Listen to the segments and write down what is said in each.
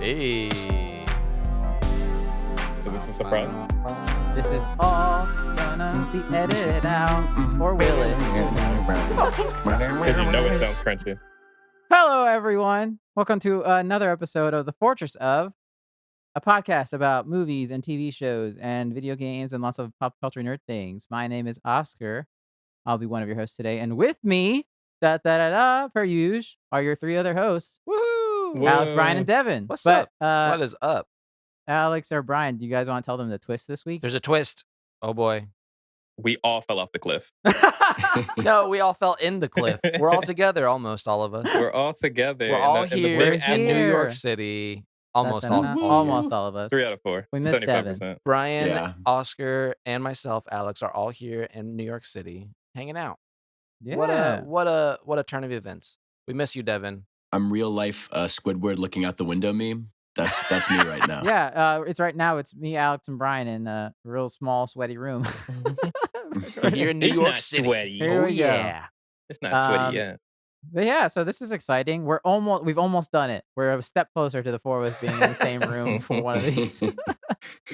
Hey. Is this a surprise? This is all gonna be edited out, or will it? Because you know it sounds crunchy. Hello, everyone. Welcome to another episode of the Fourtress of, a podcast about movies and TV shows and video games and lots of pop culture nerd things. My name is Oscar. I'll be one of your hosts today, and with me, per usual, are your three other hosts, Woohoo! Alex, Brian, and Devin. What's but, up? What is up? Alex or Brian, do you guys want to tell them the twist this week? There's a twist. Oh boy. We all fell off the cliff. No, we all fell in the cliff. We're all together, almost all of us. We're all together. We're all here in New York here. City. Almost all of us. 3 out of 4. We missed 75%. Brian, Oscar, and myself, Alex, are all here in New York City, hanging out. Yeah. What a turn of events. We miss you, Devin. I'm real life Squidward looking out the window meme. That's me right now. Yeah, it's right now. It's me, Alex, and Brian in a real small, sweaty room. Here in New It's York not City. sweaty. Here we go. Yeah. It's not sweaty yet. But yeah, so this is exciting. We've almost done it. We're a step closer to the four of us being in the same room for one of these.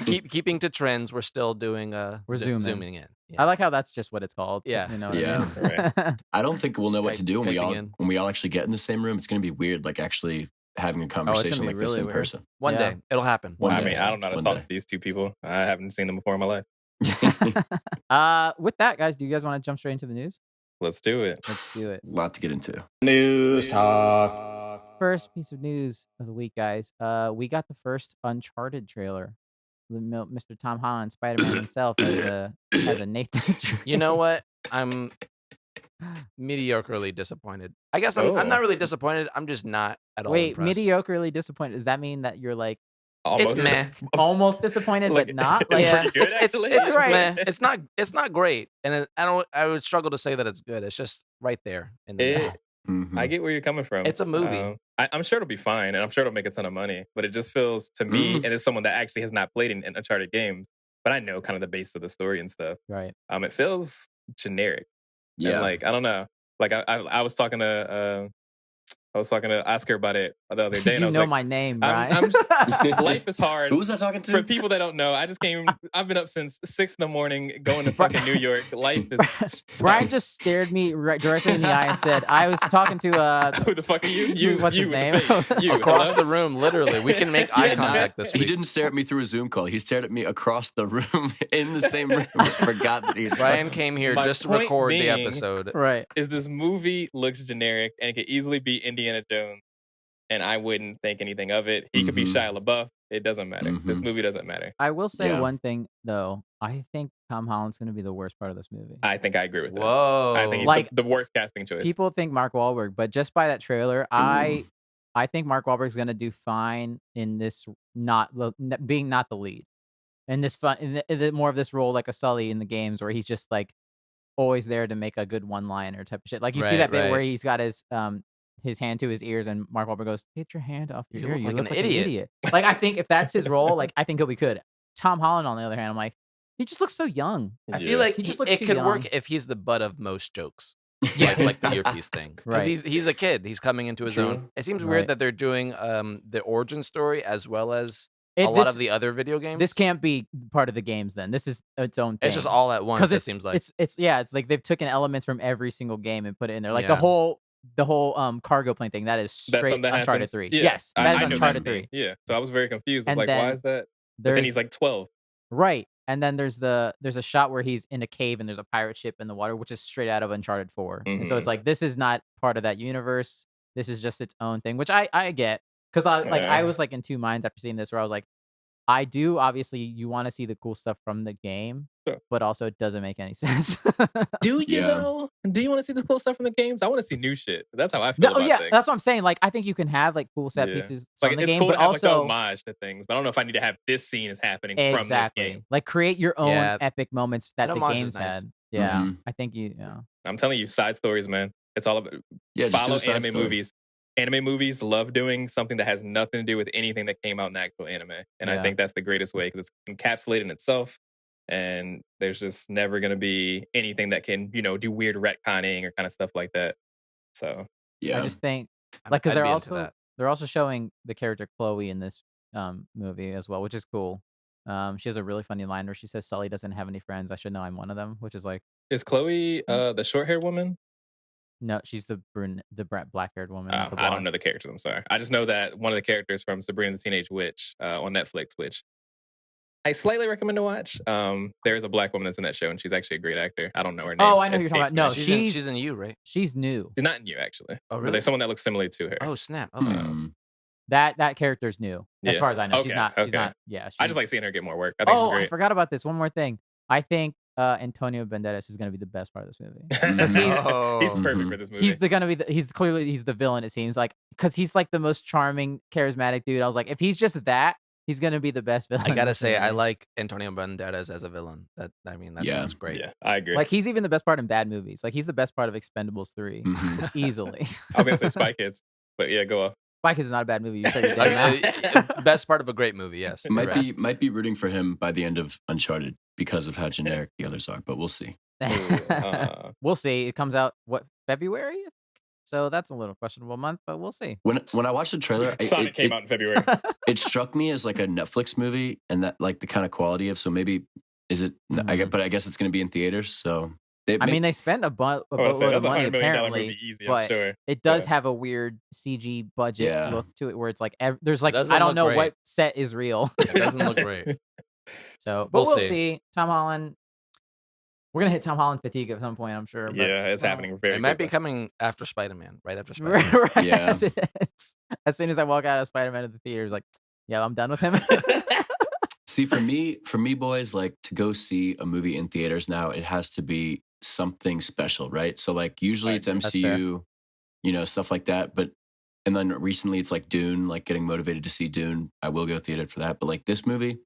Keeping to trends, we're still doing We're zooming in. Yeah. I like how that's just what it's called. Yeah. You know what Yeah. I mean? I don't think we'll know what to do Skyping when we all actually get in the same room. It's going to be weird, like actually having a conversation be like this really in weird. person. One Yeah. day, it'll happen. One I day. mean, I don't know how to One talk day. to these two people. I haven't seen them before in my life. With that, guys, do you guys want to jump straight into the news? Let's do it. Let's do it. A lot to get into. News talk. First piece of news of the week, guys. We got the first Uncharted trailer. Mr. Tom Holland, Spider-Man himself, as a Nathan Drake. You know what? I'm mediocrely disappointed. I guess I'm not really disappointed. I'm just not at all Wait, impressed. mediocrely disappointed. Does that mean that you're like Almost. It's meh. almost disappointed, Like, but not? it's Like, Yeah, pretty good, it's actually. Right. meh. It's not great, and I would struggle to say that it's good. It's just right there in the middle. Mhm. I get where you're coming from. It's a movie. I'm sure it'll be fine, and I'm sure it'll make a ton of money. But it just feels to me, and it's someone that actually has not played in Uncharted games, but I know kind of the base of the story and stuff. right. It feels generic. Yeah. And like I don't know. Like I was talking to Oscar about it the other day, and I You was know like, my name, I'm right? life is hard. Who was I talking to? For people that don't know, I've been up since 6 a.m. going to fucking New York. Life is Brian just stared me directly in the eye and said, I was talking to Who the fuck are you? What's his with the name? face. You, Across hello? the room, literally, we can make eye contact this He week. didn't stare at me through a Zoom call. He stared at me across the room in the same room. Forgot that he had Brian came here My just to point record the being- episode. right. Is this movie looks generic and it could easily be Indiana Jones, and I wouldn't think anything of it. He could be Mhm. Shia LaBeouf. It doesn't matter. This Mhm. movie doesn't matter. I will say Yeah. one thing, though. I think Tom Holland's going to be the worst part of this movie. I think I agree with that. Whoa. I think he's Like, the worst casting choice. People think Mark Wahlberg, but just by that trailer, I think Mark Wahlberg's going to do fine in this being not the lead. In this more of this role like a Sully in the games where he's just like always there to make a good one-liner type of shit. Like you see Right, that bit right. where he's got his hand to his ears and Mark Wahlberg goes, "Get your hand off your You ear. look You like look an like an idiot." Like I think if that's his role, like I think he'll be good. Tom Holland, on the other hand, I'm like, he just looks so young. I Yeah. feel like He just looks it too could young. work if he's the butt of most jokes. Yeah. like the earpiece thing. Because Right. he's a kid. He's coming into his True. own. It seems Right. weird that they're doing the origin story as well as a lot of the other video games. This can't be part of the games. Then this is its own thing. It's just all at once. because It seems like it's like they've taken elements from every single game and put it in there. Like Yeah. the whole cargo plane thing. That is That's straight something that Uncharted happens. 3. Yeah. Yes, I that is know Uncharted that. 3. Yeah. So I was very confused. And Like, why then is that? But then There's he's like 12. right, and then there's a shot where he's in a cave and there's a pirate ship in the water, which is straight out of Uncharted 4. And so Mhm. it's like this is not part of that universe. This is just its own thing, which I get because I was like in two minds after seeing this, where I was like, I do obviously you want to see the cool stuff from the game, Sure. but also it doesn't make any sense. Do you Yeah. though? Do you want to see the cool stuff from the games? I want to see new shit. That's how I feel No, about yeah, things. that's what I'm saying. Like, I think you can have like cool set Yeah. pieces It's like from the it's game, cool but to have like also the homage to things, but I don't know if I need to have this scene is happening from this exactly game. like create your own Yeah. epic moments that An the homage is games nice. had. Yeah, Mhm. I think yeah. I'm telling you, side stories, man. It's all about Yeah, just do follow a side anime story. movies. Anime movies love doing something that has nothing to do with anything that came out in actual anime, and I Yeah. think that's the greatest way because it's encapsulated in itself. And there's just never going to be anything that can, do weird retconning or kind of stuff like that. So Yeah. I just think like because I'd they're be into also that. They're also showing the character Chloe in this movie as well, which is cool. She has a really funny line where she says, "Sully doesn't have any friends. I should know I'm one of them," which is like, Is Chloe the short-haired woman? no, she's the black-haired woman. Oh, I don't know the characters. I'm sorry. I just know that one of the characters from Sabrina the Teenage Witch on Netflix, which I slightly recommend to watch. There's a black woman that's in that show, and she's actually a great actor. I don't know her name. Oh, I know who you're talking about. No, she's in You, right? She's new. She's not in You, actually. Oh, But really? there's someone that looks similar to her. Oh, snap. Okay. That character's new, as Yeah. far as I know. Okay, She's not. She's okay. not. Yeah. I just like seeing her get more work. I think she's I great. forgot about this. One more thing. I think Antonio Banderas is going to be the best part of this movie. Because he's Oh. perfect for this movie. He's clearly the villain. It seems like because he's like the most charming, charismatic dude. I was like, if he's just that, he's gonna be the best villain. I gotta in this say, I movie. like Antonio Banderas as a villain. That sounds great. Yeah, I agree. Like he's even the best part in bad movies. Like he's the best part of Expendables 3 Mhm. easily. I was gonna say Spy Kids, but yeah, go off. Spy Kids is not a bad movie. You said you're dead now. Best part of a great movie. Yes, you're right. Might be rooting for him by the end of Uncharted because of how generic the others are, but we'll see. We'll see. It comes out February? So that's a little questionable month, but we'll see. When I watched the trailer, Sonic came out in February. it struck me as like a Netflix movie, and that like the kind of quality of. So maybe is it? But I guess it's going to be in theaters. So they spent a boatload of money apparently, movie easy, but I'm sure. it does have a weird CG budget look to it, where it's like there's like doesn't I don't look know great. what set is real. It doesn't look great. So, but We'll we'll see. see. Tom Holland. We're gonna hit Tom Holland fatigue at some point, I'm sure. But, Yeah, it's happening very It might be quickly. coming after Spider-Man, right after Spider-Man. right, Yeah. as soon as I walk out of Spider-Man at the theaters, like, yeah, I'm done with him. See, for me, boys, like to go see a movie in theaters now, it has to be something special, right? So like usually it's That's MCU, stuff like that. And then recently it's like Dune, like getting motivated to see Dune. I will go theater for that. But like this movie,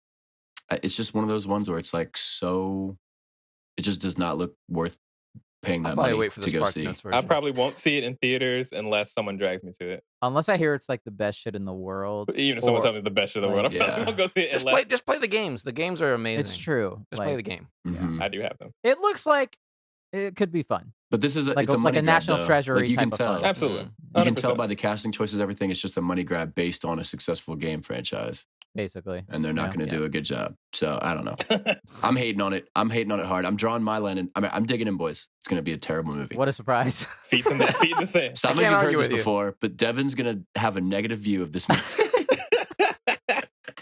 it's just one of those ones where it's like it just does not look worth paying I'll that probably money wait for the to go Spark see. Notes I version. probably won't see it in theaters unless someone drags me to it. Unless I hear it's like the best shit in the world. Even if someone or- tells me it's the best shit in the world, I Yeah. probably won't go see it Just unless play the games. The games are amazing. It's true. Just Like, play the game. Mhm. I do have them. it looks like it could be fun. But this is Like it's a a money grab, National though. Treasury Like you type can of tell. fun. Absolutely. You can tell 100%. by the casting choices, everything. It's just a money grab based on a successful game franchise, Basically. and they're not Yeah. going to do a good job. So I don't know. I'm hating on it. I'm hating on it hard. I'm drawing my line, and I'm digging in, boys. It's going to be a terrible movie. What a surprise. feet in the sand. Some of can't you have heard argue this with you. before, but Devin's going to have a negative view of this movie.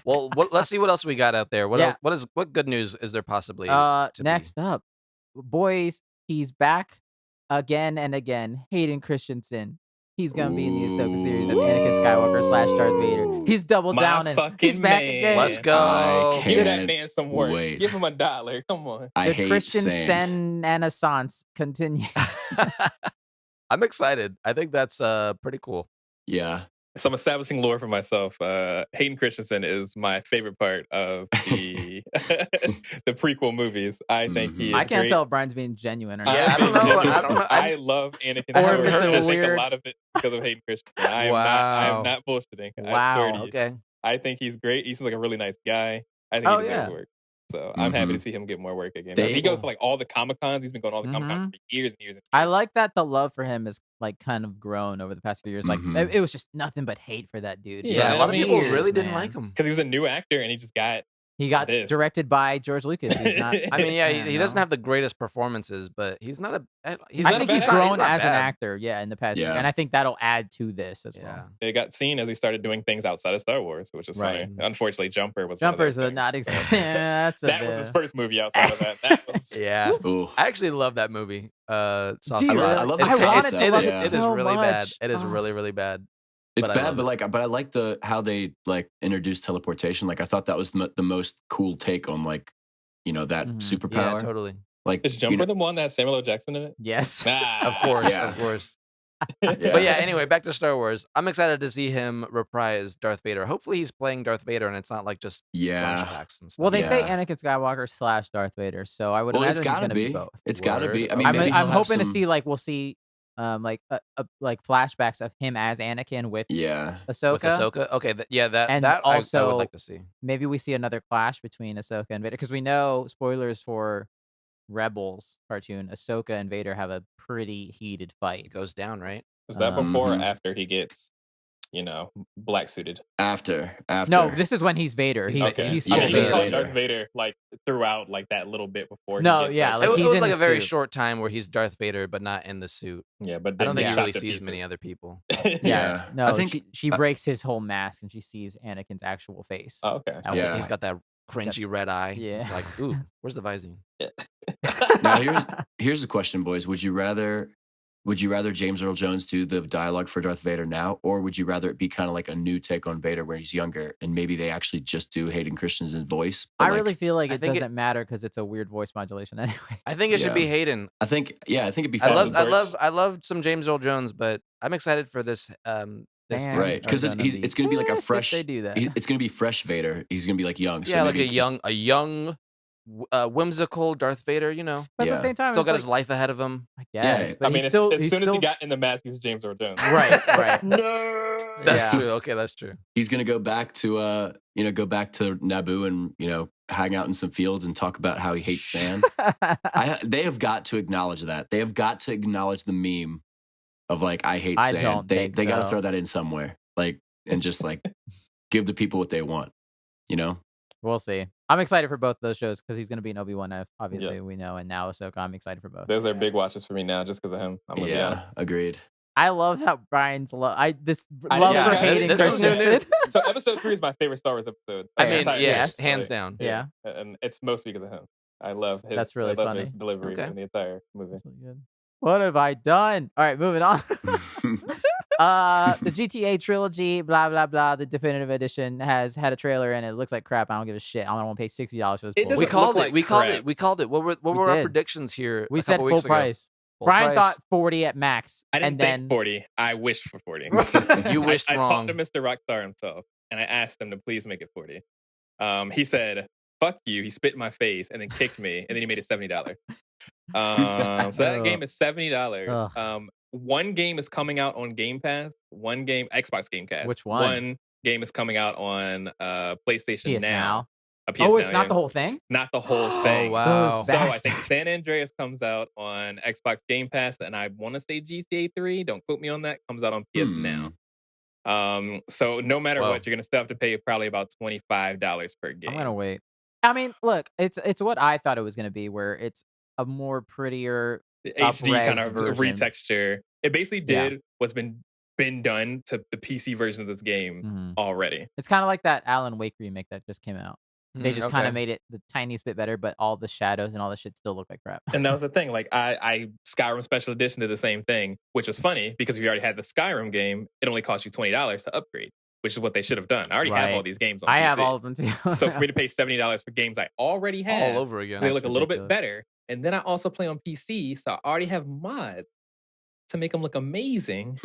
Well, let's see what else we got out there. What Yeah. else? What good news is there possibly? to be? Next up, boys, he's back again and again. Hayden Christensen. He's gonna be in the Ahsoka series as Anakin Skywalker / Darth Vader. He's doubled My down and he's fucking back man. again. Let's go. I Give that can't man some work. wait. Give him $1. Come on. I The hate sand. Christensenaissance continues. I'm excited. I think that's pretty cool. Yeah. So I'm establishing lore for myself. Hayden Christensen is my favorite part of the the prequel movies. I think he is I can't great. tell if Brian's being genuine or not. Yeah, I don't know. I don't know. I love Anakin Or if it's Skywalker. a I think a weird- lot of it because of Hayden Christensen. I Wow. am not bullshitting. I Wow. swear to you. Okay. I think he's great. He seems like a really nice guy. I think Oh, he deserves yeah. work. So I'm happy Mhm. to see him get more work again. They- He goes to like all the Comic Cons. He's been going to all the Comic Cons for years and years. And I years. like that the love for him is like kind of grown over the past few years. Like Mhm. it was just nothing but hate for that dude. Yeah, Yeah, for a lot of I mean, people years, really didn't man. like him. Because he was a new actor and he just got He got this. directed by George Lucas. He's not. I mean, yeah, he doesn't no. have the greatest performances, but he's not a. He's I not think a he's bad- grown not as an bad. actor. Yeah, in the past year, Yeah. and I think that'll add to this as Yeah. well. it got seen as he started doing things outside of Star Wars, which is Right. funny. Unfortunately, Jumper was Jumpers one are of those not. things. Yeah, that's a That bit. was his first movie outside of that. That was Yeah, Ooh. I actually love that movie. Soft Do you Spot. really? I love It's- the I concept, wanted to love yeah. it It is so really bad. much. It is Oh. really, really bad. It's But I bad, love but I like how they like introduced teleportation. Like I thought that was the most cool take on like that Mhm. superpower. Yeah, totally. Like Is Jumper the one that has Samuel L. Jackson in it? Yes. Ah, Of course, Yeah. of course. Yeah. But yeah, anyway, back to Star Wars. I'm excited to see him reprise Darth Vader. Hopefully, he's playing Darth Vader, and it's not like just Yeah. flashbacks and stuff. Well, they say Yeah. Anakin Skywalker / Darth Vader, so I would Well, it's imagine he's gotta going to be be. both. It's gotta be. I mean, Word. maybe I'm he'll have hoping to some- see we'll see like flashbacks of him as Anakin with Yeah. Ahsoka. with Ahsoka. Okay, that And that I also- would like to see. Maybe we see another clash between Ahsoka and Vader because we know spoilers for Rebels cartoon. Ahsoka and Vader have a pretty heated It fight. goes down, right? Is that before or Mhm. after he gets black suited. After. No, this is when he's Vader. He's Okay. he's Yeah, full I mean, he's he called Vader. Vader. Darth Vader like throughout like that little bit before. No, he gets, yeah, like It he's was in like the a very suit. short time where he's Darth Vader, but not in the suit. yeah, but I don't think then he they really chopped to sees many pieces. other people. Yeah, Yeah. no, I think she breaks his whole mask and she sees Anakin's actual face. Oh, okay. at one Yeah. He's point. got that cringy red eye. Yeah. It's like, ooh, where's the Visine? Now here's the question, boys. Would you rather James Earl Jones do the dialogue for Darth Vader now, or would you rather it be kind of like a new take on Vader where he's younger and maybe they actually just do Hayden Christensen's voice? I But, really feel like I it think doesn't matter because it's a weird voice modulation anyway. I think it should be Yeah. Hayden. I think it'd be I fun. love some James Earl Jones, but I'm excited for this. This Fans casting Right, are because gonna it's going to be like a pissed if fresh. they do that. It's going to be fresh Vader. He's going to be like young. So yeah, like maybe a young, whimsical Darth Vader. You know, But at Yeah. the same time, still it's got like, his life ahead of him. I guess. Yeah. But I mean, he's still, as he's soon still, as he got in the mask, he was James Earl Jones. right. No. That's Yeah. true. Okay, that's true. he's going to go back to Naboo and hang out in some fields and talk about how he hates sand. They have got to acknowledge that. They have got to acknowledge the meme of like I hate I sand. don't They think got to so. throw that in somewhere, like, and just like give the people what they want. You know? We'll see. I'm excited for both those shows because he's going to be in Obi-Wan, obviously, we know, and now Ahsoka. I'm excited for both. Those are big watches for me now, just because of him. I'm gonna be honest. Agreed. I love how Brian's love. I Love didn't for know. Hayden This is new Christensen. So episode 3 is my favorite Star Wars episode. I of the mean, entire yes, series. hands Like, down. Yeah. and it's mostly because of him. I love his. That's really I love funny. his delivery Okay. in the entire movie. That's really good. What have I done? All right, moving on. The GTA trilogy, blah blah blah. The definitive edition has had a trailer and it looks like crap. I don't give a shit. I don't want to pay $60 for this. It bullshit. doesn't We called look it. like We called crap. it. We called it. What were We our did. predictions here? We a said couple full weeks ago? price. Full Brian price. thought 40 at max. I didn't and then think 40. I wished for 40. You wished I wrong. talked to Mr. Rockstar himself, and I asked him to please make it 40. He said, "Fuck you." He spit in my face and then kicked me, and then he made it $70. So that game is $70. One game is coming out on Game Pass. One game, Xbox Game Pass. Which one? One game is coming out on PlayStation PS Now. PS oh, it's Now, not yeah. the whole thing? Not the whole Oh thing. wow! So I think Bastards. San Andreas comes out on Xbox Game Pass, and I want to say GTA 3. Don't quote me on that. Comes out on PS Now. So no matter Whoa. what, you're gonna still have to pay probably about $25 per game. I'm gonna wait. I mean, look, it's what I thought it was gonna be, where it's a more prettier The HD kind up-res of version. retexture. It basically Yeah. did what's been done to the PC version of this game Mhm. already. It's kind of like that Alan Wake remake that just came out. They just kind Okay. of made it the tiniest bit better, but all the shadows and all the shit still look like crap. And that was the thing. Like I Skyrim Special Edition did the same thing, which was funny because if you already had the Skyrim game, it only cost you $20 to upgrade, which is what they should have done. I already have all Right. these games on I PC. have all of them too. So for me to pay $70 for games I already have, All over again. they look That's a little bit ridiculous. better. And then I also play on PC, so I already have mods to make them look amazing.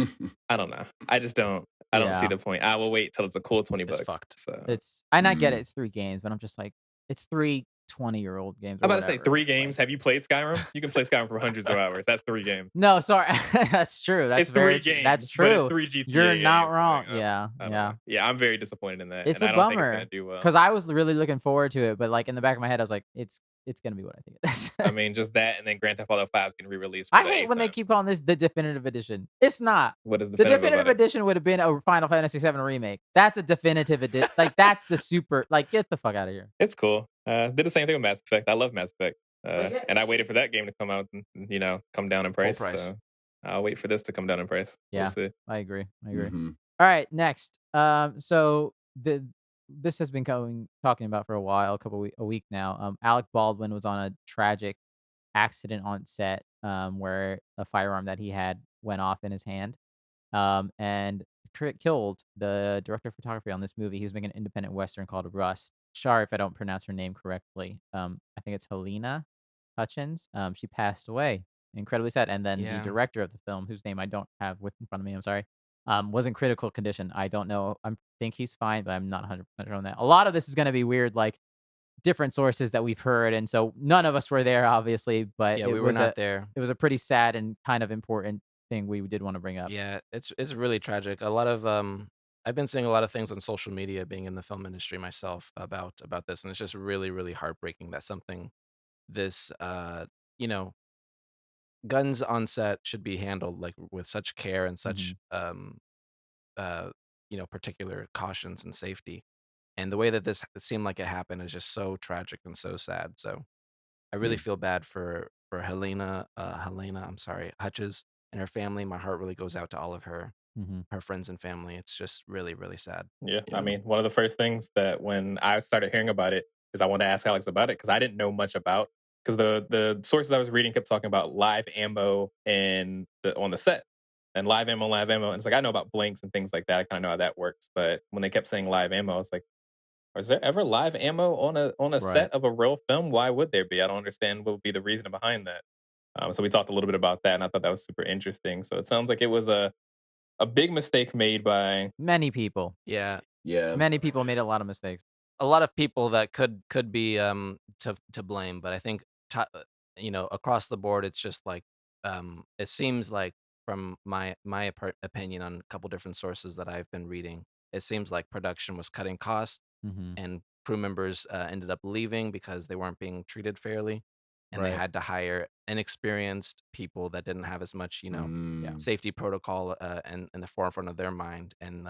I don't know. I just don't. I don't see Yeah. the point. I will wait till it's a cool $20. It's fucked. So and I get Mhm. it, it's 3 games, but I'm just like, it's 3 20-year-old games. I'm or about to say whatever. 3 games. Have you played Skyrim? You can play Skyrim for hundreds of hours. That's 3 games. No, sorry. That's true. That's it's very 3 true. games. That's But it's true. 3 GTA. You're games. not wrong. Like, Yeah. I don't Yeah. know. Yeah, I'm very disappointed in that. It's and a I don't think it's bummer, gonna do well. Because I was really looking forward to it, but like in the back of my head, I was like, it's gonna be what I think it is. I mean, just that, and then Grand Theft Auto 5 can re-release. For I the hate 8th when they time. keep calling this the definitive edition. It's not. What is The definitive definitive about it? edition would have been a Final Fantasy VII remake. That's a definitive edition. Like that's the super. Like get the fuck out of here. It's cool. Did the same thing with Mass Effect. I love Mass Effect. yes. And I waited for that game to come out and come down in price. price. So I'll wait for this to come down in price. Yeah. We'll see. I agree. Mhm. All right, next. So this has been talking about for a while, a week now. Alec Baldwin was on a tragic accident on set, where a firearm that he had went off in his hand, and killed the director of photography on this movie. He was making an independent western called Rust. Sorry if I don't pronounce her name correctly. I think it's Halyna Hutchins. She passed away. Incredibly sad. And then Yeah. the director of the film, whose name I don't have in front of me, I'm sorry, was in critical condition. I don't know. I think he's fine, but I'm not 100% sure on that. A lot of this is going to be weird, like different sources that we've heard, and so none of us were there, obviously. But Yeah, it we were was not there. it was a pretty sad and kind of important thing we did want to bring up. Yeah, it's really tragic. A lot of I've been seeing a lot of things on social media, being in the film industry myself, about this, and it's just really, really heartbreaking that something this you know guns on set should be handled like with such care and such uh particular cautions and safety. And the way that this seemed like it happened is just so tragic and so sad. So I really feel bad for Halyna, I'm sorry, Hutchins and her family. My heart really goes out to all of her friends and family. It's just really, really sad. Yeah, I Yeah. mean, one of the first things that when I started hearing about it is I wanted to ask Alex about it because I didn't know much about because the sources I was reading kept talking about live ammo and on the set and live ammo, and it's like I know about blanks and things like that. I kind of know how that works, but when they kept saying live ammo, it's like, is there ever live ammo on a Right. set of a real film? Why would there be? I don't understand what would be the reason behind that. So we talked a little bit about that, and I thought that was super interesting. So it sounds like it was a big mistake made by Many people. Yeah, Yeah. Many people made a lot of mistakes. a lot of people that could be to blame, but I think across the board, it's just like it seems like from my opinion on a couple different sources that I've been reading, it seems like production was cutting costs Hmm. and crew members ended up leaving because they weren't being treated fairly, and they Right. had to hire inexperienced people that didn't have as much Mm. safety protocol in the forefront of their mind, and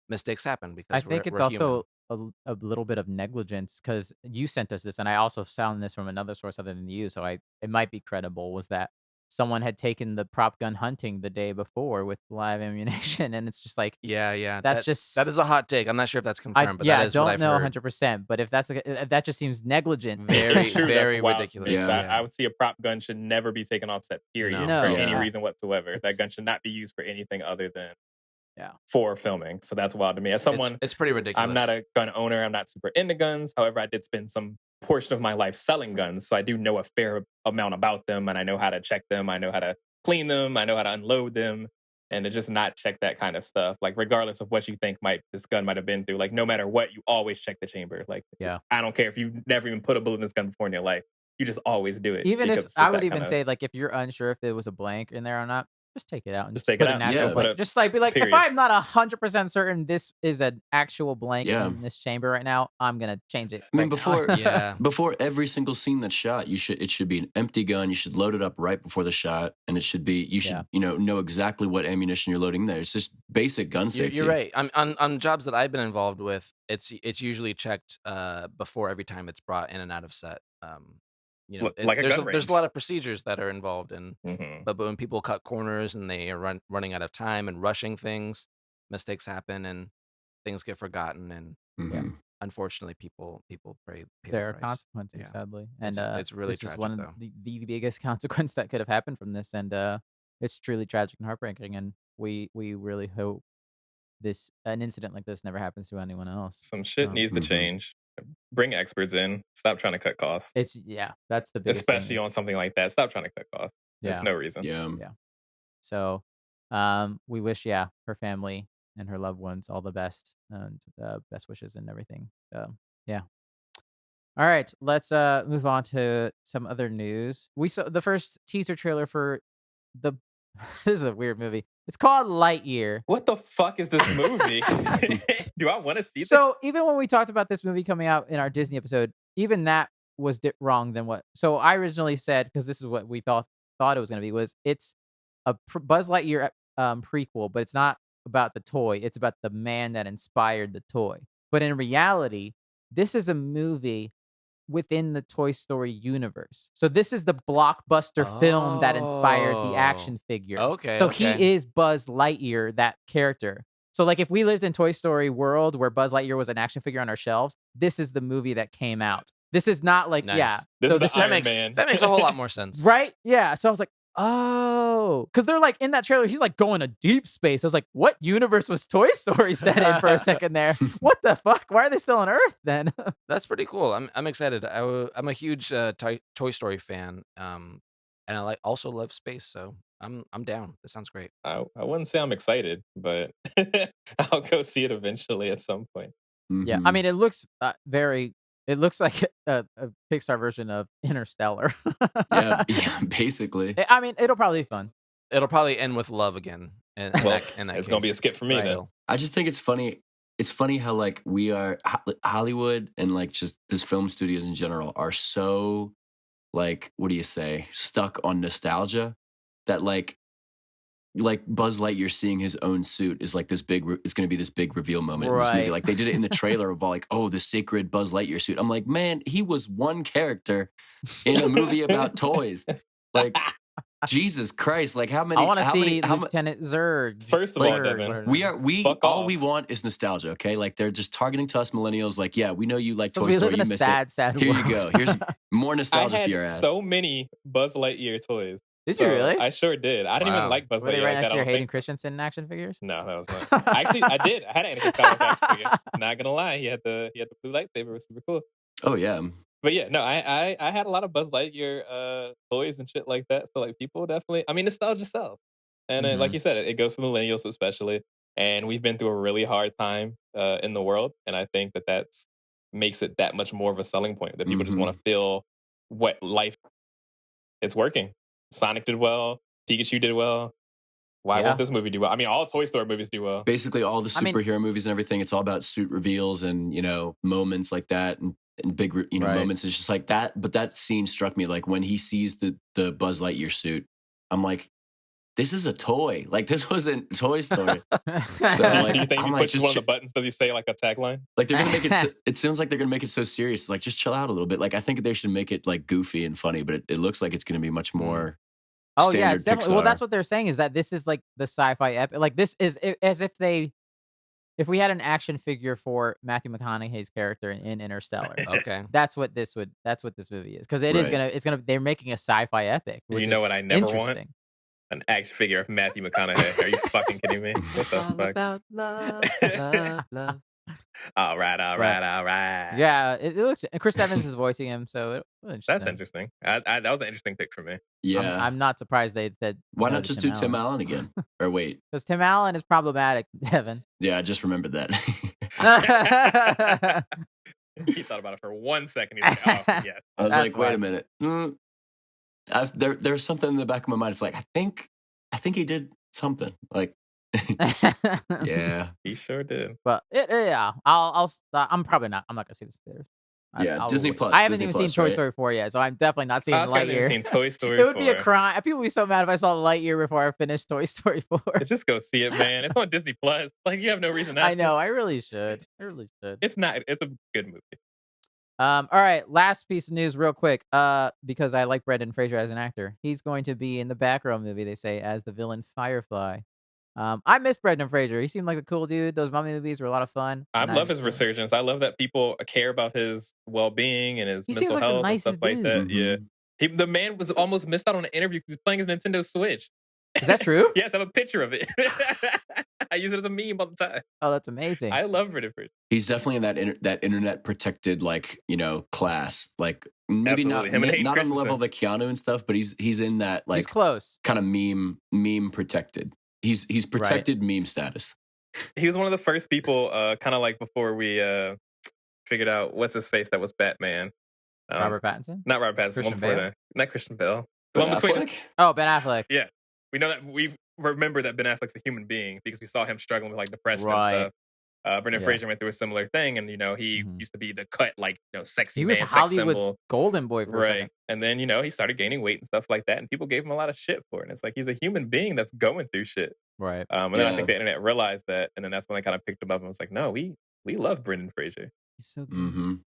mistakes happen I because think it's we're human. also a little bit of negligence because you sent us this, and I also found this from another source other than you, so it might be credible. Was that someone had taken the prop gun hunting the day before with live ammunition, and it's just like Yeah, yeah. that's That is just a hot take. I'm not sure if that's I confirmed, but that yeah I is what don't I've know heard. 100%, but if that's that just seems negligent. if it's Very, true, that's very wild to me. ridiculous. Yeah. 'Cause I Yeah. would see a prop gun should never be taken off set, period, No. for No, any Yeah. reason whatsoever. That gun it's should not be used for anything other than yeah. for filming. So that's wild to me. As It's someone, it's pretty I'm not ridiculous. a gun owner. I'm not super into guns. However, I did spend some portion of my life selling guns. So I do know a fair amount about them and I know how to check them. I know how to clean them. I know how to unload them and to just not check that kind of stuff. Like, regardless of what you think this gun might have been through, like, no matter what, you always check the chamber. Like, Yeah. I don't care if you've never even put a bullet in this gun before in your life. You just always do it Even because if it's I just would that even kind of, say, like, if you're unsure if there was a blank in there or not, just take it out and just just take it put an out. actual Yeah. blank. Just like be like, if Period. I'm not 100% certain this is an actual blank Yeah. in this chamber right now, I'm gonna change it. I mean, right now. before Yeah. before every single scene that's shot, it should be an empty gun. You should load it up right before the shot, and you should know exactly what ammunition you're loading there. It's just basic gun safety. You're right. On jobs that I've been involved with, it's usually checked before every time it's brought in and out of set. Like a there's gun there's range. a lot of procedures that are involved in, Hmm. but when people cut corners and they are running out of time and rushing things, mistakes happen and things get forgotten, and Yeah. Mhm. unfortunately, people pay There the are price. consequences, Yeah, sadly, and it's really this is tragic one of though. the biggest consequence that could have happened from this, and it's truly tragic and heartbreaking. And we really hope an incident like this never happens to anyone else. Some shit needs to Mhm. change. Bring experts in. Stop trying to cut costs. It's that's the biggest thing. Especially on something like that. Stop trying to cut costs. There's Yeah, no reason. Yeah. yeah. So, we wish her family and her loved ones all the best and best wishes and everything. Yeah. All right, let's move on to some other news. We saw the first teaser trailer for the. This is a weird movie. It's called Lightyear. What the fuck is this movie? Do I want to see So this? even when we talked about this movie coming out in our Disney episode, even that was wrong than what. So I originally said, because this is what we thought it was going to be, was it's a Buzz Lightyear prequel, but it's not about the toy. It's about the man that inspired the toy. But in reality, this is a movie within the Toy Story universe. So this is the blockbuster film that inspired the Oh, action figure. okay, So okay. he is Buzz Lightyear, that character. So like if we lived in Toy Story world where Buzz Lightyear was an action figure on our shelves, this is the movie that came out. This is not like Nice. This So is the this is Iron Man. That makes a whole lot more sense. right? Yeah. So I was like, oh, because they're like in that trailer, he's like going to deep space. I was like, what universe was Toy Story set in for a second there? What the fuck? Why are they still on Earth then? That's pretty cool. I'm excited. I'm a huge Toy Story fan, and I also love space, so I'm down. This sounds great. I wouldn't say I'm excited, but I'll go see it eventually at some point. Yeah, I mean, it looks it looks like a Pixar version of Interstellar. yeah, basically. I mean, it'll probably be fun. It'll probably end with love again, and Well, in that it's gonna be a case. skip for me then. Still. I just think it's funny. It's funny how like we are Hollywood and like just this film studios in general are so like, what do you say, stuck on nostalgia that like like Buzz Lightyear seeing his own suit is like this big. It's going to be this big reveal moment in this movie. Like they did it in the trailer of like, oh, the sacred Buzz Lightyear suit. I'm like, man, he was one character in a movie about toys. Like, Jesus Christ! Like how many? I want to how see many? Lieutenant Zurg. First of all, Devin, all we want is nostalgia. Okay, like they're just targeting to us millennials. Like, yeah, we know you like Toy We Story. live in a You miss sad it. Here world. you go. Here's more nostalgia I for your had ass. so many Buzz Lightyear toys. Did you really? I sure did. I didn't even like Buzz Were they Lightyear. right Like next that, to your I don't Hayden think. Christensen action figures? No, that was not. Actually, I did. I had an Anakin Skywalker action figure. Not gonna lie, he had the blue lightsaber. It was super cool. Oh yeah. But yeah, no, I had a lot of Buzz Lightyear toys and shit like that. So like people definitely, I mean, nostalgia sells, and like you said, it goes for millennials especially. And we've been through a really hard time in the world, and I think that's makes it that much more of a selling point that people just want to feel what life. It's working. Sonic did well. Pikachu did well. Why won't this movie do well? I mean, all Toy Story movies do well. Basically, all the superhero movies and everything. It's all about suit reveals and moments like that and big moments. It's just like that. But that scene struck me like when he sees the Buzz Lightyear suit. I'm like, this is a toy. Like this wasn't Toy Story. So, like, do you think I'm he like, pushes one of the buttons? Does he say like a tagline? Like they're gonna make it. It sounds like they're gonna make it so serious. It's like just chill out a little bit. Like I think they should make it like goofy and funny, but it looks like it's gonna be much more. Oh yeah, it's definitely. Pixar. Well, that's what they're saying is that this is like the sci-fi epic. Like this is as if we had an action figure for Matthew McConaughey's character in Interstellar. Okay, that's what this movie is because they're making a sci-fi epic. Which you know is what I never want? An action figure of Matthew McConaughey. Are you fucking kidding me? What the fuck? About love. All right. Yeah, it looks. And Chris Evans is voicing him, so that's interesting. That was an interesting pick for me. Yeah, I'm not surprised they said. Why not just do Tim Allen again? Or wait, because Tim Allen is problematic, Devin. Yeah, I just remembered that. He thought about it for 1 second. He's like, "Oh, yes." I was like, "Wait a minute." There's something in the back of my mind. It's like I think he did something. Like, yeah, he sure did. But yeah, I'm probably not. I'm not gonna see this in theaters. Yeah, Disney Plus. I haven't even seen Toy Story 4 yet, so I'm definitely not seeing Lightyear. I haven't seen Toy Story 4. It would be a crime. People would be so mad if I saw Lightyear before I finished Toy Story 4. Just go see it, man. It's on Disney Plus. Like you have no reason not to. I know. I really should. It's not. It's a good movie. All right, last piece of news, real quick. Because I like Brendan Fraser as an actor, he's going to be in the Batgirl movie. They say as the villain Firefly. I miss Brendan Fraser. He seemed like a cool dude. Those Mummy movies were a lot of fun. I love his resurgence. I love that people care about his well-being and his mental health and stuff like that. Mm-hmm. Yeah, the man was almost missed out on an interview because he's playing his Nintendo Switch. Is that true? Yes, I have a picture of it. I use it as a meme all the time. Oh, that's amazing. I love Brendan Fraser. He's definitely in that internet protected class. Like maybe not on the level of the Keanu and stuff, but he's in that he's close kind of meme protected. He's protected meme status. He was one of the first people, kind of like before we figured out what's his face that was Batman. Robert Pattinson? Not Robert Pattinson. Christian one before Bale? that. Not Christian Bale. Ben Affleck? Oh, Ben Affleck. Yeah. We know that we remember that Ben Affleck's a human being because we saw him struggling with depression and stuff. Brendan Fraser went through a similar thing, and he used to be the cut sexy. He was man, Hollywood's golden boy for a second. And then he started gaining weight and stuff like that, and people gave him a lot of shit for it. And it's like he's a human being that's going through shit, right? And then I think the internet realized that, and then that's when they kind of picked him up and was like, no, we love Brendan Fraser. He's so good.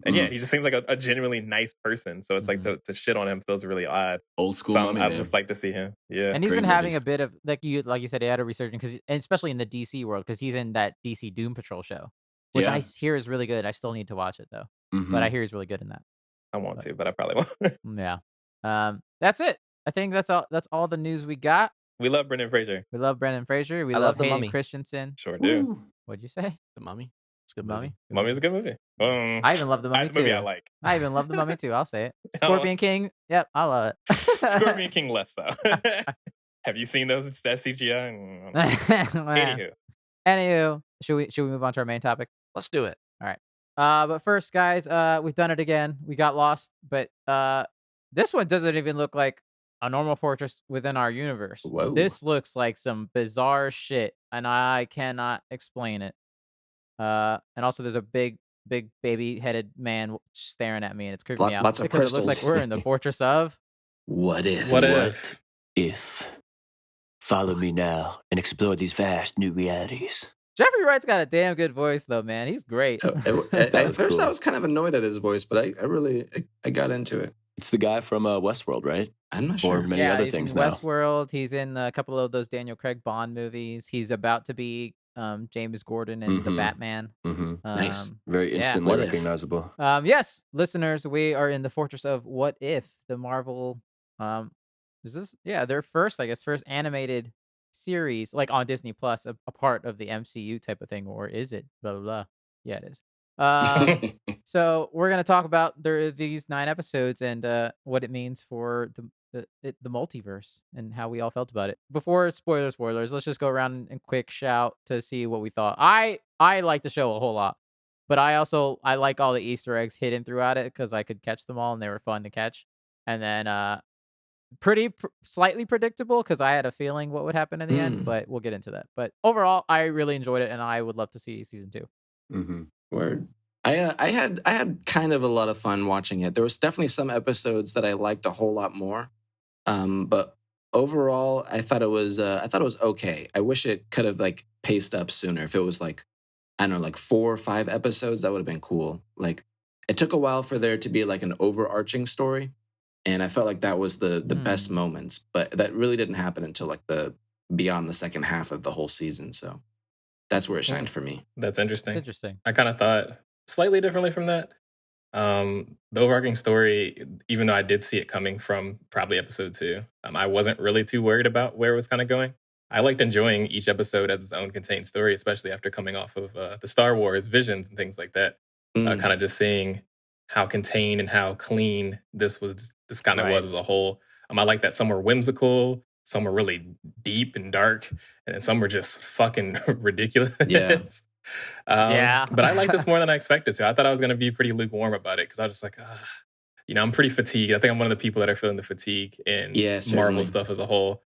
And yeah, he just seems like a genuinely nice person. So it's like to shit on him feels really odd. Old school. So I'd just like to see him. Yeah, and he's been having a bit of like you said, he had a resurgence and especially in the DC world because he's in that DC Doom Patrol show, which I hear is really good. I still need to watch it though, but I hear he's really good in that. I want to, but I probably won't. Yeah. That's it. I think that's all. That's all the news we got. We love Brendan Fraser. We love Hayden Christensen. Sure do. Ooh. What'd you say? The Mummy. It's a good Mummy. Mummy's a good movie. I even love the Mummy that's too. A movie I like. I even love the Mummy too. I'll say it. Scorpion King. Yep, I love it. Scorpion King less so. Have you seen those? It's that CGI. Anywho, should we move on to our main topic? Let's do it. All right. But first, guys, we've done it again. We got lost, but this one doesn't even look like a normal fortress within our universe. Whoa. This looks like some bizarre shit, and I cannot explain it. And also there's a big baby-headed man staring at me, and it's creeping me out Lots of because crystals. it looks like we're in the fortress of. What if? What if? Follow me now and explore these vast new realities. Jeffrey Wright's got a damn good voice, though, man. He's great. At first, I was kind of annoyed at his voice, but I really got into it. It's the guy from Westworld, right? I'm not Or sure. many other he's things in now. Westworld. He's in a couple of those Daniel Craig Bond movies. He's about to be James Gordon in The Batman. Nice. Very instantly What if? recognizable. Yes, listeners, we are in the Fortress of What If, the Marvel. Is this? Yeah, their first animated series, like on Disney Plus, a part of the MCU type of thing, or is it? Blah blah blah. Yeah, it is. So we're gonna talk about these 9 episodes and what it means for the multiverse and how we all felt about it. Before spoilers, let's just go around and quick shout to see what we thought. I like the show a whole lot, but I like all the Easter eggs hidden throughout it because I could catch them all and they were fun to catch. And then slightly predictable because I had a feeling what would happen in the end, but we'll get into that. But overall, I really enjoyed it and I would love to see season 2. Word. I had kind of a lot of fun watching it. There was definitely some episodes that I liked a whole lot more, but overall, I thought it was okay. I wish it could have like paced up sooner. If it was like, I don't know, like 4 or 5 episodes, that would have been cool. Like it took a while for there to be like an overarching story, and I felt like that was the best moments. But that really didn't happen until like beyond the second half of the whole season. So that's where it shined for me. That's interesting. It's interesting. I kind of thought slightly differently from that. The overarching story, even though I did see it coming from probably episode 2, I wasn't really too worried about where it was kind of going. I liked enjoying each episode as its own contained story, especially after coming off of the Star Wars visions and things like that. Kind of just seeing how contained and how clean this kind of was as a whole. I like that some were whimsical, some were really deep and dark, and then some were just fucking ridiculous. But I like this more than I expected to. I thought I was going to be pretty lukewarm about it because I was just like, I'm pretty fatigued. I think I'm one of the people that are feeling the fatigue in Marvel stuff as a whole.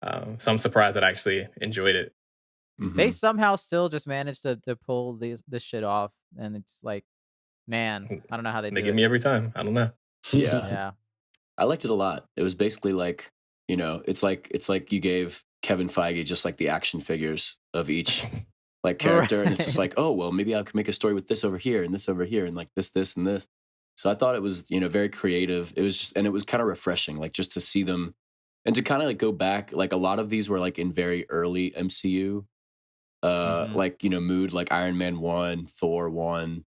So I'm surprised that I actually enjoyed it. They somehow still just managed to pull this shit off, and it's like, man, I don't know how they get me every time. I don't know. Yeah. I liked it a lot. It was basically like, it's like you gave Kevin Feige just like the action figures of each like character, and it's just like, oh well, maybe I could make a story with this over here and this over here and like this and this. So I thought it was very creative. It was just, and it was kind of refreshing, like just to see them and to kind of like go back. Like a lot of these were like in very early MCU, like mood, like Iron Man 1, Thor 1,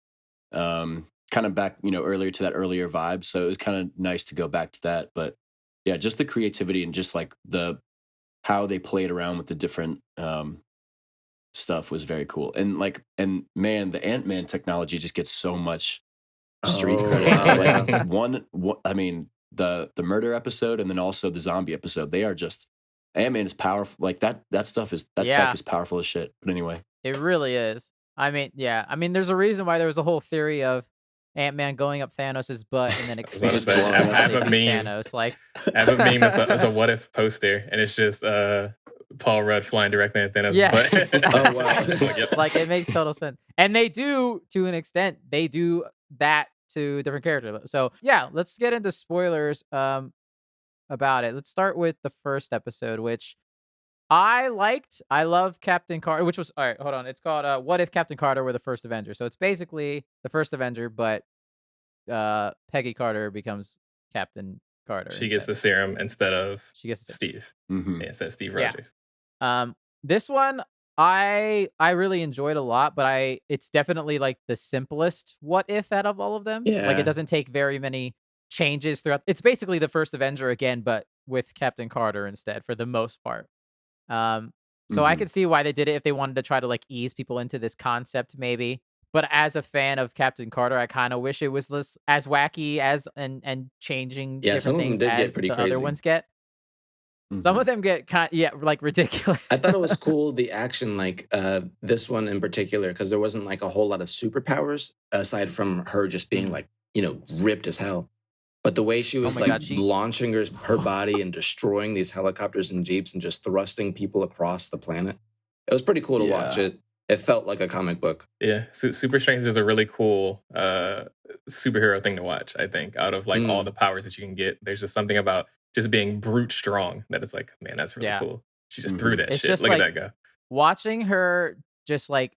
kind of back earlier to that earlier vibe. So it was kind of nice to go back to that. But yeah, just the creativity and just like how they played around with the different stuff was very cool. And man, the Ant-Man technology just gets so much street credit. Like I mean, the murder episode and then also the zombie episode, they are just, Ant-Man is powerful. Like that stuff is, tech is powerful as shit. But anyway. It really is. I mean, there's a reason why there was a whole theory of Ant-Man going up Thanos' butt and then exploding. I have a meme. Thanos, like I have a meme as a what if poster, and it's just Paul Rudd flying directly at Thanos' butt. Oh wow! Like it makes total sense, and they do to an extent. They do that to different characters. So yeah, let's get into spoilers about it. Let's start with the first episode, which I liked. I love Captain Carter, which was, all right, hold on. It's called What If Captain Carter Were the First Avenger? So it's basically the first Avenger, but Peggy Carter becomes Captain Carter. She gets the serum instead of Steve. Yeah, instead of Steve Rogers. This one, I really enjoyed a lot, but it's definitely like the simplest what if out of all of them. Yeah. Like it doesn't take very many changes throughout. It's basically the first Avenger again, but with Captain Carter instead for the most part. So I could see why they did it if they wanted to try to like ease people into this concept maybe. But as a fan of Captain Carter, I kind of wish it was less as wacky as and changing different things as the other ones get. Some of them get like ridiculous. I thought it was cool, the action, like this one in particular, because there wasn't like a whole lot of superpowers aside from her just being like, ripped as hell. But the way she was launching her body and destroying these helicopters and jeeps and just thrusting people across the planet, it was pretty cool to watch. It felt like a comic book. Yeah, Super Strength is a really cool superhero thing to watch, I think, out of like all the powers that you can get. There's just something about just being brute strong that is like, man, that's really cool. She just threw that It's shit. just Look like at that go. watching her just like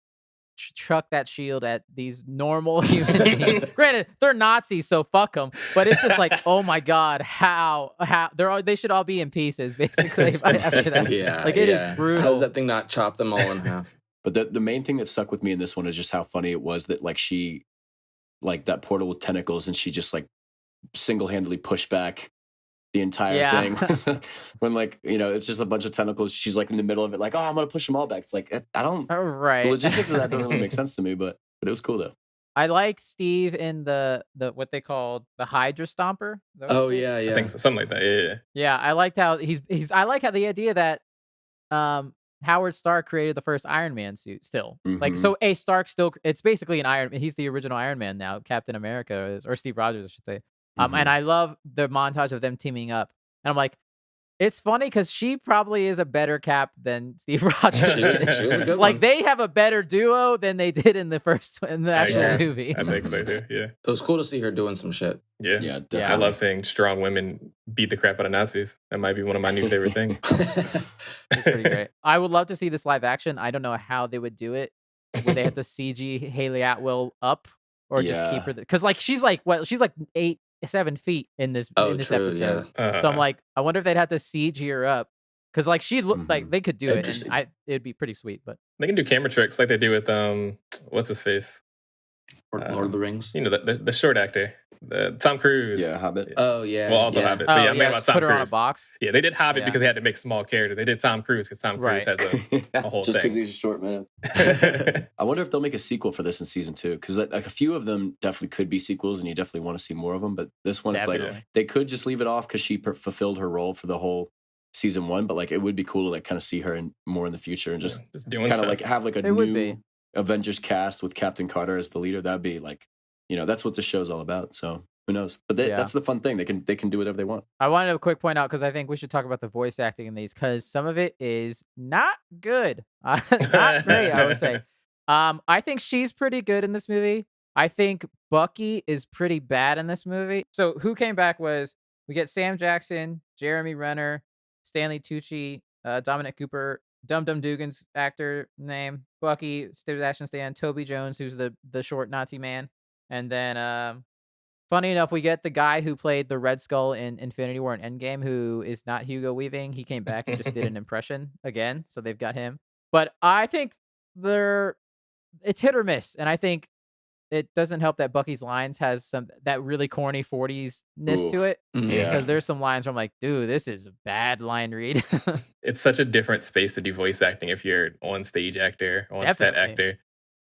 chuck that shield at these normal human beings. Granted, they're Nazis, so fuck them. But it's just like, oh my god, how they should all be in pieces basically after that. Yeah, Like it is brutal. How does that thing not chop them all in half? But the main thing that stuck with me in this one is just how funny it was that like she, like that portal with tentacles, and she just like single-handedly pushed back the entire thing. When like, you know, it's just a bunch of tentacles. She's like in the middle of it, like, oh, I'm gonna push them all back. It's like I don't. All right. The logistics of that don't really make sense to me, but it was cool though. I like Steve in the what they called the Hydra Stomper. Is that what Oh it's called? yeah, I yeah. think so, something like that. Yeah. Yeah, I liked how he's I like how the idea that Howard Stark created the first Iron Man suit still. Like so a Stark still it's basically an Iron he's the original Iron Man now, Captain America is, or Steve Rogers I should say. And I love the montage of them teaming up. And I'm like, it's funny because she probably is a better Cap than Steve Rogers. She was a good Like one. they have a better duo than they did in the actual agree. movie. I think so too. Yeah. It was cool to see her doing some shit. Yeah. Yeah, I definitely. love seeing strong women beat the crap out of Nazis. That might be one of my new favorite things. It's pretty great. I would love to see this live action. I don't know how they would do it. Would they have to CG Haley Atwell up or just keep her? Because like she's like 7 feet in this Oh, true, episode. yeah. So I'm like, I wonder if they'd have to CG her up because like she looked like they could do it, and Interesting. it'd be pretty sweet. But They can do camera tricks like they do with what's his face? Lord of the Rings. You know, the short actor, Tom Cruise. Yeah, Hobbit. Oh yeah. Well, also yeah. Hobbit. oh But yeah, I'm thinking about just Tom put her on a Cruise. box. Yeah, they did Hobbit Yeah. because they had to make small characters. They did Tom Cruise because Tom Cruise Right. has a whole just because thing. he's a short man. I wonder if they'll make a sequel for this in season 2, because like a few of them definitely could be sequels, and you definitely want to see more of them. But this one, it's like Definitely. they could just leave it off because she fulfilled her role for the whole season 1. But like it would be cool to like kind of see her more in the future and just doing kind of stuff. like have like a It would new be. Avengers cast with Captain Carter as the leader. That'd be like, you know, that's what the show's all about. So who knows? But that's the fun thing. They can do whatever they want. I wanted to quick point out because I think we should talk about the voice acting in these because some of it is not good, not great. I would say. I think she's pretty good in this movie. I think Bucky is pretty bad in this movie. So who came back was we get Sam Jackson, Jeremy Renner, Stanley Tucci, Dominic Cooper, Dum Dum Dugan's actor name, Bucky, Sebastian Stan, Toby Jones, who's the short Nazi man, and then funny enough, we get the guy who played the Red Skull in Infinity War and Endgame, who is not Hugo Weaving. He came back and just did an impression again, so they've got him. But I think it's hit or miss, and I think it doesn't help that Bucky's lines has that really corny 40s-ness to it. Yeah. Because there's some lines where I'm like, dude, this is a bad line read. It's such a different space to do voice acting if you're on stage actor, on set actor.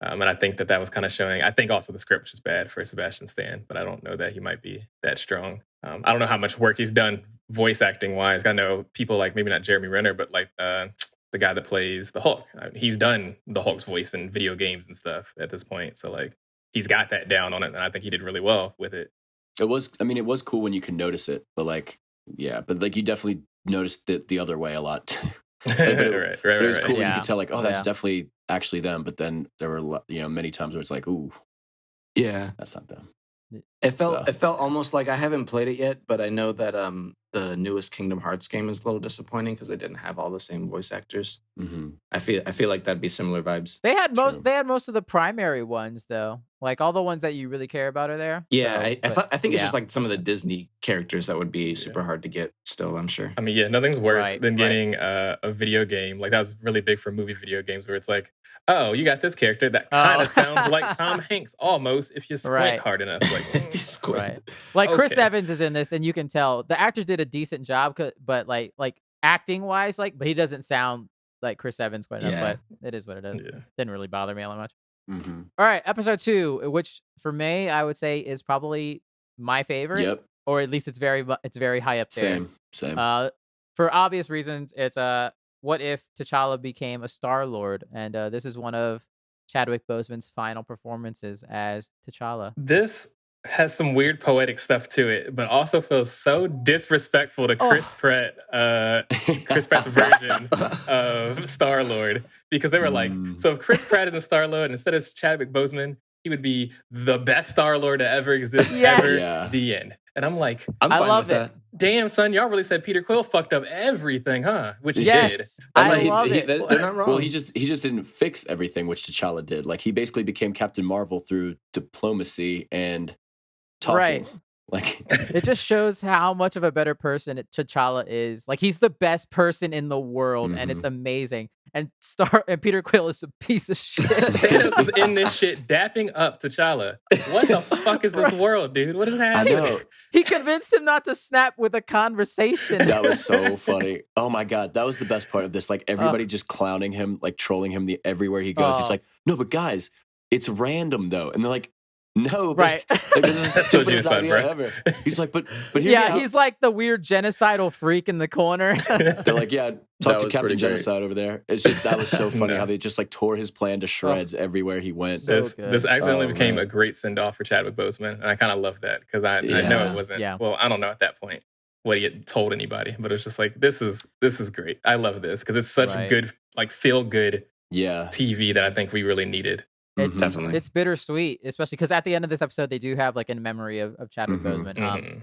And I think that was kind of showing. I think also the script was bad for Sebastian Stan, but I don't know that he might be that strong. I don't know how much work he's done voice acting wise. I know people like maybe not Jeremy Renner, but like the guy that plays the Hulk. He's done the Hulk's voice in video games and stuff at this point. So like he's got that down on it, and I think he did really well with it. It was cool when you can notice it, but like you definitely noticed it the other way a lot. But it was cool when you could tell like, oh, that's definitely actually them. But then there were many times where it's like, ooh, yeah, that's not them. It felt almost like I haven't played it yet, but I know that the newest Kingdom Hearts game is a little disappointing because they didn't have all the same voice actors. Mm-hmm. I feel like that'd be similar vibes. They had most of the primary ones though, like all the ones that you really care about are there. Yeah, I think it's just like some of the Disney characters that would be super hard to get. Still, I'm sure. I mean, yeah, nothing's worse than getting a video game like that was really big for movie video games where it's like, oh, you got this character that kind of sounds like Tom Hanks almost if you squint hard enough. Like, if you squint. Like Chris Evans is in this, and you can tell the actor did a decent job, but like acting wise, but he doesn't sound like Chris Evans quite enough. But it is what it is. Yeah. Didn't really bother me all that much. Mm-hmm. All right, episode 2, which for me I would say is probably my favorite. Yep. Or at least it's very high up there. Same. For obvious reasons, it's what if T'Challa became a Star-Lord, and this is one of Chadwick Boseman's final performances as T'Challa. This has some weird poetic stuff to it, but also feels so disrespectful to Chris Pratt, Chris Pratt's version of Star-Lord, because they were like, so if Chris Pratt is a Star-Lord instead of Chadwick Boseman, he would be the best Star-Lord to ever exist, Yes. ever, Yeah. the end. And I'm like, I'm I fine love with it. that. damn, son, y'all really said Peter Quill fucked up everything, huh? Which he Yes, did. I Like, love it. They're not wrong. Well, he just didn't fix everything, which T'Challa did. Like he basically became Captain Marvel through diplomacy and talking. Right. Like It just shows how much of a better person T'Challa is. Like he's the best person in the world, and it's amazing. And Peter Quill is a piece of shit. Thanos was in this shit dapping up T'Challa. What the fuck is this world, dude? What is I happening? know. He convinced him not to snap with a conversation. That was so funny. Oh my god, that was the best part of this. Like everybody just clowning him, like trolling him everywhere he goes. He's like, no, but guys, it's random though, and they're like, no, but, Right. like, this is the Told you stupidest so, idea bro. ever. He's like, but hear me Yeah, out. he's like the weird genocidal freak in the corner. They're like, yeah, That talk to was Captain pretty great. Genocide over there. It's just that was so funny No. how they just like tore his plan to shreds everywhere he went. So This good. accidentally Oh, became man. a great send-off for Chadwick Boseman, and I kind of love that because I know Yeah. it wasn't. Yeah. Well, I don't know at that point what he had told anybody, but it's just like this is great. I love this because it's such Right. good, like feel good Yeah, TV that I think we really needed. It's Definitely. it's bittersweet, especially because at the end of this episode they do have like in memory of Chadwick Boseman. Mhm.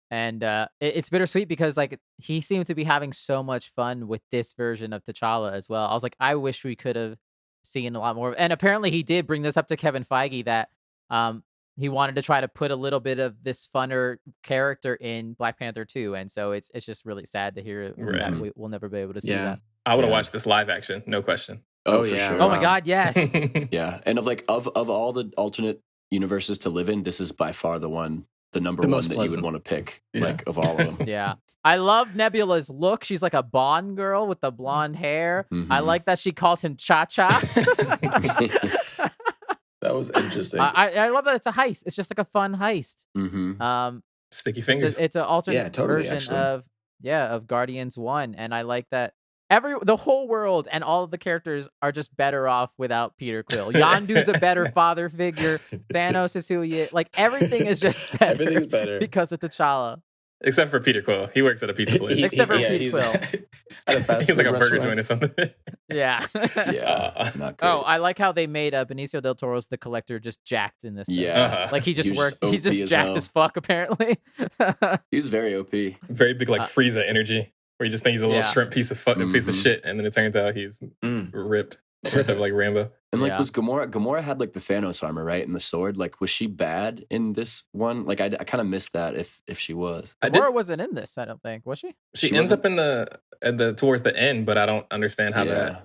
And it's bittersweet because like he seemed to be having so much fun with this version of T'Challa as well. I was like, I wish we could have seen a lot more. And apparently he did bring this up to Kevin Feige that he wanted to try to put a little bit of this funner character in Black Panther 2. And so it's just really sad to hear that we'll never be able to see Yeah. that. I would have Yeah. watched this live action, no question. Oh, for yeah. sure. Oh my Wow. God, yes. Yeah, and of all the alternate universes to live in, this is by far the number The one most that you would pleasant. want to pick, Yeah. like of all of them. Yeah. I love Nebula's look. She's like a Bond girl with the blonde hair. I Mhm. like that she calls him Cha Cha. That was interesting. I love that it's a heist. It's just like a fun heist. Sticky fingers. It's an alternate Yeah, totally, version actually. of Guardians 1, and I like that the whole world and all of the characters are just better off without Peter Quill. Yondu's a better father figure. Thanos is who he is. Like everything is just better. Everything's better. Because of T'Challa. Except for Peter Quill. He works at a pizza place. Except for Peter he's Quill. at a fast He's like food a burger restaurant. joint or something. Yeah. Yeah, not great. Oh, I like how they made Benicio del Toro's The Collector just jacked in this film. Yeah, Like he just He was worked. He's OP just as jacked hell. as fuck apparently. he was very OP. Very big, like Frieza energy, where you just think he's a little Yeah. shrimp piece of fucking piece of Mhm. shit, and then it turns out he's ripped up like Rambo. And like, Yeah. was Gamora had like the Thanos armor, right, and the sword? Like, was she bad in this one? Like, I kind of missed that if she was. Gamora wasn't in this, I don't think. Was she? She She ends wasn't? up in the towards the end, but I don't understand how Yeah.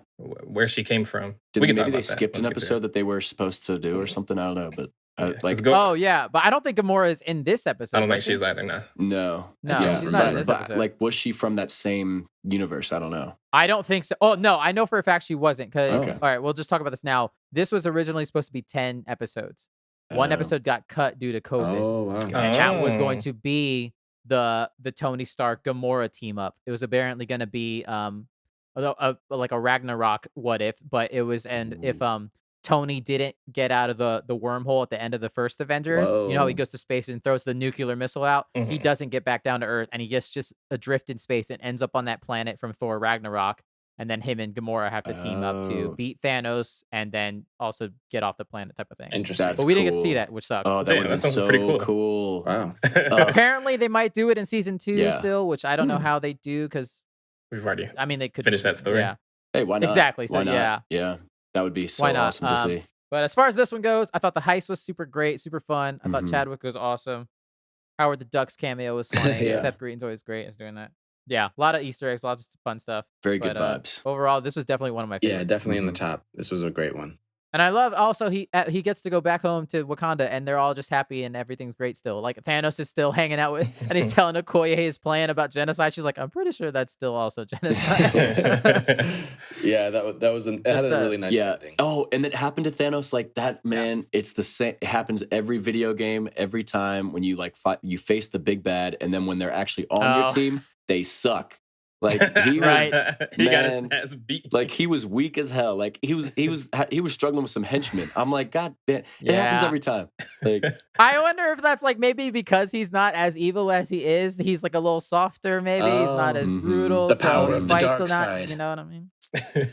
where she came from. Did we can talk maybe they about that skipped an once we get to episode that they were supposed to do or something? I don't know, but like, Let's go. Oh yeah, but I don't think Gamora is in this episode. I don't think was she? she's either. No. no, No, Yeah, she's not in but- this but, episode. Like, was she from that same universe? I don't know. I don't think so. Oh no, I know for a fact she wasn't. Because Okay. all right, we'll just talk about this now. This was originally supposed to be 10 episodes. One Oh. episode got cut due to COVID, Oh wow. and that was going Oh. to be the Tony Stark Gamora team up. It was apparently going to be like a Ragnarok what if, but it was if Tony didn't get out of the wormhole at the end of the first Avengers. You know how he Whoa. goes to space and throws the nuclear missile out? He Mhm. doesn't get back down to Earth, and he gets just adrift in space and ends up on that planet from Thor Ragnarok. And then him and Gamora have to team up to Oh. beat Thanos and then also get off the planet type of thing. Interesting. That's But we didn't get to see cool. that, which sucks. Oh, that Damn, would that have been sounds so pretty cool. Wow. Apparently, they might do it in season 2 Yeah. still, which I don't know how they do because, We've already. I mean, they could Finish that story. Yeah. Hey, why not? Exactly, so Why not? yeah. Yeah, that would be so Why not? awesome to see. But as far as this one goes, I thought the heist was super great, super fun. I thought Mhm. Chadwick was awesome. Howard the Duck's cameo was funny. Yeah. Seth Green's always great as doing that. Yeah, a lot of Easter eggs, lots of fun stuff. Very good But, vibes. Overall, this was definitely one of my favorites. Yeah, definitely in the top. This was a great one. And I love also he gets to go back home to Wakanda and they're all just happy and everything's great still. Like Thanos is still hanging out with and he's telling Okoye his plan about genocide. She's like, I'm pretty sure that's still also genocide. Yeah, that was it had a really nice Yeah. ending. Oh, and it happened to Thanos like that, man. It's the same. It happens every video game, every time when you like fight, you face the big bad, and then when they're actually on your Oh. team, they suck. Like he Right. was, He got his man, ass beat. like he was weak as hell. Like he was struggling with some henchmen. I'm like, God damn, it happens Yeah. every time. Like, I wonder if that's like maybe because he's not as evil as he is. He's like a little softer. Maybe he's not as Mhm. brutal. The so power he of the fights dark a lot. side. You know what I mean?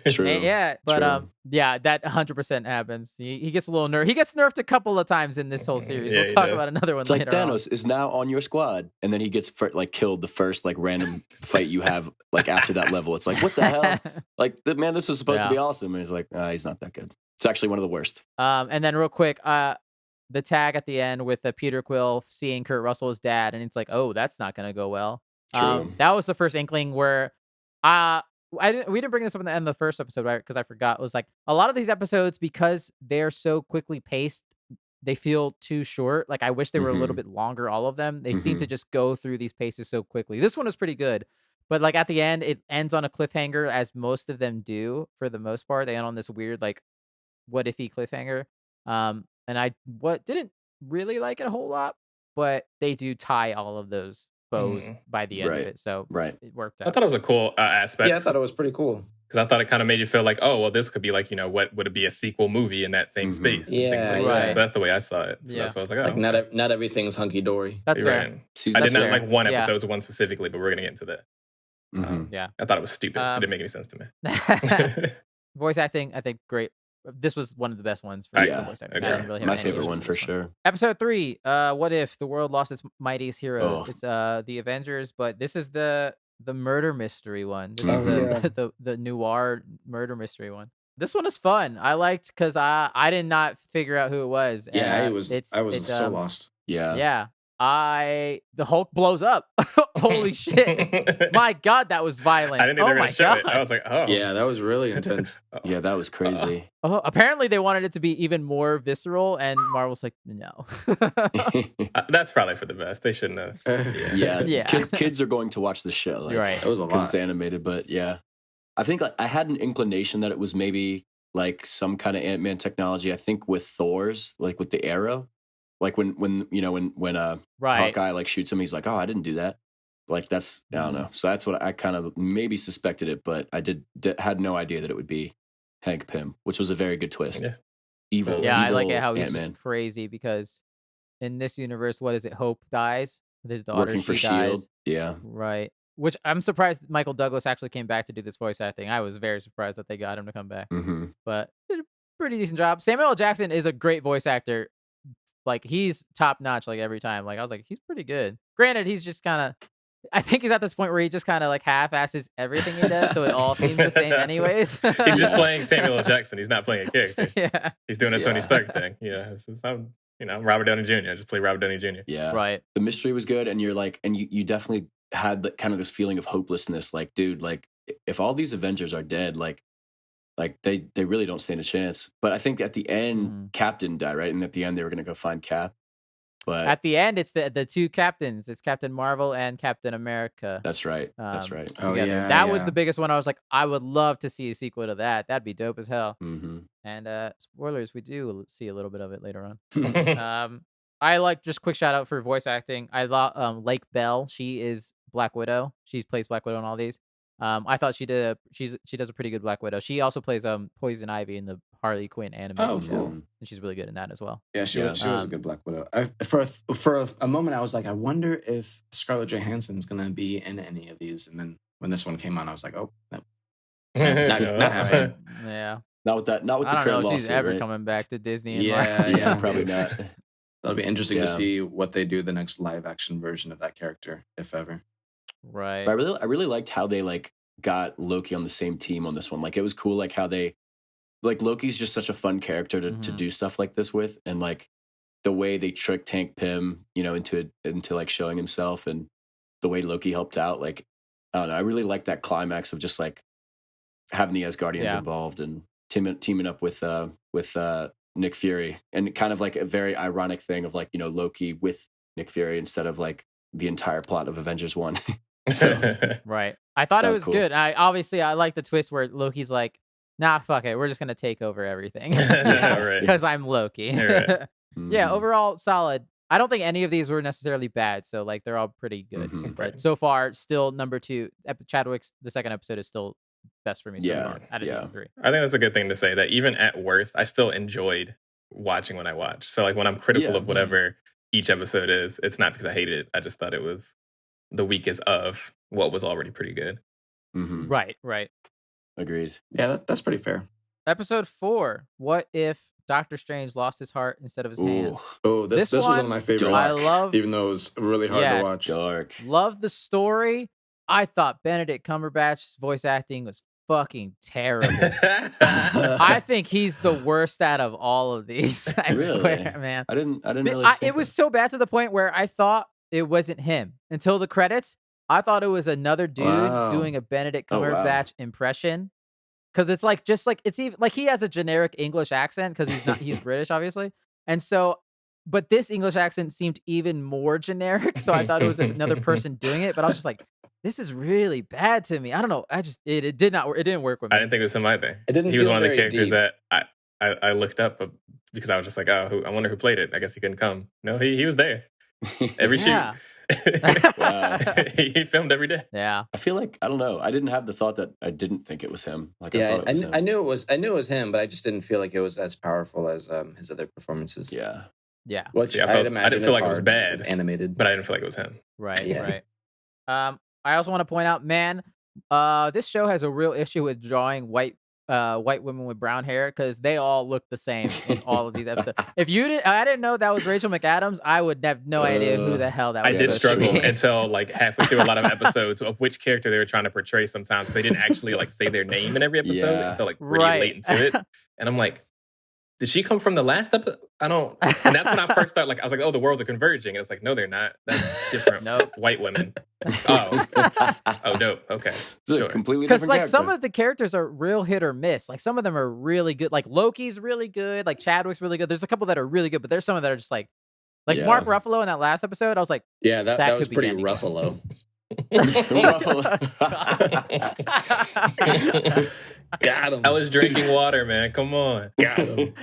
true. Yeah, but True. yeah, that 100% happens. He gets a little nerfed. He gets nerfed a couple of times in this whole series. Yeah, We'll he talk does. about another one It's like later on. Thanos is now on your squad, and then he gets like killed the first like random fight you have like after that level. It's like, what the hell? Like, man, this was supposed to be awesome, and he's like, he's not that good. It's actually one of the worst. And then real quick, the tag at the end with Peter Quill seeing Kurt Russell's dad, and it's like, oh, that's not gonna go well. True. That was the first inkling where we didn't bring this up in the end of the first episode, right? Because I forgot. It was like a lot of these episodes, because they're so quickly paced, they feel too short. Like I wish they were a little bit longer, all of them. They seem to just go through these paces so quickly. This one was pretty good. But like at the end, it ends on a cliffhanger, as most of them do for the most part. They end on this weird, like, what if he cliffhanger. And I didn't really like it a whole lot, but they do tie all of those bows by the end of it. So it worked out. I thought it was a cool aspect. Yeah, I thought it was pretty cool. Because I thought it kind of made you feel like, oh, well, this could be like, what would it be a sequel movie in that same space? And Yeah, things like right. that. So that's the way I saw it. So that's why I was like, oh. Like not everything's hunky dory. That's You're fair. right. I did not like one episode to one specifically, but we're going to get into that. Yeah. I thought it was stupid. It didn't make any sense to me. Voice acting, I think, great. This was one of the best ones for voice acting. I didn't really have my any favorite issues one with for this sure. Episode 3, what if the world lost its mightiest heroes? Oh. It's the Avengers, but this is the murder mystery one. This is the noir murder mystery one. This one is fun. I liked because I did not figure out who it was. Yeah, and, I was so lost. Yeah. The Hulk blows up. Holy shit. My God, that was violent. I didn't think they were going to show it. I was like, oh. Yeah, that was really intense. Yeah, that was crazy. Apparently they wanted it to be even more visceral, and Marvel's like, no. That's probably for the best. They shouldn't have. Yeah. Kids are going to watch the show. Like, right. It was a lot. Because it's animated, but yeah. I think like, I had an inclination that it was maybe like some kind of Ant-Man technology. I think with Thor's, like with the arrow. Like when Hawkeye like shoots him, he's like, oh, I didn't do that. Like that's, I don't know. So that's what I kind of maybe suspected it, but I had no idea that it would be Hank Pym, which was a very good twist. Yeah. Yeah, evil I like it how he's Ant-Man. just crazy because in this universe, what is it? Hope dies with his daughter. Working for she S.H.I.E.L.D. dies. Yeah. Right. Which I'm surprised Michael Douglas actually came back to do this voice acting. I was very surprised that they got him to come back. Mm-hmm. But did a pretty decent job. Samuel L. Jackson is a great voice actor. Like he's top notch. Like every time. Like I was like, he's pretty good. Granted, he's just kind of. I think he's at this point where he just kind of like half-asses everything he does, so it all seems the same anyways. He's just playing Samuel L. Jackson. He's not playing a character. Yeah. He's doing a Tony Stark thing. I'm Robert Downey Jr. I just play Robert Downey Jr. Yeah. Right. The mystery was good, and you're like, and you definitely had kind of this feeling of hopelessness. Like, dude, like if all these Avengers are dead, like they really don't stand a chance. But I think at the end, Cap didn't die, right? And at the end, they were gonna go find Cap. But at the end, it's the two captains. It's Captain Marvel and Captain America. That's right. That's right. Oh, yeah, that was the biggest one. I was like, I would love to see a sequel to that. That'd be dope as hell. Mm-hmm. And spoilers, we do see a little bit of it later on. I like just quick shout out for voice acting. I thought Lake Bell, she is Black Widow. She plays Black Widow in all these. I thought she does a pretty good Black Widow. She also plays Poison Ivy in the Harley Quinn animated show, and she's really good in that as well. Yeah, she was a good Black Widow. For a moment, I was like, I wonder if Scarlett Johansson's gonna be in any of these. And then when this one came on, I was like, oh, no. not happening. Yeah, not with the I don't know if she's ever coming back to Disney. Yeah, probably not. That'll be interesting to see what they do the next live action version of that character, if ever. Right. But I really liked how they like got Loki on the same team on this one. Like it was cool, like how they like Loki's just such a fun character to do stuff like this with, and like the way they tricked Hank Pym, into like showing himself, and the way Loki helped out. Like I don't know, I really like that climax of just like having the Asgardians involved and teaming up with Nick Fury, and kind of like a very ironic thing of like Loki with Nick Fury instead of like the entire plot of Avengers 1. Right. I thought it was cool. good. I like the twist where Loki's like, nah, fuck it. We're just going to take over everything. Right. Because I'm Loki. Right. Yeah, overall, solid. I don't think any of these were necessarily bad, so like they're all pretty good. Mhm. But so far, still number 2. Chadwick's the second episode is still best for me so Yeah, far out of yeah. these 3. I think that's a good thing to say, that even at worst, I still enjoyed watching when I watch. So like when I'm critical Yeah. of whatever each episode is, it's not because I hated it. I just thought it was the weakest of what was already pretty good. Mhm. Right. Agreed. Yeah, that's pretty fair. Episode 4. What if Doctor Strange lost his heart instead of his Ooh, hands? Oh, this This was one of one, my favorites. I love. even though it was really hard to Yes. watch. dark. Love the story. I thought Benedict Cumberbatch's voice acting was fucking terrible. I think he's the worst out of all of these. I Really? swear, man. I didn't really. It think was that. so bad to the point where I thought it wasn't him until the credits. I thought it was another dude Wow. doing a Benedict Oh, wow. Cumberbatch impression. Because it's like it's even like he has a generic English accent because he's British, obviously. And so, but this English accent seemed even more generic. So I thought it was another person doing it. But I was just like, this is really bad to me. I don't know. It did not work. It didn't work with me. I didn't think it was him either. It didn't He was feel one of the very characters deep. that I looked up because I was just like, oh, I wonder who played it. I guess he couldn't come. No, he was there every Yeah. shoot. Wow. He filmed every day. Yeah. I feel like I don't know. I didn't have the thought that I didn't think it was him. Like I Yeah, thought it was him. I knew it was him, but I just didn't feel like it was as powerful as his other performances. Yeah. Yeah. Which Yeah, I'd imagine I didn't feel is like it was hard, bad, animated. but I didn't feel like it was him. Right. Yeah. Right. I also want to point out, man, this show has a real issue with drawing white women with brown hair because they all look the same in all of these episodes. If I didn't know that was Rachel McAdams, I would have no idea who the hell that I was. did supposed to struggle be. until like halfway through a lot of episodes of which character they were trying to portray sometimes. They didn't actually like say their name in every episode Yeah. until like pretty Right. late into it. And I'm like, did she come from the last episode? I don't. And that's when I first started. Like, I was like, oh, the worlds are converging. And it's like, no, they're not. That's different. Nope. White women. Oh, dope. Okay, It's a sure. completely Because different like character. some of the characters are real hit or miss. Like some of them are really good. Like Loki's really good. Like Chadwick's really good. There's a couple that are really good, but there's some that are just like Yeah. Mark Ruffalo in that last episode. I was like, Yeah, that could was be pretty anyone. Ruffalo. Got him. I was drinking water, man. Come on. Got him.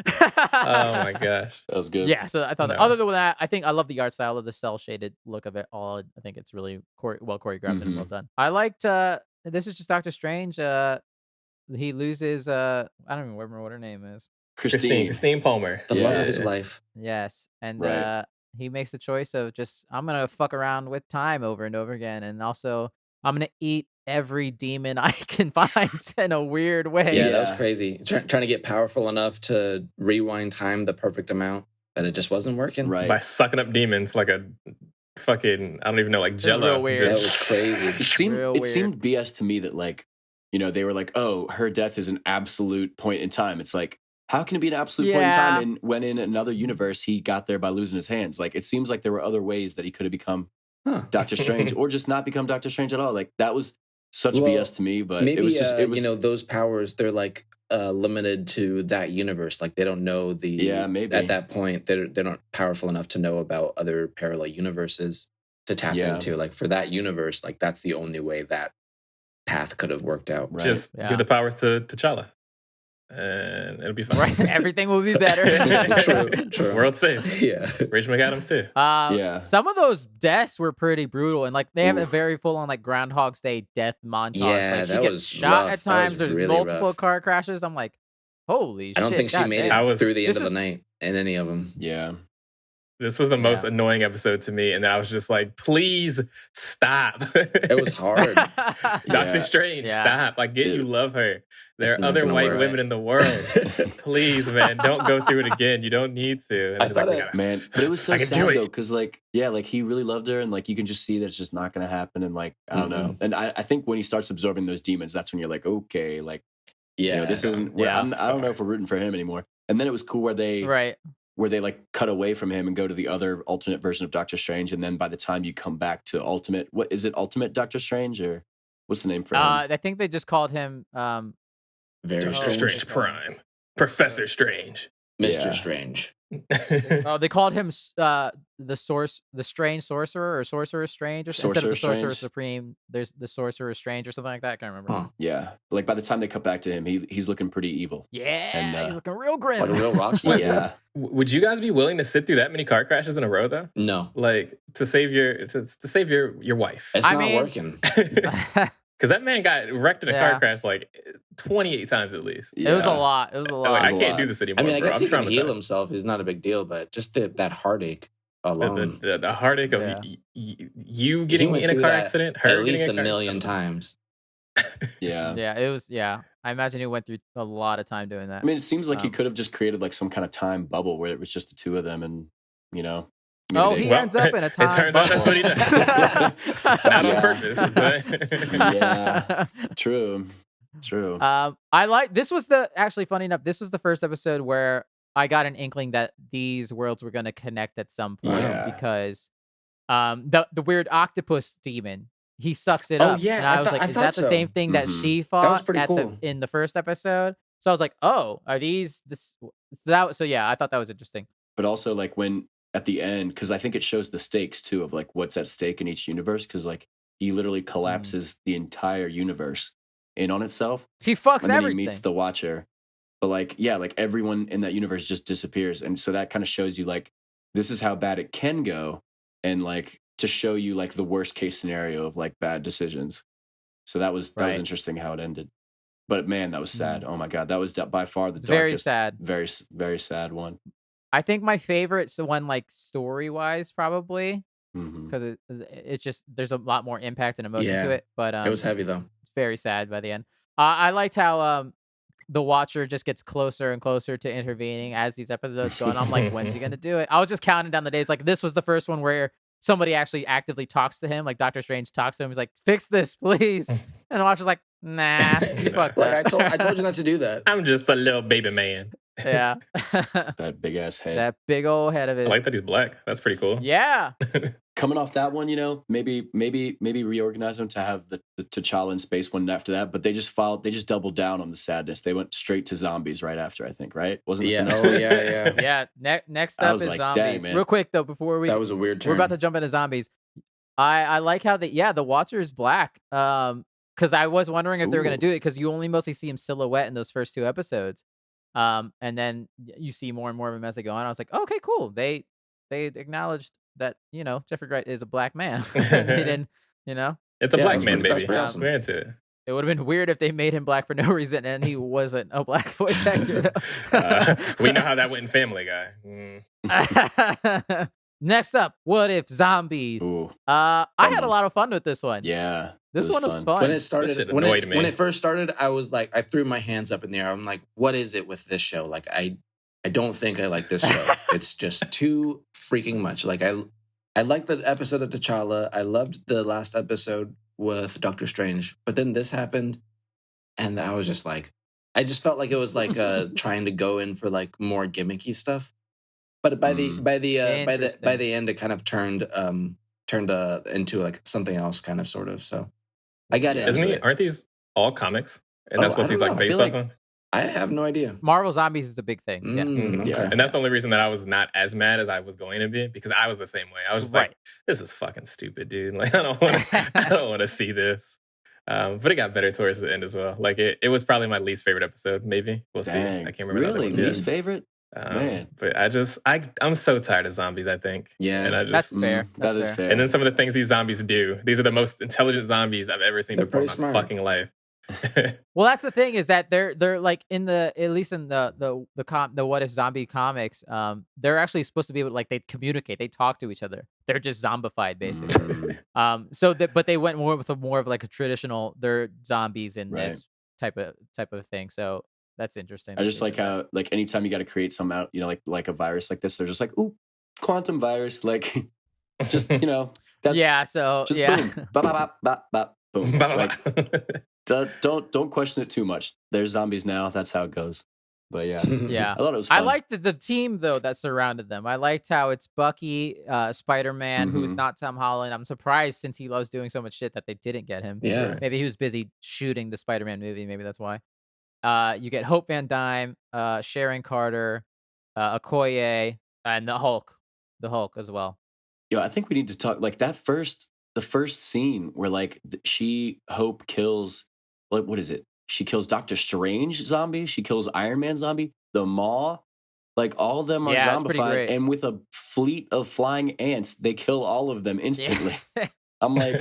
Oh my gosh. That was good. yeah. So I thought that. No. Other than that, I think I love the art style of the cell shaded look of it all. I think it's really well choreographed and well done. I liked. This is just Doctor Strange. He loses. I don't even remember what her name is. Christine Palmer. The love of his life. Yes, and Right. he makes the choice of just I'm gonna fuck around with time over and over again, and also I'm gonna eat every demon I can find in a weird way. Yeah, that was Yeah. crazy. Trying to get powerful enough to rewind time the perfect amount, but it just wasn't working. Right. By sucking up demons like a fucking, I don't even know, like was Jello. real weird. That Just- was crazy. Real It weird. seemed BS to me that like, they were like, oh, her death is an absolute point in time. It's like, how can it be an absolute point in Yeah. time? And when in another universe he got there by losing his hands? Like it seems like there were other ways that he could have become Huh. Doctor Strange or just not become Doctor Strange at all. Like that was such Well, BS to me. But Maybe it was just those powers they're like limited to that universe. Like they don't know the maybe at that point they're not powerful enough to know about other parallel universes to tap Yeah. into. Like for that universe, like that's the only way that path could have worked out. Right. Just Yeah. give the powers to T'Challa. And it'll be fine. Right, everything will be better. True. World safe. Yeah. Rachel McAdams too. Yeah. Some of those deaths were pretty brutal, and like they have a very full on like Groundhog's Day death montage. Yeah, like she that gets was shot rough. at That was times. There's really multiple rough. car crashes. I'm like, holy shit! I don't think she God made damn. it through the end This of is- the night in any of them. Yeah. This was the most Yeah. annoying episode to me, and then I was just like, please stop. It was hard. Doctor Yeah. Strange, Yeah. stop. I get It- you love her. There It's are not other gonna white work. women in the world. Please, man, don't go through it again. You don't need to. And I it's like, thought we it- gotta- Man, but it was so I can sad do it. though, because like, yeah, like he really loved her, and like you can just see that it's just not going to happen, and like I don't know, and I think when he starts absorbing those demons, that's when you're like, okay, like Yeah. this isn't. Yeah. I don't know if we're rooting for him anymore. And then it was cool where they right. like cut away from him and go to the other alternate version of Doctor Strange, and then by the time you come back to Ultimate, what is it, Ultimate Doctor Strange, or what's the name for him? I think they just called him. Very Doctor strange. Strange Prime. Professor Strange. Mr. Strange. Oh, they called him the strange sorcerer or sorcerer strange, or instead of the sorcerer Strange. supreme, there's the sorcerer strange or something like that. I can't remember. Huh. Yeah, like by the time they cut back to him, he's looking pretty evil. Yeah, And, he's looking real grim. Like a real rock star. Yeah, Would you guys be willing to sit through that many car crashes in a row, though? No. Like to save your wife? It's I not mean- working. Because that man got wrecked in a Yeah. car crash like 28 times at least. It was a lot. It was a Like, lot. I a can't lot. do this anymore. I mean, I bro. guess I'm he can heal traumatized. himself. It's not a big deal, but just that heartache alone. The heartache of Yeah. you He getting went in a through car that accident, her at least getting a in car million accident. times. yeah. Yeah, it was. Yeah, I imagine he went through a lot of time doing that. I mean, it seems like he Um, could have just created like some kind of time bubble where it was just the two of them, and you know. maybe Oh, they- he Well, ends up in a it time turns out that's what he does. Not on Yeah. purpose. But Yeah. True. I like this was actually funny enough. This was the first episode where I got an inkling that these worlds were going to connect at some point Yeah. because the weird octopus demon, he sucks it Oh, up. yeah, And I I was thought- like, I is thought that the so. same thing that Mhm. she fought pretty cool. in the first episode? So I was like, oh, are these this? So yeah, I thought that was interesting. But also like when at the end, because I think it shows the stakes too of like what's at stake in each universe, because like he literally collapses the entire universe in on itself, He fucks and then everything. he meets the Watcher. But like, yeah, like everyone in that universe just disappears, and so that kind of shows you like this is how bad it can go, and like to show you like the worst case scenario of like bad decisions. So that was Right. interesting how it ended. But man, that was sad. Oh my god, that was by far the It's very darkest, sad. very sad one. I think my favorite's the one like story wise, probably Mhm. because it's just there's a lot more impact and emotion to Yeah. it. But It was heavy though. it's very sad by the end. I liked how the Watcher just gets closer and closer to intervening as these episodes go on. I'm like, when's he gonna do it? I was just counting down the days. Like this was the first one where somebody actually actively talks to him. Like Doctor Strange talks to him. He's like, fix this, please. And the Watcher's like, nah, fuck Like that. I told you not to do that. I'm just a little baby man. Yeah, That big ass head. that big old head of I his. like that he's black. That's pretty cool. Yeah, Coming off that one, you know, maybe reorganize them to have the T'Challa in space one after that. But they just doubled down on the sadness. They went straight to zombies right after. I think, right? Wasn't it? Yeah. the next Oh one? yeah, yeah. yeah. Next I up was is like, zombies. dang, man. Real quick though, before That was a weird turn. we're about to jump into zombies. I like how the Watcher is black. Because I was wondering if they were gonna Ooh. do it because you only mostly see him silhouette in those first two episodes. And then you see more and more of him as they go on. I was like, okay, cool. They acknowledged that Jeffrey Wright is a black man. And they didn't, It's a Yeah, black that's man, pretty- that's baby. pretty awesome. We're into it. it would have been weird if they made him black for no reason and he wasn't a black voice actor. Though. We know how that went in Family Guy. Next up, what if zombies? Ooh, I had a one. lot of fun with this one. yeah. This it one was fun. fun. When it This started, shit when annoyed me. it first started, I was like, I threw my hands up in the air. I'm like, what is it with this show? Like, I don't think I like this show. It's just too freaking much. Like, I liked the episode of T'Challa. I loved the last episode with Doctor Strange. But then this happened, and I was just like, I just felt like it was like trying to go in for like more gimmicky stuff. But by the Interesting. end, it kind of turned into like something else, kind of sort of. So I got Yeah. into Isn't he? it. Aren't these all comics? And that's Oh, what I these don't like know. I based feel off like- on? I have no idea. Marvel Zombies is a big thing. Yeah. Okay. Yeah. And that's the only reason that I was not as mad as I was going to be because I was the same way. I was just Right. like, "This is fucking stupid, dude. Like, I don't want to see this." But it got better towards the end as well. Like, it was probably my least favorite episode. Maybe we'll see. Dang. I can't remember. the other Really, ones yet. least favorite? Man. But I'm so tired of zombies. I think. Yeah. And I just That's fair. That's That is fair. fair. and then some of the things these zombies do. These are the most intelligent zombies I've ever seen They're before in pretty my smart. fucking life. Well, that's the thing is that they're like in at least in the what if zombie comics, they're actually supposed to be able to, like, they communicate, they talk to each other. They're just zombified basically. Mm. But they went more of like a traditional. They're zombies in Right. this type of thing. So that's interesting. I just like how like anytime you got to create some out, like a virus like this, they're just like, ooh, quantum virus, like just that's yeah. So just yeah. boom, bop, bop, bop, bop, boom. Like don't question it too much. There's zombies now. That's how it goes. But yeah, Yeah. I thought it was fun. I liked the team though that surrounded them. I liked how it's Bucky, Spider-Man, who's Mhm. not Tom Holland. I'm surprised since he loves doing so much shit that they didn't get him. Yeah. Maybe he was busy shooting the Spider-Man movie. Maybe that's why. You get Hope Van Dyne, Sharon Carter, Okoye, and the Hulk as well. Yo, I think we need to talk like the first scene where like Hope kills, what is it? She kills Doctor Strange zombie. She kills Iron Man zombie. The Maw, like all of them are Yeah, it's pretty zombified, great. and with a fleet of flying ants, they kill all of them instantly. I'm like,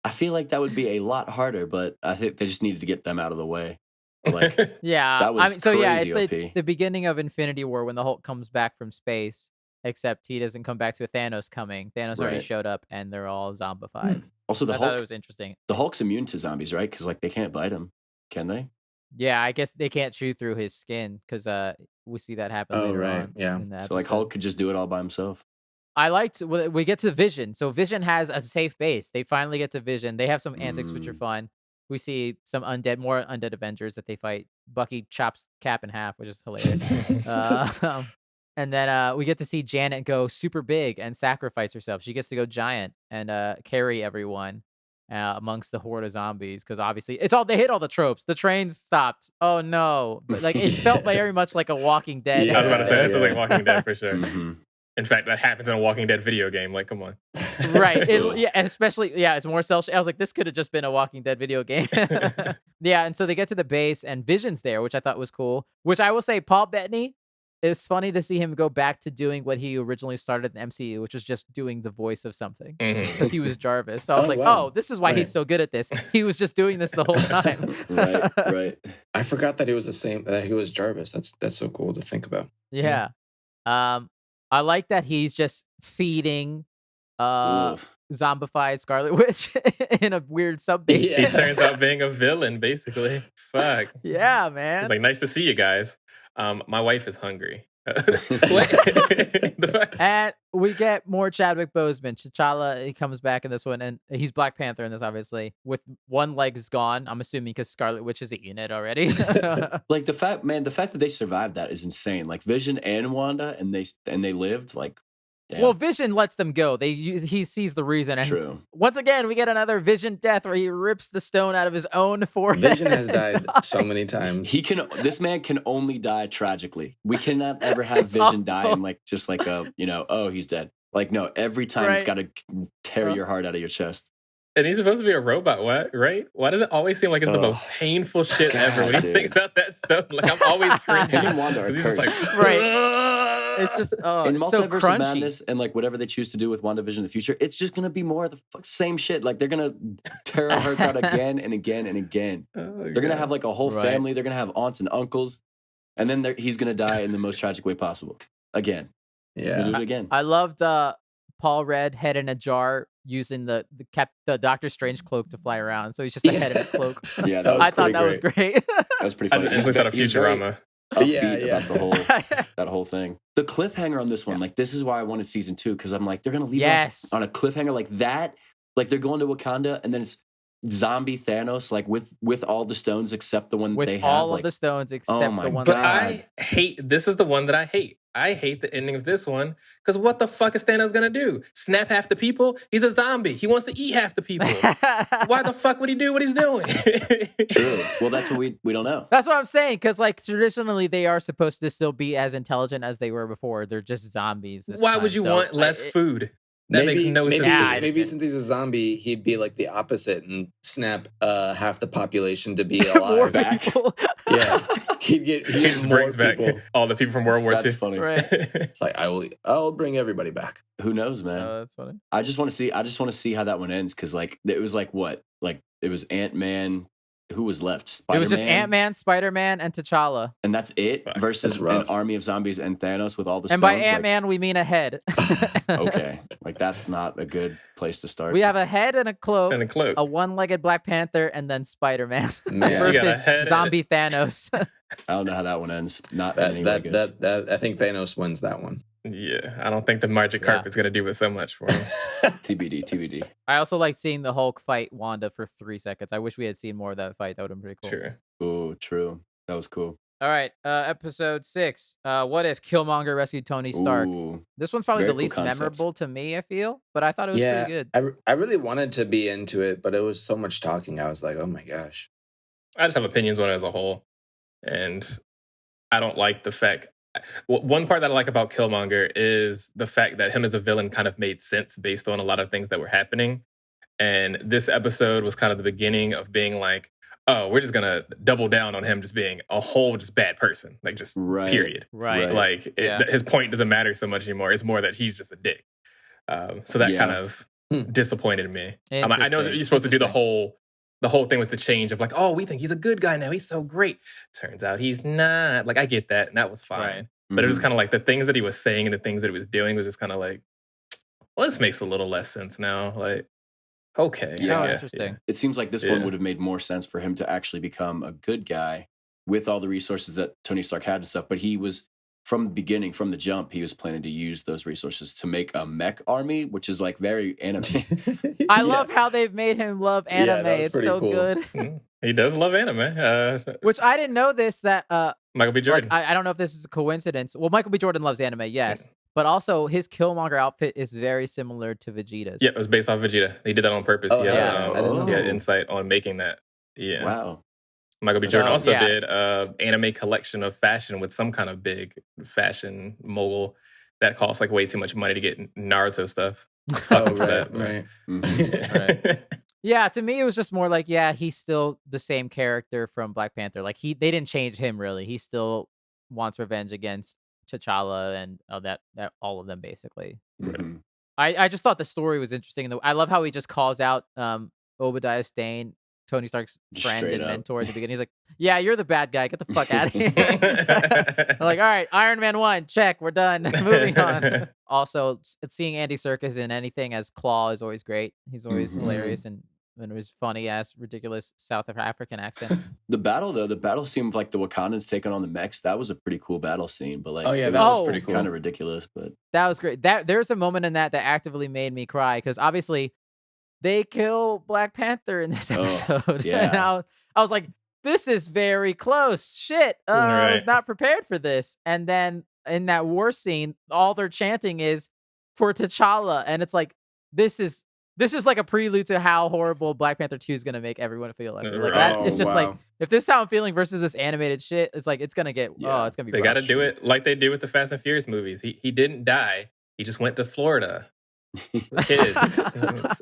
I feel like that would be a lot harder, but I think they just needed to get them out of the way. Like, yeah, that was crazy it's OP. the beginning of Infinity War when the Hulk comes back from space, except he doesn't come back to a Thanos coming. Thanos already Right. showed up, and they're all zombified. Also, I thought it was interesting. The Hulk's immune to zombies, right? Because like they can't bite him, can they? Yeah, I guess they can't chew through his skin because we see that happen later on. Yeah. In the So like episode. Hulk could just do it all by himself. I liked we get to Vision. So Vision has a safe base. They finally get to Vision. They have some antics which are fun. We see some more undead Avengers that they fight. Bucky chops Cap in half, which is hilarious. And then we get to see Janet go super big and sacrifice herself. She gets to go giant and carry everyone amongst the horde of zombies because obviously they hit all the tropes. The train stopped. Oh no! But like it felt very much like a Walking Dead. I was about to say it feels like Walking Dead for sure. Mm-hmm. In fact, that happens in a Walking Dead video game. Like, come on. Right. And especially, it's more cell shaded. I was like, this could have just been a Walking Dead video game. Yeah, and so they get to the base, and Vision's there, which I thought was cool. Which I will say, Paul Bettany, it's funny to see him go back to doing what he originally started in the MCU, which was just doing the voice of something. Because he was Jarvis. So I was wow. this is why he's so good at this. He was just doing this the whole time. Right. I forgot that he was that he was Jarvis. That's so cool to think about. Yeah. I like that he's just feeding zombified Scarlet Witch in a weird sub base. He turns out being a villain, basically. Fuck. Yeah, man. It's like, nice to see you guys. My wife is hungry. And we get more Chadwick Boseman. T'Challa, he comes back in this one, and he's Black Panther in this, obviously. With one leg is gone, I'm assuming because Scarlet Witch is eating it already. Like the fact that they survived that is insane. Like Vision and Wanda, and they lived. Like, damn. Well, Vision lets them go. He sees the reason. And True. Once again, we get another Vision death where he rips the stone out of his own forehead. Vision has died so many times. This man can only die tragically. We cannot ever have Vision die in like just like a he's dead. Like no, every time he's got to tear your heart out of your chest. And he's supposed to be a robot, right? Why does it always seem like it's the most painful shit ever when he takes out that stone? Like I'm always cringing. Him and Wanda are cursed. It's just in it's so Multiverse crunchy. of Madness and like whatever they choose to do with WandaVision in the future, it's just gonna be more of the same shit. Like they're gonna tear our hearts out again and again and again. They're gonna have like a whole family. They're gonna have aunts and uncles, and then he's gonna die in the most tragic way possible again. Yeah, do it again. I loved Paul Rudd head in a jar using the Doctor Strange cloak to fly around. So he's just a head in a cloak. Yeah, I thought that was great. That was pretty funny. I just thought of Futurama. About that whole thing. The cliffhanger on this one, like this is why I wanted season 2 because I'm like they're gonna leave it on a cliffhanger like that. Like they're going to Wakanda and then it's zombie Thanos, like with all the stones except the one they have. With all like, of the stones except the one But that I hate. This is the one that I hate. I hate the ending of this one because what the fuck is Thanos gonna do? Snap half the people? He's a zombie. He wants to eat half the people. Why the fuck would he do what he's doing? True. Well, that's what we don't know. That's what I'm saying. Because like traditionally, they are supposed to still be as intelligent as they were before. They're just zombies. Why would you want less food? That makes no sense. Maybe since he's a zombie, he'd be like the opposite and snap half the population to be alive. Back. Yeah, he'd get more brings people. back all the people from World War II. That's funny. Right. It's like I'll bring everybody back. Who knows, man? Oh, that's funny. I just want to see how that one ends because like it was like what? Like it was Ant-Man. Who was left? Spider-Man? It was just Ant-Man, Spider-Man, and T'Challa. And that's it versus an army of zombies and Thanos with all the stones. And by Ant-Man, we mean a head. Okay. Like that's not a good place to start. We have a head and a cloak. A one-legged Black Panther, and then Spider-Man Man. versus zombie Thanos. I don't know how that one ends. Not that good. I think Thanos wins that one. Yeah, I don't think the magic carpet's gonna do it so much for him. TBD. I also like seeing the Hulk fight Wanda for 3 seconds. I wish we had seen more of that fight. That would have been pretty cool. Sure. Oh, true. That was cool. All right, episode 6. What if Killmonger rescued Tony Stark? Ooh, this one's probably very the least cool concept. memorable to me, I feel, but I thought it was pretty good. I really wanted to be into it, but it was so much talking. I was like, oh my gosh. I just have opinions on it as a whole, and I don't like the fact one part that I like about Killmonger is the fact that him as a villain kind of made sense based on a lot of things that were happening. And this episode was kind of the beginning of being like, oh, we're just gonna double down on him just being a whole just bad person, like just period. Right. Like his point doesn't matter so much anymore. It's more that he's just a dick. So that kind of disappointed me. I know that you're supposed to do the whole thing was the change of like, oh, we think he's a good guy now. He's so great. Turns out he's not. Like, I get that, and that was fine. Right. But it was kind of like the things that he was saying and the things that he was doing was just kind of like, well, this makes a little less sense now. Like, okay. Yeah, interesting. It seems like this one would have made more sense for him to actually become a good guy with all the resources that Tony Stark had and stuff. But he was, from the beginning, from the jump, he was planning to use those resources to make a mech army, which is like very anime. I love how they've made him love anime. It's so cool. Good. He does love anime. Which I didn't know this, that Michael B. Jordan. Like, I don't know if this is a coincidence. Well, Michael B. Jordan loves anime, yes. But also, his Killmonger outfit is very similar to Vegeta's. Yeah, it was based off Vegeta. He did that on purpose. He had insight on making that. Yeah. Wow. Michael B. Jordan also did anime collection of fashion with some kind of big fashion mogul that costs like way too much money to get Naruto stuff. Right. Yeah, to me, it was just more like, yeah, he's still the same character from Black Panther. Like, they didn't change him, really. He still wants revenge against T'Challa and that all of them, basically. Mm-hmm. I just thought the story was interesting. I love how he just calls out Obadiah Stane, Tony Stark's friend Straight and up. mentor at the beginning. He's like, yeah, you're the bad guy. Get the fuck out of here. I'm like, all right, Iron Man 1, check, we're done. Moving on. Also, seeing Andy Serkis in anything as Claw is always great. He's always hilarious and his funny-ass, ridiculous South African accent. The battle seemed like the Wakandans taking on the mechs. That was a pretty cool battle scene, but like, that was pretty cool. Kind of ridiculous, but that was great. There's a moment in that actively made me cry because obviously they kill Black Panther in this episode. Yeah. And I was like, this is very close. Shit. I was not prepared for this. And then in that war scene, all they're chanting is for T'Challa. And it's like, this is like a prelude to how horrible Black Panther 2 is going to make everyone feel like. It's just like, if this is how I'm feeling versus this animated shit, it's like, it's going to get, it's going to be They got to do it like they do with the Fast and Furious movies. He didn't die. He just went to Florida. Kids.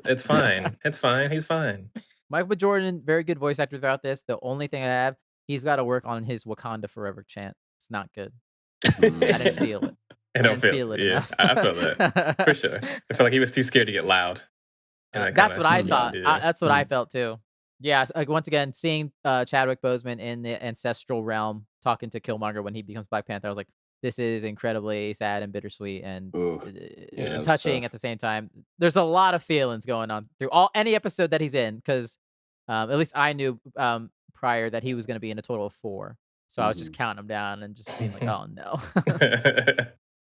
It's fine. It's fine. He's fine. Michael B. Jordan, very good voice actor throughout this. The only thing I have, he's got to work on his Wakanda Forever chant. It's not good. I didn't feel it. I don't feel it. Yeah, I feel that for sure. I feel like he was too scared to get loud. That's what I thought. That's what I felt too. Yeah. Like, once again, seeing Chadwick Boseman in the ancestral realm talking to Killmonger when he becomes Black Panther, I was like, this is incredibly sad and bittersweet and touching at the same time. There's a lot of feelings going on through any episode that he's in because at least I knew prior that he was going to be in a total of 4. So I was just counting them down and just being like, oh no.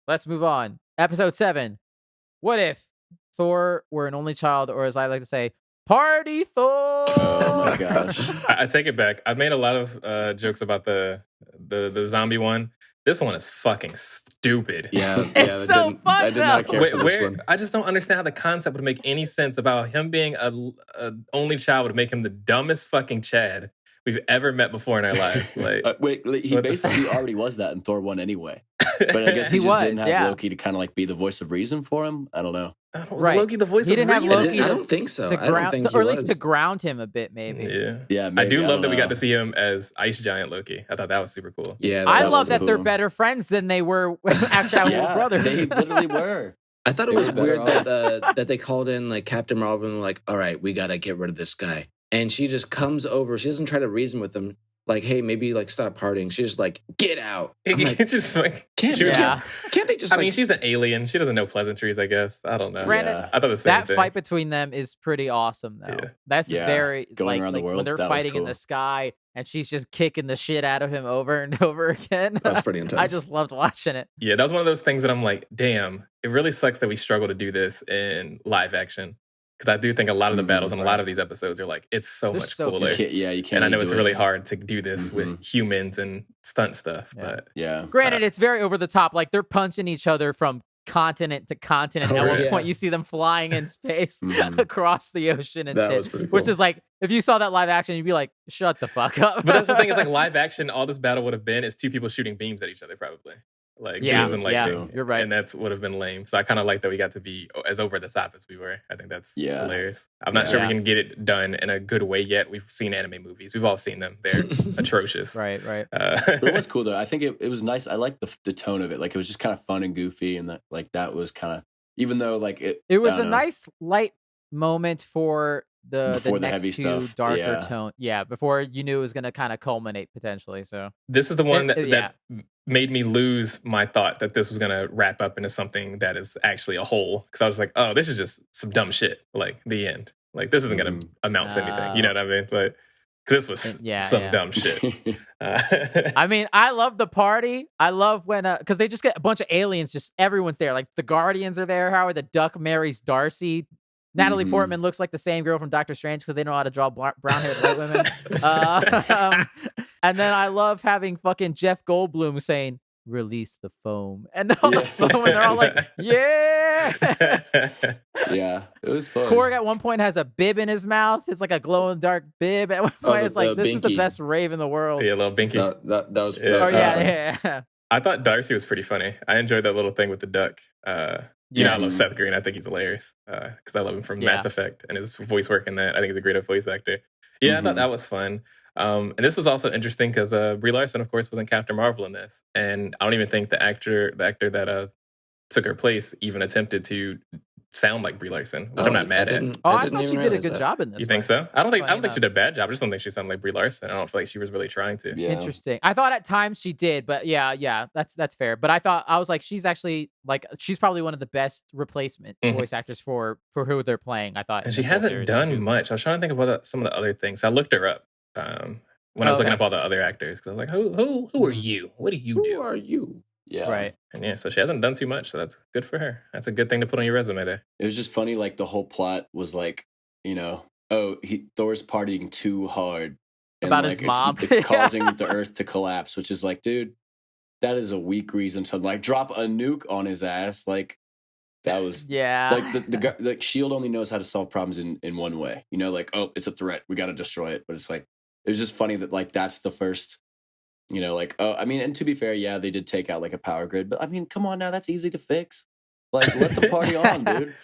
Let's move on. Episode 7. What if Thor were an only child, or as I like to say, Party Thor? Oh my gosh. I take it back. I've made a lot of jokes about the zombie one. This one is fucking stupid. Yeah, it's so fun. I did not care for this one. I just don't understand how the concept would make any sense about him being a only child would make him the dumbest fucking Chad we've ever met before in our lives. Like, he basically already was that in Thor 1 anyway. But I guess he just didn't have Loki to kind of like be the voice of reason for him. I don't know. Was Loki the voice of reason? He didn't have Loki. I don't think so. Or at least to ground him a bit, maybe. Yeah. Maybe, I do love that we got to see him as Ice Giant Loki. I thought that was super cool. Yeah, I love that they're better friends than they were actual brothers. They literally were. I thought it was weird that they called in like Captain Marvel and were like, all right, we got to get rid of this guy. And she just comes over. She doesn't try to reason with him. Like, hey, maybe like stop partying. She's just like, get out. I'm like, can't they just? I mean, she's an alien. She doesn't know pleasantries. I guess I don't know. Granted, I thought the same thing. That fight between them is pretty awesome, though. Yeah. That's very going around the world when they're fighting in the sky and she's just kicking the shit out of him over and over again. That's pretty intense. I just loved watching it. Yeah, that was one of those things that I'm like, damn, it really sucks that we struggle to do this in live action. Because I do think a lot of the battles and a lot of these episodes are like, it's so much cooler. You can't. And I know it's really hard to do this with humans and stunt stuff. But granted, it's very over the top. Like, they're punching each other from continent to continent. At one point, you see them flying in space across the ocean and shit. Was pretty cool. Which is like, if you saw that live action, you'd be like, shut the fuck up. But that's the thing, is like live action, all this battle would have been is 2 people shooting beams at each other, probably. Like Yeah, zooms and yeah, lightning, you're right. and that would have been lame. So I kind of like that we got to be as over the top as we were. I think that's hilarious. I'm not sure we Yeah. can get it done in a good way yet. We've seen anime movies. We've all seen them. They're atrocious. Right. But it was cool though. I think it was nice. I liked the tone of it. Like it was just kind of fun and goofy, and that was kind of, even though like it was a nice light moment for the Before the next heavy two stuff, darker yeah. tone. Yeah, before you knew it was gonna kind of culminate potentially. So This is the one It- that made me lose my thought that this was going to wrap up into something that is actually a whole. Because I was like, oh, this is just some dumb shit. Like the end. Like this isn't going to amount to anything. You know what I mean? But because this was some dumb shit. I mean, I love the party. I love when because they just get a bunch of aliens. Just everyone's there. Like the Guardians are there. Howard the Duck marries Darcy. Natalie Portman looks like the same girl from Doctor Strange because they know how to draw brown-haired white women. And then I love having fucking Jeff Goldblum saying, "Release the foam," and they're all like, "Yeah." Yeah, it was fun. Korg at one point has a bib in his mouth. It's like a glow-in-the-dark bib. At one point, it's like, this is the best rave in the world. Yeah, a little binky. That was. Yeah. I thought Darcy was pretty funny. I enjoyed that little thing with the duck. You know, I love Seth Green. I think he's hilarious because I love him from Mass Effect and his voice work in that. I think he's a great voice actor. Yeah, I thought that was fun. And this was also interesting because Brie Larson, of course, was in Captain Marvel in this, and I don't even think the actor that took her place even attempted to sound like Brie Larson, which I'm not mad at. I thought she did a good job in this. You think so? I don't think she did a bad job. I just don't think she sounded like Brie Larson. I don't feel like she was really trying to. Yeah. Interesting. I thought at times she did, but yeah, that's fair. But I was like, she's actually like, she's probably one of the best replacement voice actors for who they're playing. I thought, and she hasn't done much. I was trying to think of some of the other things. I looked her up when I was looking up all the other actors because I was like, who are you? What do you do? Who are you? Yeah. Right. And so she hasn't done too much. So that's good for her. That's a good thing to put on your resume there. It was just funny. Like the whole plot was like, Thor's partying too hard. And about like, his mom. It's causing the earth to collapse, which is like, dude, that is a weak reason to like drop a nuke on his ass. Like that was like the Shield only knows how to solve problems in one way. You know, like, oh, it's a threat. We got to destroy it. But it's like, it was just funny that like that's the first. You know, like, oh, I mean, and to be fair, yeah, they did take out like a power grid, but I mean, come on now, that's easy to fix. Like, let the party on, dude.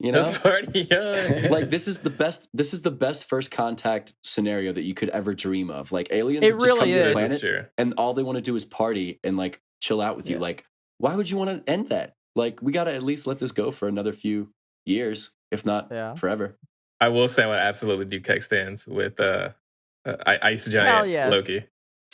You know, let's party on. Like, this is the best first contact scenario that you could ever dream of. Like, aliens It have just really come to the is. planet, and all they want to do is party and like chill out with you. Like, why would you want to end that? Like, we got to at least let this go for another few years, if not forever. I will say I would absolutely do keg stands with Ice Giant Loki.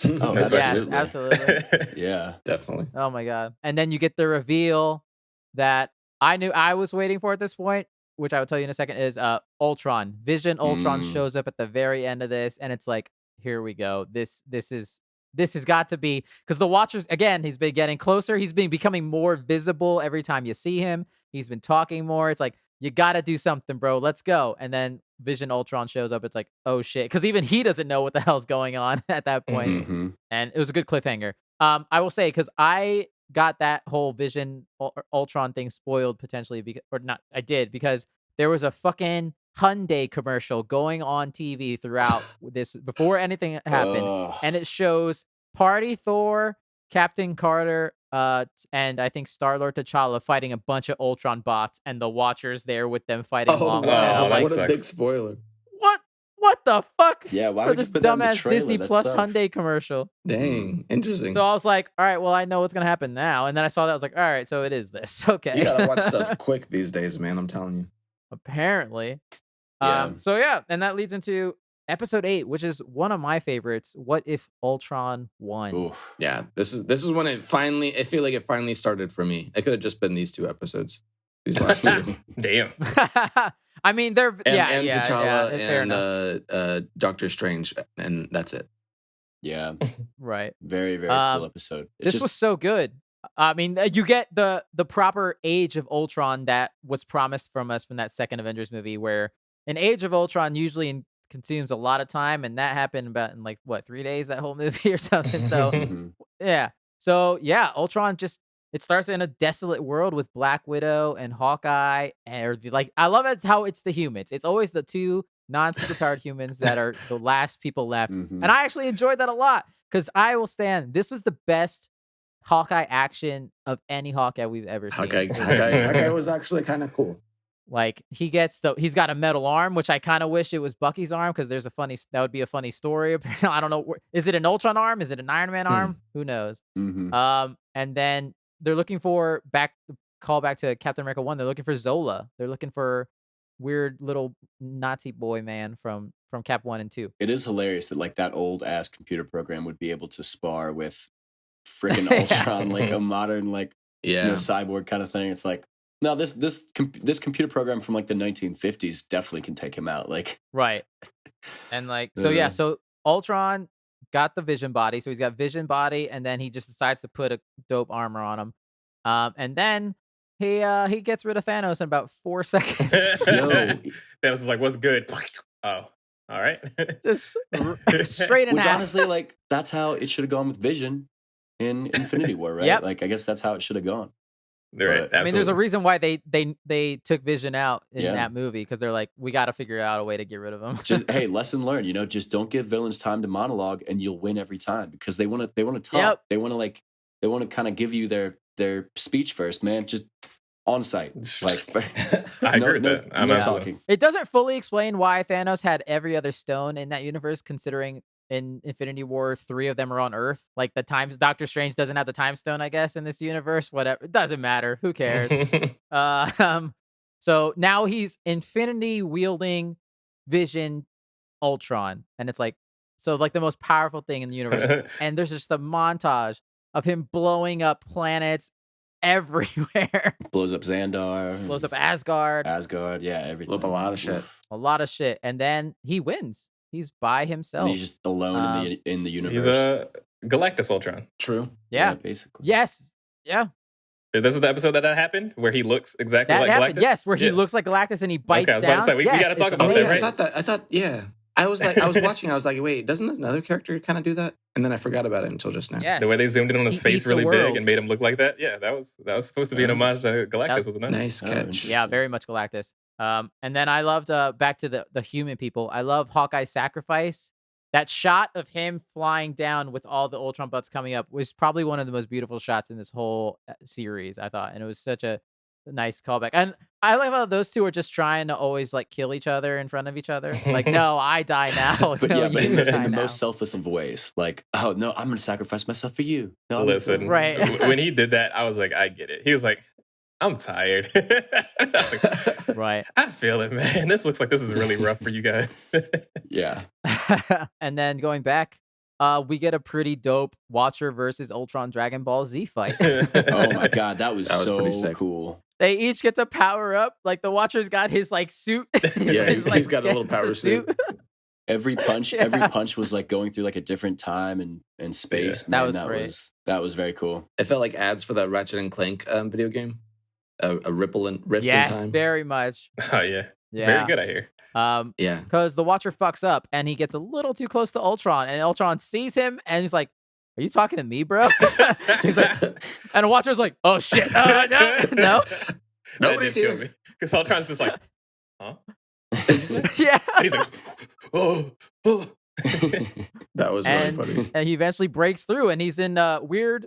Oh, yes, absolutely. Yeah, definitely. Oh my god! And then you get the reveal that I knew I was waiting for at this point, which I will tell you in a second. Is Ultron? Vision Ultron shows up at the very end of this, and it's like, here we go. This has got to be, because the Watchers, again, he's been getting closer. He's been becoming more visible every time you see him. He's been talking more. It's like, you got to do something, bro. Let's go. And then Vision Ultron shows up. It's like, oh shit. Because even he doesn't know what the hell's going on at that point. And it was a good cliffhanger. I will say, because I got that whole Vision Ultron thing spoiled potentially, because there was a fucking Hyundai commercial going on TV throughout this before anything happened. And it shows Party Thor, Captain Carter, and I think Star-Lord T'Challa fighting a bunch of Ultron bots, and the Watchers there with them fighting along. Wow, Like, what a big spoiler. What the fuck? Yeah, why for would this you put that in the dumbass trailer? Disney That Plus sucks. Hyundai commercial? Dang, interesting. So I was like, all right, well, I know what's gonna happen now. And then I saw that, I was like, all right, so it is this. Okay. You gotta watch stuff quick these days, man. I'm telling you. Apparently. Yeah. So yeah, and that leads into episode 8, which is one of my favorites. What if Ultron won? Oof. Yeah, this is when it finally. I feel like it finally started for me. It could have just been these 2 episodes. These last 2. Damn. I mean, they're and T'Challa fair enough. and Doctor Strange, and that's it. Yeah. Right. Very, very cool episode. This was so good. I mean, you get the proper age of Ultron that was promised from us from that second Avengers movie, where an age of Ultron usually consumes a lot of time, and that happened about in 3 days, that whole movie or something. So yeah. So yeah, Ultron it starts in a desolate world with Black Widow and Hawkeye, and I love it how it's the humans. It's always the 2 non-superpowered humans that are the last people left. And I actually enjoyed that a lot, because I will stand. This was the best Hawkeye action of any Hawkeye we've ever seen. Hawkeye was actually kind of cool. Like he's got a metal arm, which I kind of wish it was Bucky's arm because that would be a funny story. I don't know. Is it an Ultron arm? Is it an Iron Man arm? Who knows? And then they're looking for call back to Captain America 1. They're looking for Zola. They're looking for weird little Nazi boy man from Cap 1 and 2. It is hilarious that like that old ass computer program would be able to spar with freaking Ultron, like a modern cyborg kind of thing. It's like, no, this computer program from like the 1950s definitely can take him out. Like, right. And like, so Ultron got the Vision body. So he's got Vision body, and then he just decides to put a dope armor on him. And then he gets rid of Thanos in about 4 seconds. Thanos is like, what's good? Oh, all right. Just straight in which half. honestly, like, that's how it should have gone with Vision in Infinity War, right? Yep. Like, I guess that's how it should have gone. Right. I mean, there's a reason why they took Vision out in that movie, because they're like, we got to figure out a way to get rid of him. Hey, lesson learned. Just don't give villains time to monologue, and you'll win every time, because they want to talk. Yep. They want to kind of give you their speech first, man. Just on site. Like, I agree with that. I'm not talking. It doesn't fully explain why Thanos had every other stone in that universe, considering in Infinity War 3 of them are on Earth. Like Doctor Strange doesn't have the time stone, I guess, in this universe. Whatever, it doesn't matter. Who cares? So now he's Infinity wielding Vision Ultron, and it's like, so like the most powerful thing in the universe. And there's just a montage of him blowing up planets everywhere. Blows up Xandar. Blows up Asgard. Yeah, everything. Blow up a lot of shit. A lot of shit. And then he wins. He's by himself. And he's just alone in the universe. He's a Galactus Ultron. True. Yeah. Basically. Yes. Yeah. This is the episode that happened, where he looks exactly That like happened. Galactus? Yes, where he looks like Galactus and he bites Okay, I was down. about to say, we gotta talk about amazing. that, right? Yeah. I was watching, I was like, wait, doesn't another character kind of do that? And then I forgot about it until just now. Yes. The way they zoomed in on his He face eats really the big world. and made him look like that. Yeah, that was supposed to be an homage to Galactus, wasn't it? Nice catch. Yeah, very much Galactus. And then I loved back to the human people. I love Hawkeye's sacrifice. That shot of him flying down with all the Ultron butts coming up was probably one of the most beautiful shots in this whole series, I thought. And it was such a nice callback. And I like how those two are just trying to always like kill each other in front of each other. Like, no, I die now. But No, yeah, but you die in the now. most selfish of ways. Like, oh no, I'm gonna sacrifice myself for you. No, Listen, Right. when he did that, I was like, I get it. He was like, I'm tired. Right. I feel it, man. This looks like this is really rough for you guys. Yeah. And then going back, we get a pretty dope Watcher versus Ultron Dragon Ball Z fight. Oh my god, that was That was pretty so sick. cool. They each get to power up. Like the Watcher's got his like suit. Yeah, His, he's got a little gangsta power suit. Every punch was like going through like a different time and space. Yeah. Man, That was great. That was very cool. It felt like ads for that Ratchet and Clank video game. A ripple and rift in Yes, time. very much. Oh yeah. Yeah. Very good, I hear. Yeah. Because the Watcher fucks up and he gets a little too close to Ultron, and Ultron sees him and he's like, "Are you talking to me, bro?" He's like, and the Watcher's like, "Oh shit, no." Nobody's here. Because Ultron's just like, huh? Yeah. And he's like, oh. That was really funny. And he eventually breaks through, and he's in a weird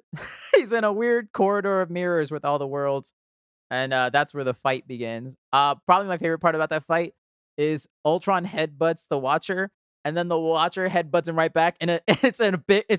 corridor of mirrors with all the worlds, and that's where the fight begins. Probably my favorite part about that fight is Ultron headbutts the Watcher, and then the Watcher headbutts him right back, and it's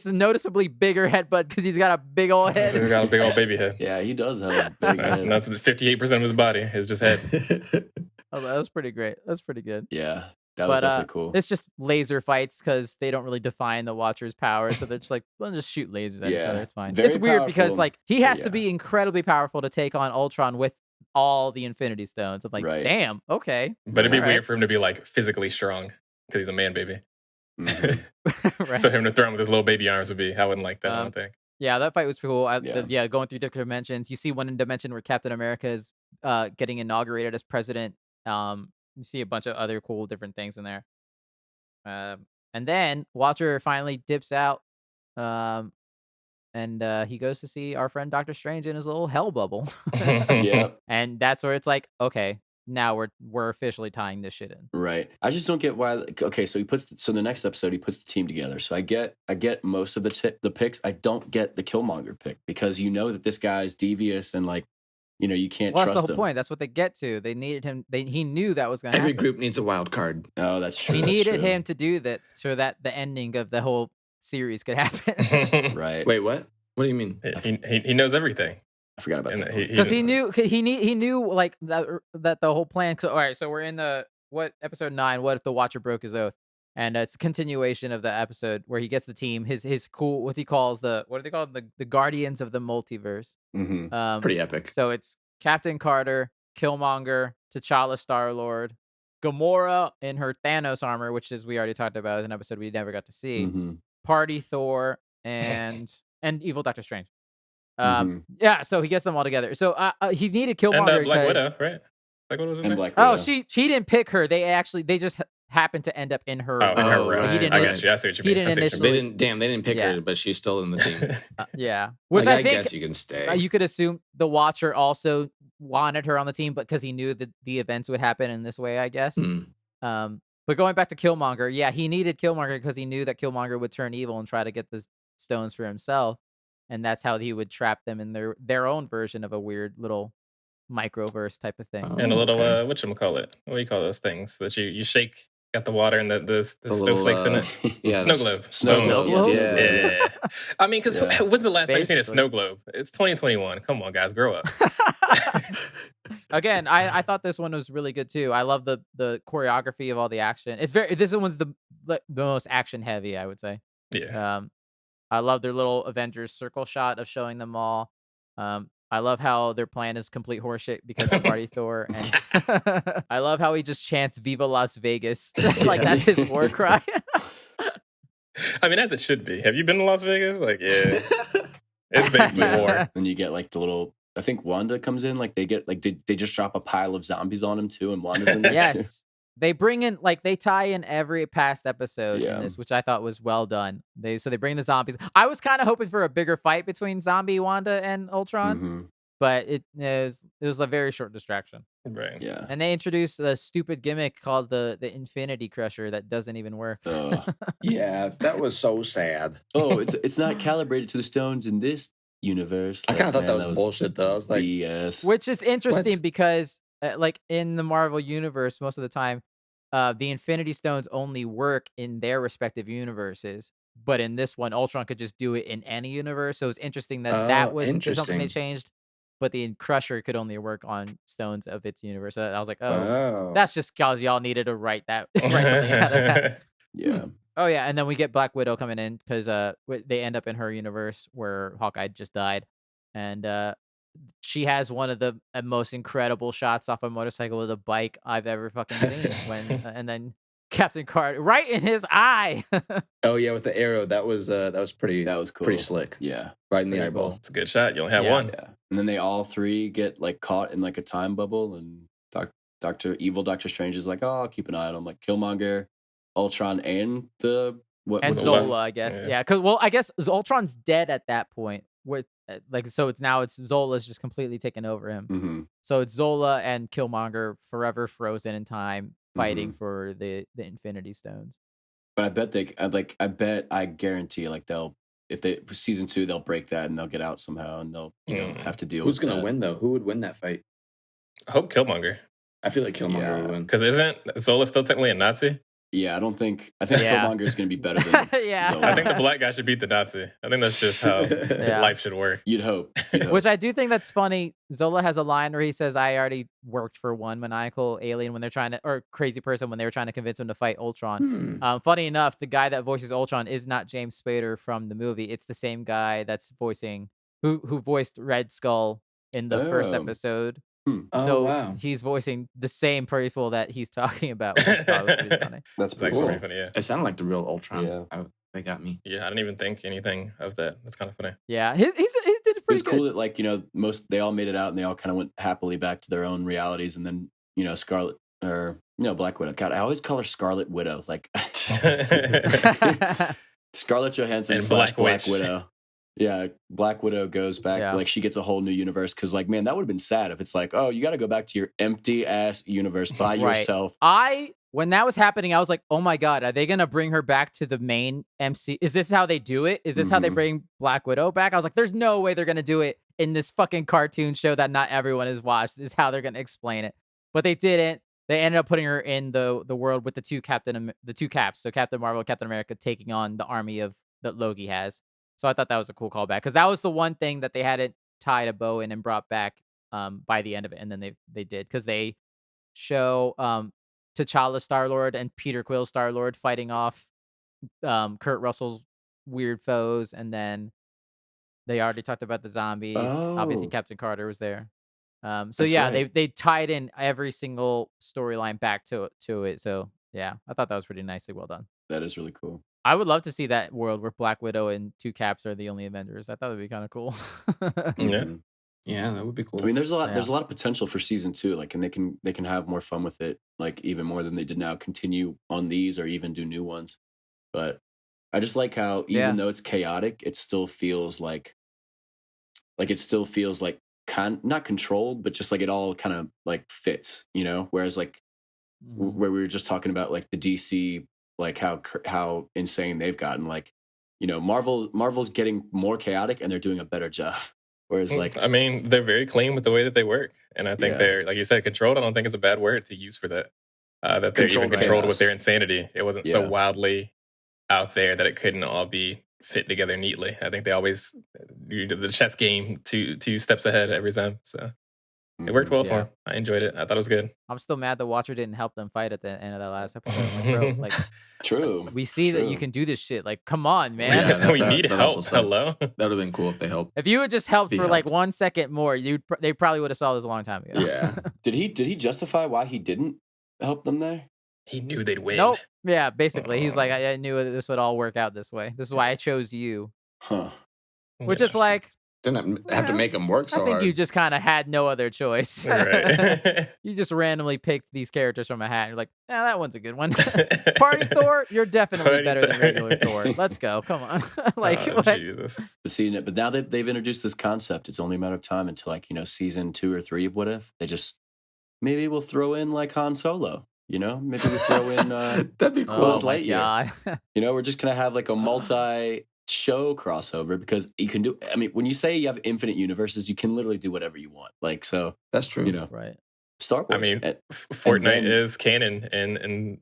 a noticeably bigger headbutt because he's got a big old head. He's got a big old baby head. Yeah, he does have a big And head. that's 58% of his body is just head. Oh, that was pretty great. That's pretty good. Yeah, that was definitely cool. It's just laser fights because they don't really define the Watcher's power, so they're just like, we'll just shoot lasers at each Yeah. other. It's fine. Very It's weird because powerful, like he has but to be incredibly powerful to take on Ultron with all the Infinity Stones. I'm like, Right. damn, okay. But it'd be Alright. weird for him to be like physically strong because he's a man baby. Mhm. Right. So him to throw him with his little baby arms would be, I wouldn't like that, I don't think. Yeah, that fight was cool. Yeah. Going through different dimensions. You see one dimension where Captain America is getting inaugurated as president. You see a bunch of other cool different things in there. And then Watcher finally dips out. And he goes to see our friend Doctor Strange in his little hell bubble. Yeah. And that's where it's like, okay, now we're officially tying this shit in. Right. I just don't get why. Okay, so the next episode he puts the team together. So I get most of the picks. I don't get the Killmonger pick because you know that this guy's devious and like, you know, you can't Well, trust that's the him. whole point. That's what they get to. They needed him. He knew that was going to happen. Every group needs a wild card. Oh, that's true. He that's needed true. him to do that so that the ending of the whole series could happen. Right. Wait, what? What do you mean? He knows everything. I forgot about that. Because he knew like that the whole plan. So all right, so we're in episode 9? What if the Watcher broke his oath? And it's a continuation of the episode where he gets the team, his cool, what he calls what are they called? The Guardians of the Multiverse. Mm-hmm. Pretty epic. So it's Captain Carter, Killmonger, T'Challa, Star-Lord, Gamora in her Thanos armor, which is we already talked about in an episode we never got to see. Mm-hmm. Party Thor and Evil Doctor Strange. Mm-hmm. Yeah, so he gets them all together. So he needed Killmonger And Black because Widow, right? Black Widow was in And there? Black Widow. oh, she didn't pick her. They just happened to end up in her. Oh, Oh, right. he didn't I know- got you. I see what you he mean. didn't I see what you initially- They didn't pick Yeah. her, but she's still in the team. Yeah, which Like, I think guess you can stay. you could assume the Watcher also wanted her on the team, but because he knew that the events would happen in this way, I guess. Hmm. But going back to Killmonger, yeah, he needed Killmonger because he knew that Killmonger would turn evil and try to get the stones for himself, and that's how he would trap them in their own version of a weird little microverse type of thing. Oh. And a little, Okay. whatchamacallit? What do you call those things that you shake, got the water and the little, snowflakes in it? Yeah, Snow the globe. Snow globe? Yeah. Yeah. I mean, because Yeah. when's the last time you seen a Basically. snow globe? It's 2021. Come on, guys, grow up. Again, I thought this one was really good too. I love the choreography of all the action. This one's the most action heavy, I would say. Yeah. I love their little Avengers circle shot of showing them all. I love how their plan is complete horseshit because of Party Thor. And I love how he just chants "Viva Las Vegas" like that's his war cry. I mean, as it should be. Have you been to Las Vegas? Like, yeah. It's basically war. And you get like the little. I think Wanda comes in. Like they get like they just drop a pile of zombies on him too, and Wanda's in there. too. Yes. They bring in they tie in every past episode Yeah. in this, which I thought was well done. They bring the zombies. I was kind of hoping for a bigger fight between Zombie Wanda and Ultron, Mhm. but it was a very short distraction. Right. Yeah. And they introduced a stupid gimmick called the Infinity Crusher that doesn't even work. Yeah, that was so sad. Oh, it's not calibrated to the stones in this universe. I kind of thought Man, that was bullshit, though. I was like, BS. Which is interesting What? because, like in the Marvel universe, most of the time, the Infinity Stones only work in their respective universes. But in this one, Ultron could just do it in any universe. So it's interesting that that Oh, was something they interesting. changed. But the Crusher could only work on stones of its universe. So I was like, oh, oh. that's just because y'all needed to write something out of that. Yeah. Oh yeah, and then we get Black Widow coming in because they end up in her universe where Hawkeye just died, and she has one of the most incredible shots off a motorcycle with a bike I've ever fucking seen. And then Captain Carter right in his eye. Oh yeah, with the arrow, that was pretty That was cool. pretty slick. Yeah. Right in the Very eyeball. cool. It's a good shot. You only have Yeah. one. Yeah. And then they all three get like caught in like a time bubble, and Doctor Strange is like, oh, I'll keep an eye on him. Like Killmonger, Ultron, and the what And was it? Zola. Zola, I guess. Yeah. Yeah, because I guess Ultron's dead at that point. With so it's Zola's just completely taken over him. Mhm. So it's Zola and Killmonger forever frozen in time, fighting Mm-hmm. for the Infinity Stones. But I guarantee like if they for season 2 they'll break that and they'll get out somehow and they'll have to deal Who's with gonna that. win though? Who would win that fight? I hope Killmonger. I feel like Killmonger Yeah. would win. Because isn't Zola still technically a Nazi? Yeah, I think Yeah. Killmonger is going to be better than Yeah. Zola. I think the black guy should beat the Nazi. I think that's just how Yeah. life should work. You'd hope. Which I do think that's funny. Zola has a line where he says, I already worked for one maniacal alien when they're trying to, or crazy person when they were trying to convince him to fight Ultron. Funny enough, the guy that voices Ultron is not James Spader from the movie. It's the same guy that's voicing, who voiced Red Skull in the first Oh. episode. Oh So wow, he's voicing the same people that he's talking about, which I thought was pretty funny. That's It's pretty actually cool. pretty funny, yeah. it sounded like the real Ultron. Yeah. They got me. Yeah, I didn't even think anything of that. That's kind of funny. Yeah, he did It pretty was good. cool that like, they all made it out and they all kind of went happily back to their own realities, and then, Black Widow. God, I always call her Scarlet Widow. Like Scarlett Johansson And slash Black Black Witch. Widow. Yeah, Black Widow goes back, Yeah. like she gets a whole new universe because, like, man, that would have been sad if it's like, oh, you got to go back to your empty ass universe by yourself. When that was happening, I was like, oh my God, are they going to bring her back to the main MC? Is this how they do it? Is this how they bring Black Widow back? I was like, there's no way they're going to do it in this fucking cartoon show that not everyone has watched. This is how they're going to explain it. But they didn't. They ended up putting her in the world with the two caps. So Captain Marvel, Captain America taking on the army that Loki has. So I thought that was a cool callback because that was the one thing that they hadn't tied a bow in and brought back by the end of it, and then they did because they show T'Challa Star-Lord and Peter Quill Star-Lord fighting off Kurt Russell's weird foes, and then they already talked about the zombies. Obviously, Oh, Captain Carter was there. So that's yeah, right. they tied in every single storyline back to it. So yeah, I thought that was pretty nicely well done. That is really cool. I would love to see that world where Black Widow and two Caps are the only Avengers. I thought it'd be kind of cool. Yeah. Mhm. Yeah, that would be cool. I mean, there's a lot. Yeah. There's a lot of potential for season 2. Like, and they can have more fun with it. Like even more than they did now. Continue on these or even do new ones. But I just like how Yeah. even though it's chaotic, it still feels like it still feels like not controlled, but just like it all kind of like fits. You know, whereas like Mhm. where we were just talking about like the DC, like how insane they've gotten. Like, you know, Marvel's getting more chaotic and they're doing a better job. Whereas like, I mean, they're very clean with the way that they work, and I think yeah, they're, like you said, controlled. I don't think it's a bad word to use for that. That they're even controlled controlled with chaos. their insanity. It wasn't so Yeah. wildly out there that it couldn't all be fit together neatly. I think they always do the chess game two steps ahead every time. So it worked well for Yeah. him. I enjoyed it. I thought it was good. I'm still mad the Watcher didn't help them fight at the end of that last episode. Like, bro, like True. we see that you True. can do this shit. Like, come on, man. Yeah, that- we need that also help. sucked. Hello. That would have been cool if they helped. If you had just helped He for like helped. 1 second more, they probably would have saw this a long time ago. Yeah. Did he justify why he didn't help them there? He knew they'd win. Nope. Yeah, basically, he's like, I knew this would all work out this way. This is why I chose you. Huh. Which is like, Didn't have to well, make them work so I think hard. you just kind of had no other choice. Right. You just randomly picked these characters from a hat. And you're like, that one's a good one. Party Thor, you're definitely Party better than Thor. regular Thor. Let's go. Come on. Like, Oh, what? Jesus. But now that they've introduced this concept, it's only a matter of time until like, you know, season 2 or 3 of What If they just maybe we'll throw in like Han Solo. You know, maybe we'll throw in That'd be cool. Oh Buzz my Lightyear. God. You know, we're just gonna have like a multi-show crossover because you can do. I mean, when you say you have infinite universes, you can literally do whatever you want. Like, so That's true. you know, Right. Star Wars. I mean, And Fortnite then- is canon in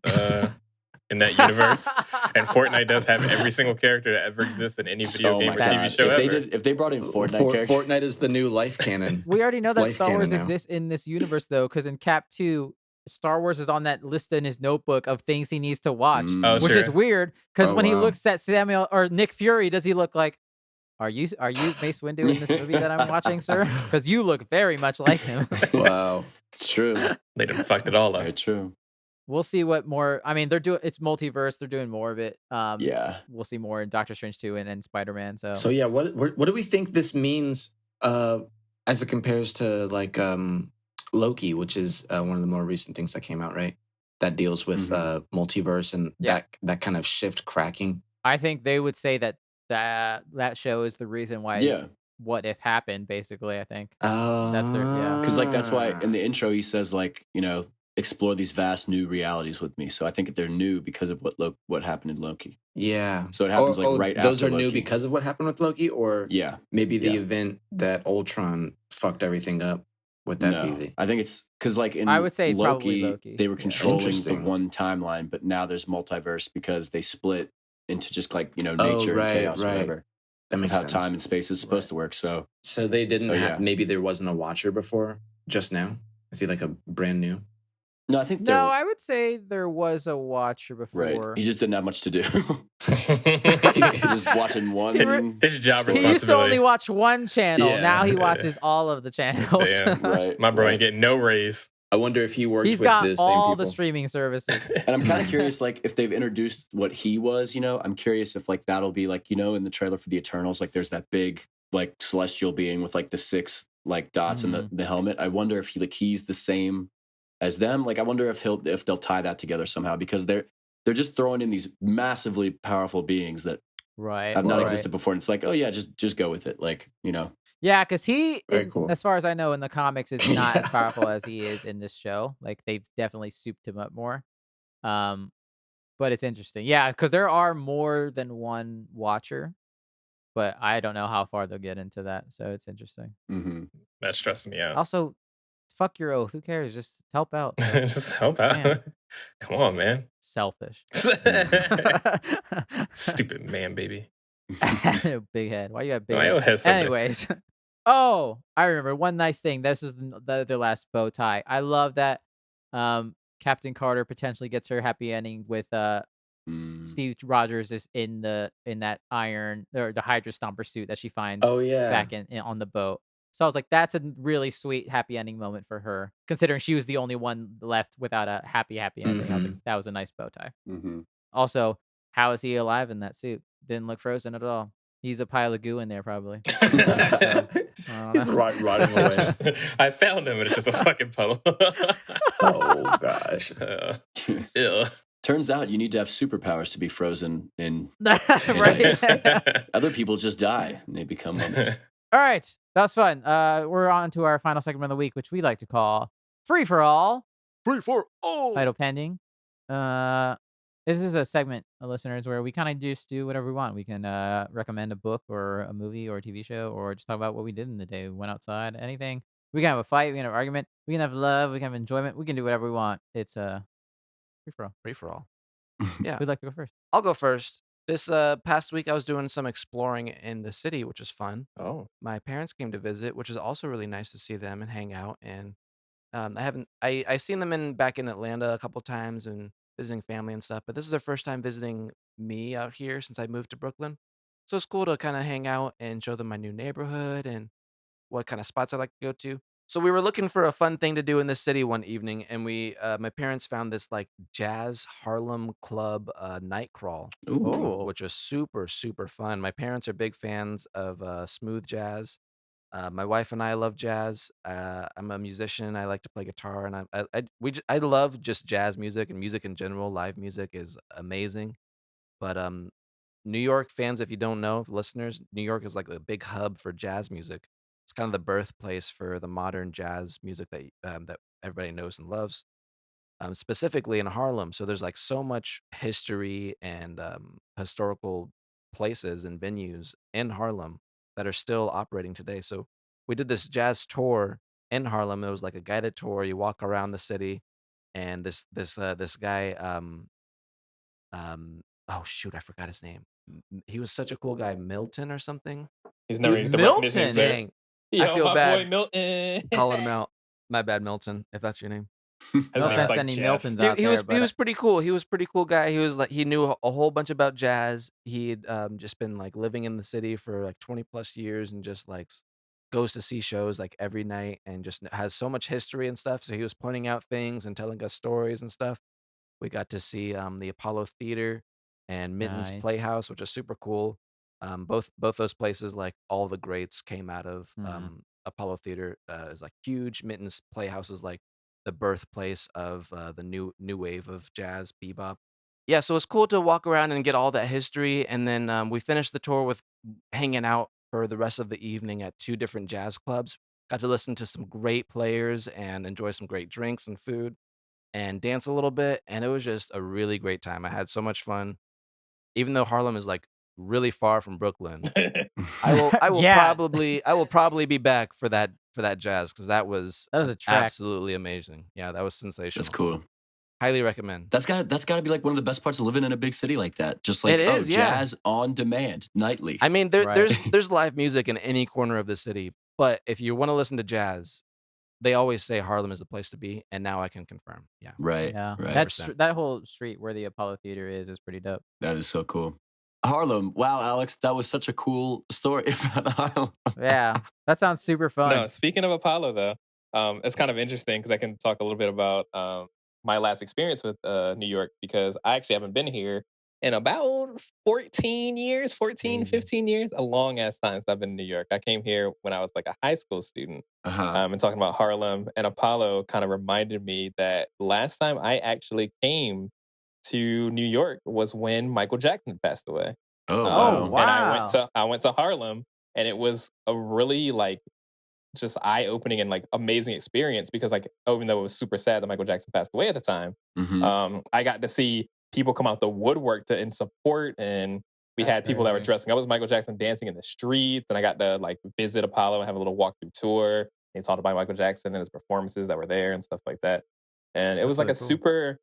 that universe, and Fortnite does have every single character that ever exists in any video oh game my or God. TV show ever. if they brought in Fortnite characters, Fortnite is the new life canon. We already know It's that life Star Wars canon now. exists in this universe, though, because in Cap 2, Star Wars is on that list in his notebook of things he needs to watch, Oh, which is sure. weird because Oh, when he wow. looks at Samuel or Nick Fury, does he look like, are you Mace Windu in this movie that I'm watching, sir? Because you look very much like him. Wow. it's true. They done fucked it all up. Very true. We'll see what more. I mean, it's multiverse. They're doing more of it. Yeah. We'll see more in Doctor Strange 2 and Spider-Man. So yeah, what do we think this means as it compares to like Loki, which is one of the more recent things that came out, right? That deals with multiverse and Yeah. that kind of shift cracking. I think they would say that show is the reason why Yeah. What If happened, basically, I think. That's Because like that's why in the intro he says like, you know, explore these vast new realities with me. So I think they're new because of what happened in Loki. Yeah. So it happens like right after those are new Loki. because of what happened with Loki, or Yeah. maybe the Yeah. event that Ultron fucked everything up. Would that No, be the? I think it's because like in I would say probably Loki. they were Yeah. controlling the Interesting. one timeline, but now there's multiverse because they split into just like, you know, Oh, nature right, and chaos or right. whatever. That Of makes how sense. time and space is supposed to work. So So they didn't So, have. yeah. Maybe there wasn't a Watcher before. Just now, is he like a brand new? no, I think No, they're I would say there was a Watcher right. before. He just didn't have much to do. His just watching one. job He used to only responsibility. watch one channel. Yeah. Now he watches all of the channels. Damn. Right. My bro right. ain't getting no raise. I wonder if he worked He's with got the same all people. the streaming services. And I'm kind of curious, like, if they've introduced what he was, you know, I'm curious if, like, that'll be, like, you know, in the trailer for the Eternals, like, there's that big, like, celestial being with, like, the 6, like, dots in the helmet. I wonder if he's the same as them. Like, I wonder if they'll tie that together somehow because they're just throwing in these massively powerful beings that Right. have not right. existed before. And it's like, oh yeah, just go with it. Like, Yeah, because Very cool. as far as I know, in the comics, is not as Yeah. powerful as he is in this show. Like they've definitely souped him up more. Um, but it's interesting. Yeah, because there are more than one Watcher, but I don't know how far they'll get into that. So it's interesting. mhm. That stresses me out. Also, fuck your oath. Who cares? Just help out. Just help out. Man. Come on, man. Selfish. Stupid man, baby. Big head. Why you got big My head? old head someday. Anyways. Oh, I remember one nice thing. This is the last bow tie. I love that Captain Carter potentially gets her happy ending with Steve Rogers is in that iron or the Hydra Stomper suit that she finds Oh yeah. back on the boat. So I was like, that's a really sweet happy ending moment for her, considering she was the only one left without a happy ending. I was like, that was a nice bow tie. Also, how is he alive in that suit? Didn't look frozen at all. He's a pile of goo in there, probably. He's rotting away. I found him, and it's just a fucking puddle. Oh gosh. Ew. Turns out you need to have superpowers to be frozen in Right. Other people just die and they become mummies. All right, that was fun. We're on to our final segment of the week, which we like to call Free for All. Free for all. Title pending. This is a segment, listeners, where we kind of just do whatever we want. We can recommend a book or a movie or a TV show, or just talk about what we did in the day. We went outside, anything. We can have a fight. We can have an argument. We can have love. We can have enjoyment. We can do whatever we want. It's free for all. Free for all. Yeah. Who'd like to go first? I'll go first. This past week, I was doing some exploring in the city, which was fun. Oh. My parents came to visit, which was also really nice to see them and hang out. And I seen them back in Atlanta a couple times and visiting family and stuff. But this is their first time visiting me out here since I moved to Brooklyn. So it's cool to kind of hang out and show them my new neighborhood and what kind of spots I like to go to. So we were looking for a fun thing to do in the city one evening, and my parents found this like jazz Harlem club night crawl, Ooh. which was super super fun. My parents are big fans of smooth jazz. My wife and I love jazz. I'm a musician. I like to play guitar, and I love just jazz music and music in general. Live music is amazing. But New York fans, if you don't know, listeners, New York is like a big hub for jazz music. It's kind of the birthplace for the modern jazz music that everybody knows and loves, specifically in Harlem. So there's like so much history and historical places and venues in Harlem that are still operating today. So we did this jazz tour in Harlem. It was like a guided tour. You walk around the city, and this guy, oh shoot, I forgot his name. He was such a cool guy, Milton or something. He's never even Milton? Dang, Yo, I feel my bad boy Milton. calling him out. My bad, Milton, if that's your name. His No name's offense like to any Jeff. Miltons He, out he there, was but he was pretty cool. He was a pretty cool guy. He was like he knew a whole bunch about jazz. He'd just been like living in the city for like 20 plus years and just like goes to see shows like every night and just has so much history and stuff. So he was pointing out things and telling us stories and stuff. We got to see the Apollo Theater and Minton's Nice. Playhouse, which is super cool. Both those places, like all the greats came out of Apollo Theater. Is like huge. Minton's Playhouse is like the birthplace of the new wave of jazz bebop. Yeah, so it's cool to walk around and get all that history, and then we finished the tour with hanging out for the rest of the evening at 2 different jazz clubs. Got to listen to some great players and enjoy some great drinks and food and dance a little bit, and it was just a really great time. I had so much fun. Even though Harlem is like really far from Brooklyn, I will Yeah. probably be back for that jazz because that was a track. absolutely amazing. Yeah, that was sensational. That's cool. Highly recommend. That's got to be like one of the best parts of living in a big city like that. Just like It is, yeah. jazz on demand nightly. I mean, Right. there's live music in any corner of the city, but if you want to listen to jazz, they always say Harlem is the place to be, and now I can confirm. Yeah. Right. Yeah, Right. that whole street where the Apollo Theater is pretty dope. That is so cool. Harlem. Wow, Alex, that was such a cool story about Harlem. Yeah, that sounds super fun. No, speaking of Apollo, though, it's kind of interesting because I can talk a little bit about my last experience with New York because I actually haven't been here in about 15 years, a long ass time since I've been in New York. I came here when I was like a high school student. And talking about Harlem and Apollo kind of reminded me that last time I actually came to New York was when Michael Jackson passed away. Oh, And wow. I went to Harlem, and it was a really like just eye-opening and like amazing experience because like even though it was super sad that Michael Jackson passed away at the time, I got to see people come out the woodwork to in support, and we That's had people that were crazy. dressing up as Michael Jackson dancing in the streets, and I got to like visit Apollo and have a little walkthrough tour. They talked about Michael Jackson and his performances that were there and stuff like that. And it was That's like really a cool. super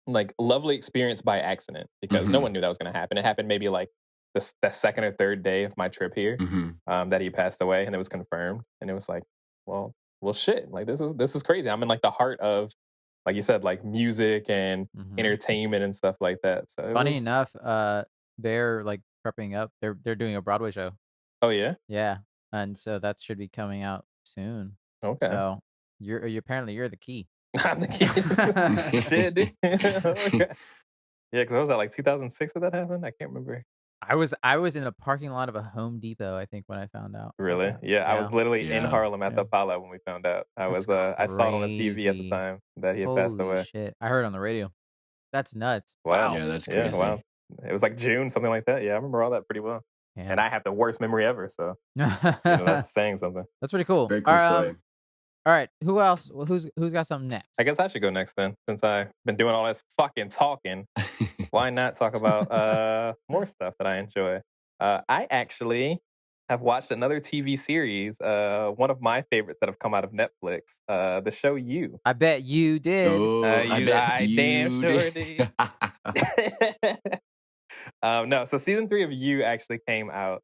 like lovely experience by accident because no one knew that was going to happen. It happened maybe like the second or third day of my trip here that he passed away, and it was confirmed. And it was like, well, shit. Like this is crazy. I'm in like the heart of, like you said, like music and entertainment and stuff like that. So Funny enough, they're like prepping up. They're doing a Broadway show. Oh yeah, Yeah, and so that should be coming out soon. okay. So you apparently you're the key. I'm the kid. Shit, dude. Okay. Yeah, because what was that like 2006 that happened? I can't remember. I was in a parking lot of a Home Depot, I think, when I found out. about Really? that. Yeah, I was literally in Yeah. Harlem at the Yeah. Apollo when we found out. I That's was I saw it on the TV at the crazy. time that he had passed Holy away. shit! I heard it on the radio. That's nuts. Wow. Yeah, that's Yeah, crazy. wow. It was like June, something like that. Yeah, I remember all that pretty well. And I have the worst memory ever, so that's saying something. That's pretty cool. Very cool story. All right, who else? Who's got something next? I guess I should go next then, since I've been doing all this fucking talking. Why not talk about more stuff that I enjoy? I actually have watched another TV series, one of my favorites that have come out of Netflix, the show You. I bet you did. Oh, I damn sure did. No, so season 3 of You actually came out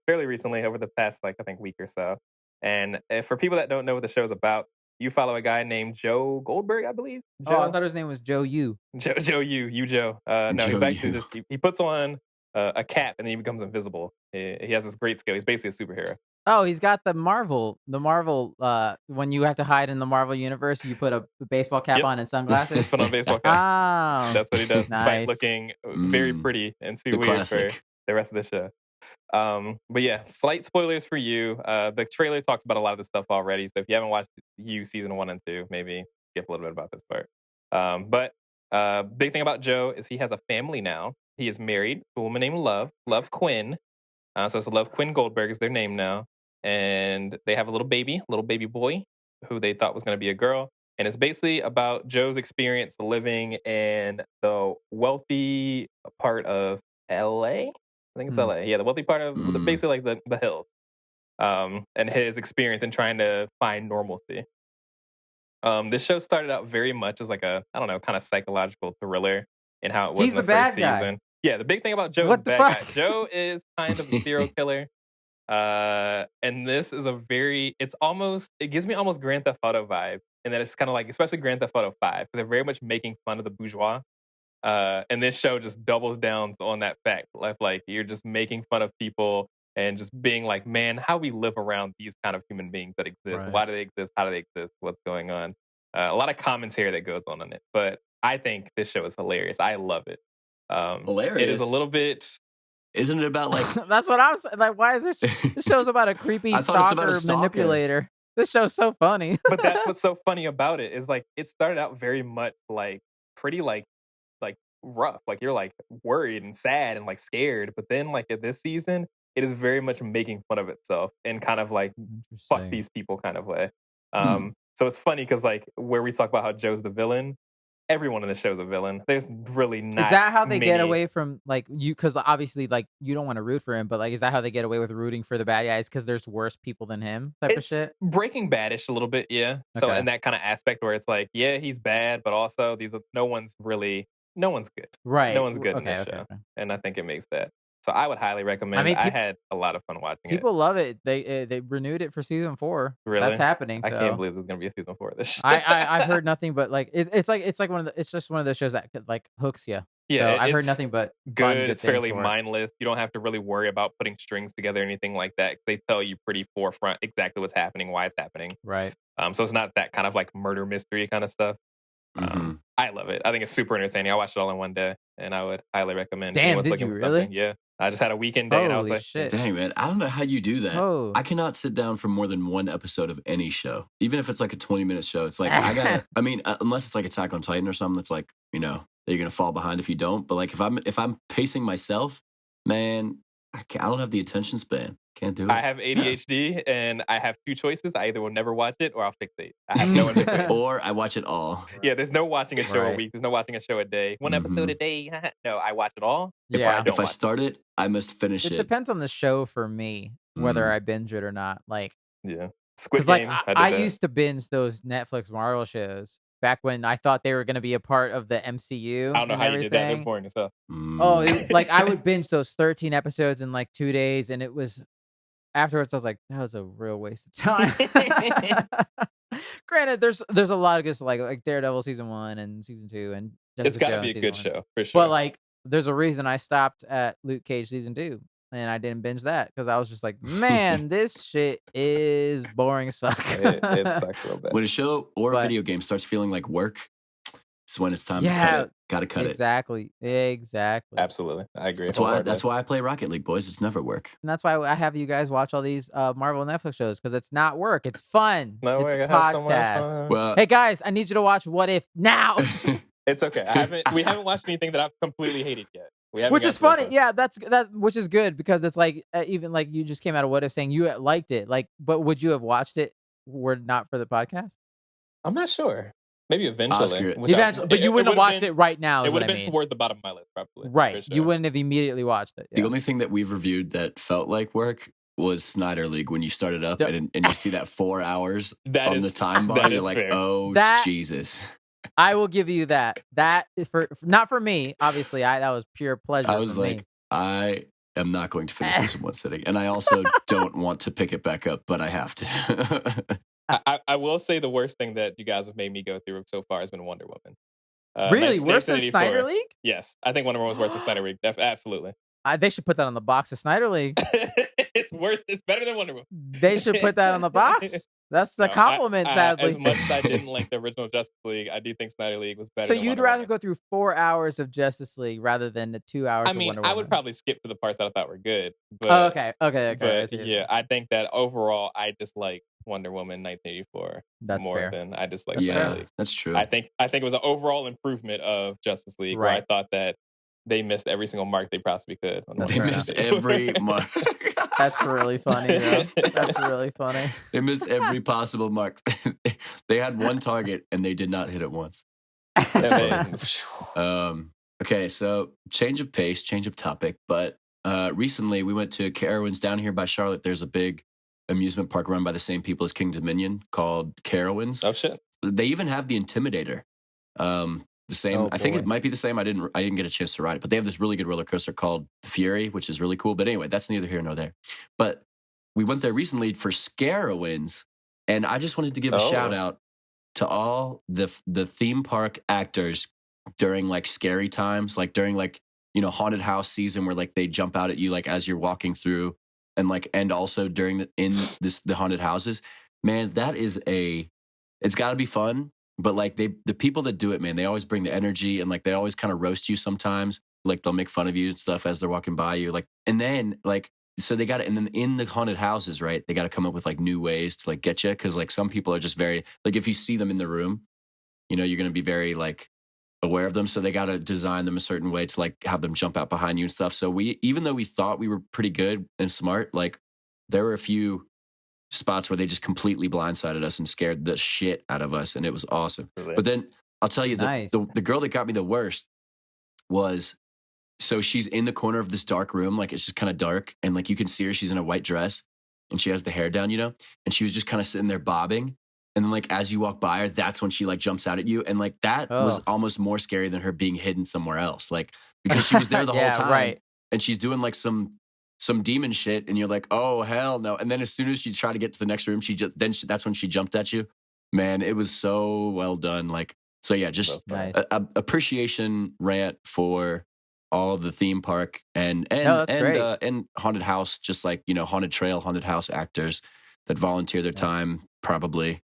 fairly recently, over the past like I think week or so. And for people that don't know what the show's about, you follow a guy named Joe Goldberg, I believe. Joe? Oh, I thought his name was Joe Yu. Joe you Joe. No, Joe he's basically Yu. just he puts on a cap and then he becomes invisible. He has this great skill. He's basically a superhero. Oh, he's got the Marvel. When you have to hide in the Marvel universe, you put a baseball cap on and sunglasses. Just put on a baseball cap. Oh, That's what he does. nice. Despite looking very pretty and too The weird classic. for the rest of the show. But yeah, slight spoilers for You. The trailer talks about a lot of this stuff already. So if you haven't watched You season 1 and 2, maybe skip a little bit about this part. But big thing about Joe is he has a family now. He is married to a woman named Love Quinn. So it's Love Quinn Goldberg is their name now. And they have a little baby boy who they thought was going to be a girl. And it's basically about Joe's experience living in the wealthy part of LA. I think it's LA. Yeah, the wealthy part of basically like the hills. And his experience in trying to find normalcy. This show started out very much as like a, I don't know, kind of psychological thriller in how it was He's in the the first bad guy. season. Yeah, the big thing about Joe What is the the bad fuck? guy. Joe is kind of a serial killer. And this is it gives me almost Grand Theft Auto vibe. And then it's kind of like, especially Grand Theft Auto 5, because they're very much making fun of the bourgeois. And this show just doubles down on that fact. Like you're just making fun of people and just being like, man, how we live around these kind of human beings that exist. Right. Why do they exist? How do they exist? What's going on? A lot of commentary that goes on in it. But I think this show is hilarious. I love it. Hilarious. It is a little bit... Isn't it about like... That's what I was like. Why is this? This show's about a creepy I thought it's about stalker a stalker. manipulator. This show's so funny. But that's what's so funny about it is like it started out very much like pretty like rough. Like you're like worried and sad and like scared. But then like at this season, it is very much making fun of itself and kind of like fuck these people kind of way. So it's funny because like where we talk about how Joe's the villain, everyone in the show is a villain. There's really not. Is that how they get many- away from like you? Because obviously, like you don't want to root for him, but like, is that how they get away with rooting for the bad guys? Because there's worse people than him, type of It's shit. Breaking Badish a little bit, yeah. So Okay. in that kind of aspect where it's like, yeah, he's bad, but also no one's good. Right. No one's good in Okay, this okay, show. okay. And I think it makes that. So I would highly recommend. I mean, I had a lot of fun watching it. People love it. They renewed it for season 4. Really? That's happening. I So. can't believe there's gonna be a season 4 of this. I've heard nothing but like it's like it's just one of those shows that like hooks you. Yeah, so I've heard it's nothing but good. Fun, It's things fairly for it. mindless. You don't have to really worry about putting strings together or anything like that. They tell you pretty forefront exactly what's happening, why it's happening. Right. So it's not that kind of like murder mystery kind of stuff. I love it. I think it's super entertaining. I watched it all in one day, and I would highly recommend. Damn, anyone's did looking you for really? something. Yeah, I just had a weekend day, and I was Holy like, shit. Dang, man. I don't know how you do that. Oh. I cannot sit down for more than one episode of any show. Even if it's like a 20-minute show. It's like, unless it's like Attack on Titan or something that's like, you're going to fall behind if you don't. But like if I'm pacing myself, Man, I don't have the attention span. Can't do it. I have ADHD, and I have two choices. I either will never watch it or I'll fixate. I have no in between. Or I watch it all. Yeah, there's no watching a show a Right. week. There's no watching a show a day. One episode a day. No, I watch it all. Yeah. If I start it, I must finish It it. depends on the show for me, whether I binge it or not. Like, Yeah. Squid because like Game. I used to binge those Netflix Marvel shows back when I thought they were going to be a part of the MCU. I don't know and how you did that. They're everything. boring as hell. Oh, like I would binge those 13 episodes in like 2 days, and it was afterwards I was like, that was a real waste of time. Granted, there's a lot of good stuff, like Daredevil season 1 and season 2 and Jessica It's got to Jones be a season good 1. show for sure. But like, there's a reason I stopped at Luke Cage season 2 and I didn't binge that because I was just like, man, this shit is boring as fuck. it sucks real bad. When a show or a video game starts feeling like work, it's when it's time to cut it. Gotta cut exactly. Absolutely. I agree. That's why I play Rocket League, boys. It's never work. And that's why I have you guys watch all these Marvel Netflix shows, because it's not work. It's fun. No, it's a I have so much podcast. fun. Well, Hey guys, I need you to watch What If now. It's okay. We haven't watched anything that I've completely hated yet. Which is funny. Yeah, which is good, because it's like even like you just came out of What If saying you liked it. Like, but would you have watched it were it not for the podcast? I'm not sure. Maybe eventually. But you wouldn't have watched it right now. It would have been towards the bottom of my list, probably. Right. Sure. You wouldn't have immediately watched it. The only thing that we've reviewed that felt like work was Snyder League. When you started up and you see that 4 hours on the time bar, you're like, fair. oh, Jesus. I will give you that. That is not for me, obviously. That was pure pleasure. I was like, me. I am not going to finish this in one sitting, and I also don't want to pick it back up, but I have to. I will say the worst thing that you guys have made me go through so far has been Wonder Woman. Really? Worse than Snyder League? Yes. I think Wonder Woman was worse than Snyder League. Absolutely. They should put that on the box of Snyder League. It's worse. It's better than Wonder Woman. They should put that on the box. That's the compliment, sadly. As much as I didn't like the original Justice League, I do think Snyder League was better. So than you'd Wonder rather Woman. go through 4 hours of Justice League rather than the 2 hours of Wonder Woman? I would probably skip to the parts that I thought were good. But, okay. But yeah, I think that overall, I just like Wonder Woman 1984 That's more fair. than I just like Yeah, Snyder League. that's true. I think it was an overall improvement of Justice League, where I Right. thought that they missed every single mark they possibly could. That's They fair missed enough. every mark. That's really funny, though. That's really funny. They missed every possible mark. They had one target and they did not hit it once. Okay, so change of pace, change of topic. But recently we went to Carowinds down here by Charlotte. There's a big amusement park run by the same people as King's Dominion called Carowinds. Oh shit! They even have the Intimidator. The same. Oh, I think boy. it might be the same. I didn't get a chance to ride it, but they have this really good roller coaster called the Fury, which is really cool. But anyway, that's neither here nor there. But we went there recently for Scarowinds, and I just wanted to give a shout out to all the theme park actors during like scary times, like during like, you know, haunted house season, where like they jump out at you like as you're walking through, and also during the haunted houses. Man, that is it's got to be fun. But like the people that do it, man, they always bring the energy, and like they always kind of roast you sometimes. Like they'll make fun of you and stuff as they're walking by you. Like, and then like, so they got it. And then in the haunted houses, right, they got to come up with like new ways to like get you. Cause like some people are just very, like if you see them in the room, you know, you're going to be very like aware of them. So they got to design them a certain way to like have them jump out behind you and stuff. So even though we thought we were pretty good and smart, like there were a few spots where they just completely blindsided us and scared the shit out of us, and it was awesome. Really? But then I'll tell you, Nice. the girl that got me the worst was, so she's in the corner of this dark room, like it's just kind of dark, and like you can see her, she's in a white dress, and she has the hair down, you know, and she was just kind of sitting there bobbing, and then like as you walk by her, that's when she like jumps out at you, and like that was almost more scary than her being hidden somewhere else, like because she was there the whole time, right. and she's doing like some demon shit, and you're like, oh hell no. And then as soon as she tried to get to the next room, that's when she jumped at you. Man, it was so well done. Like, so yeah, just Nice. a appreciation rant for all the theme park and haunted house, just like, you know, haunted trail, haunted house actors that volunteer their time probably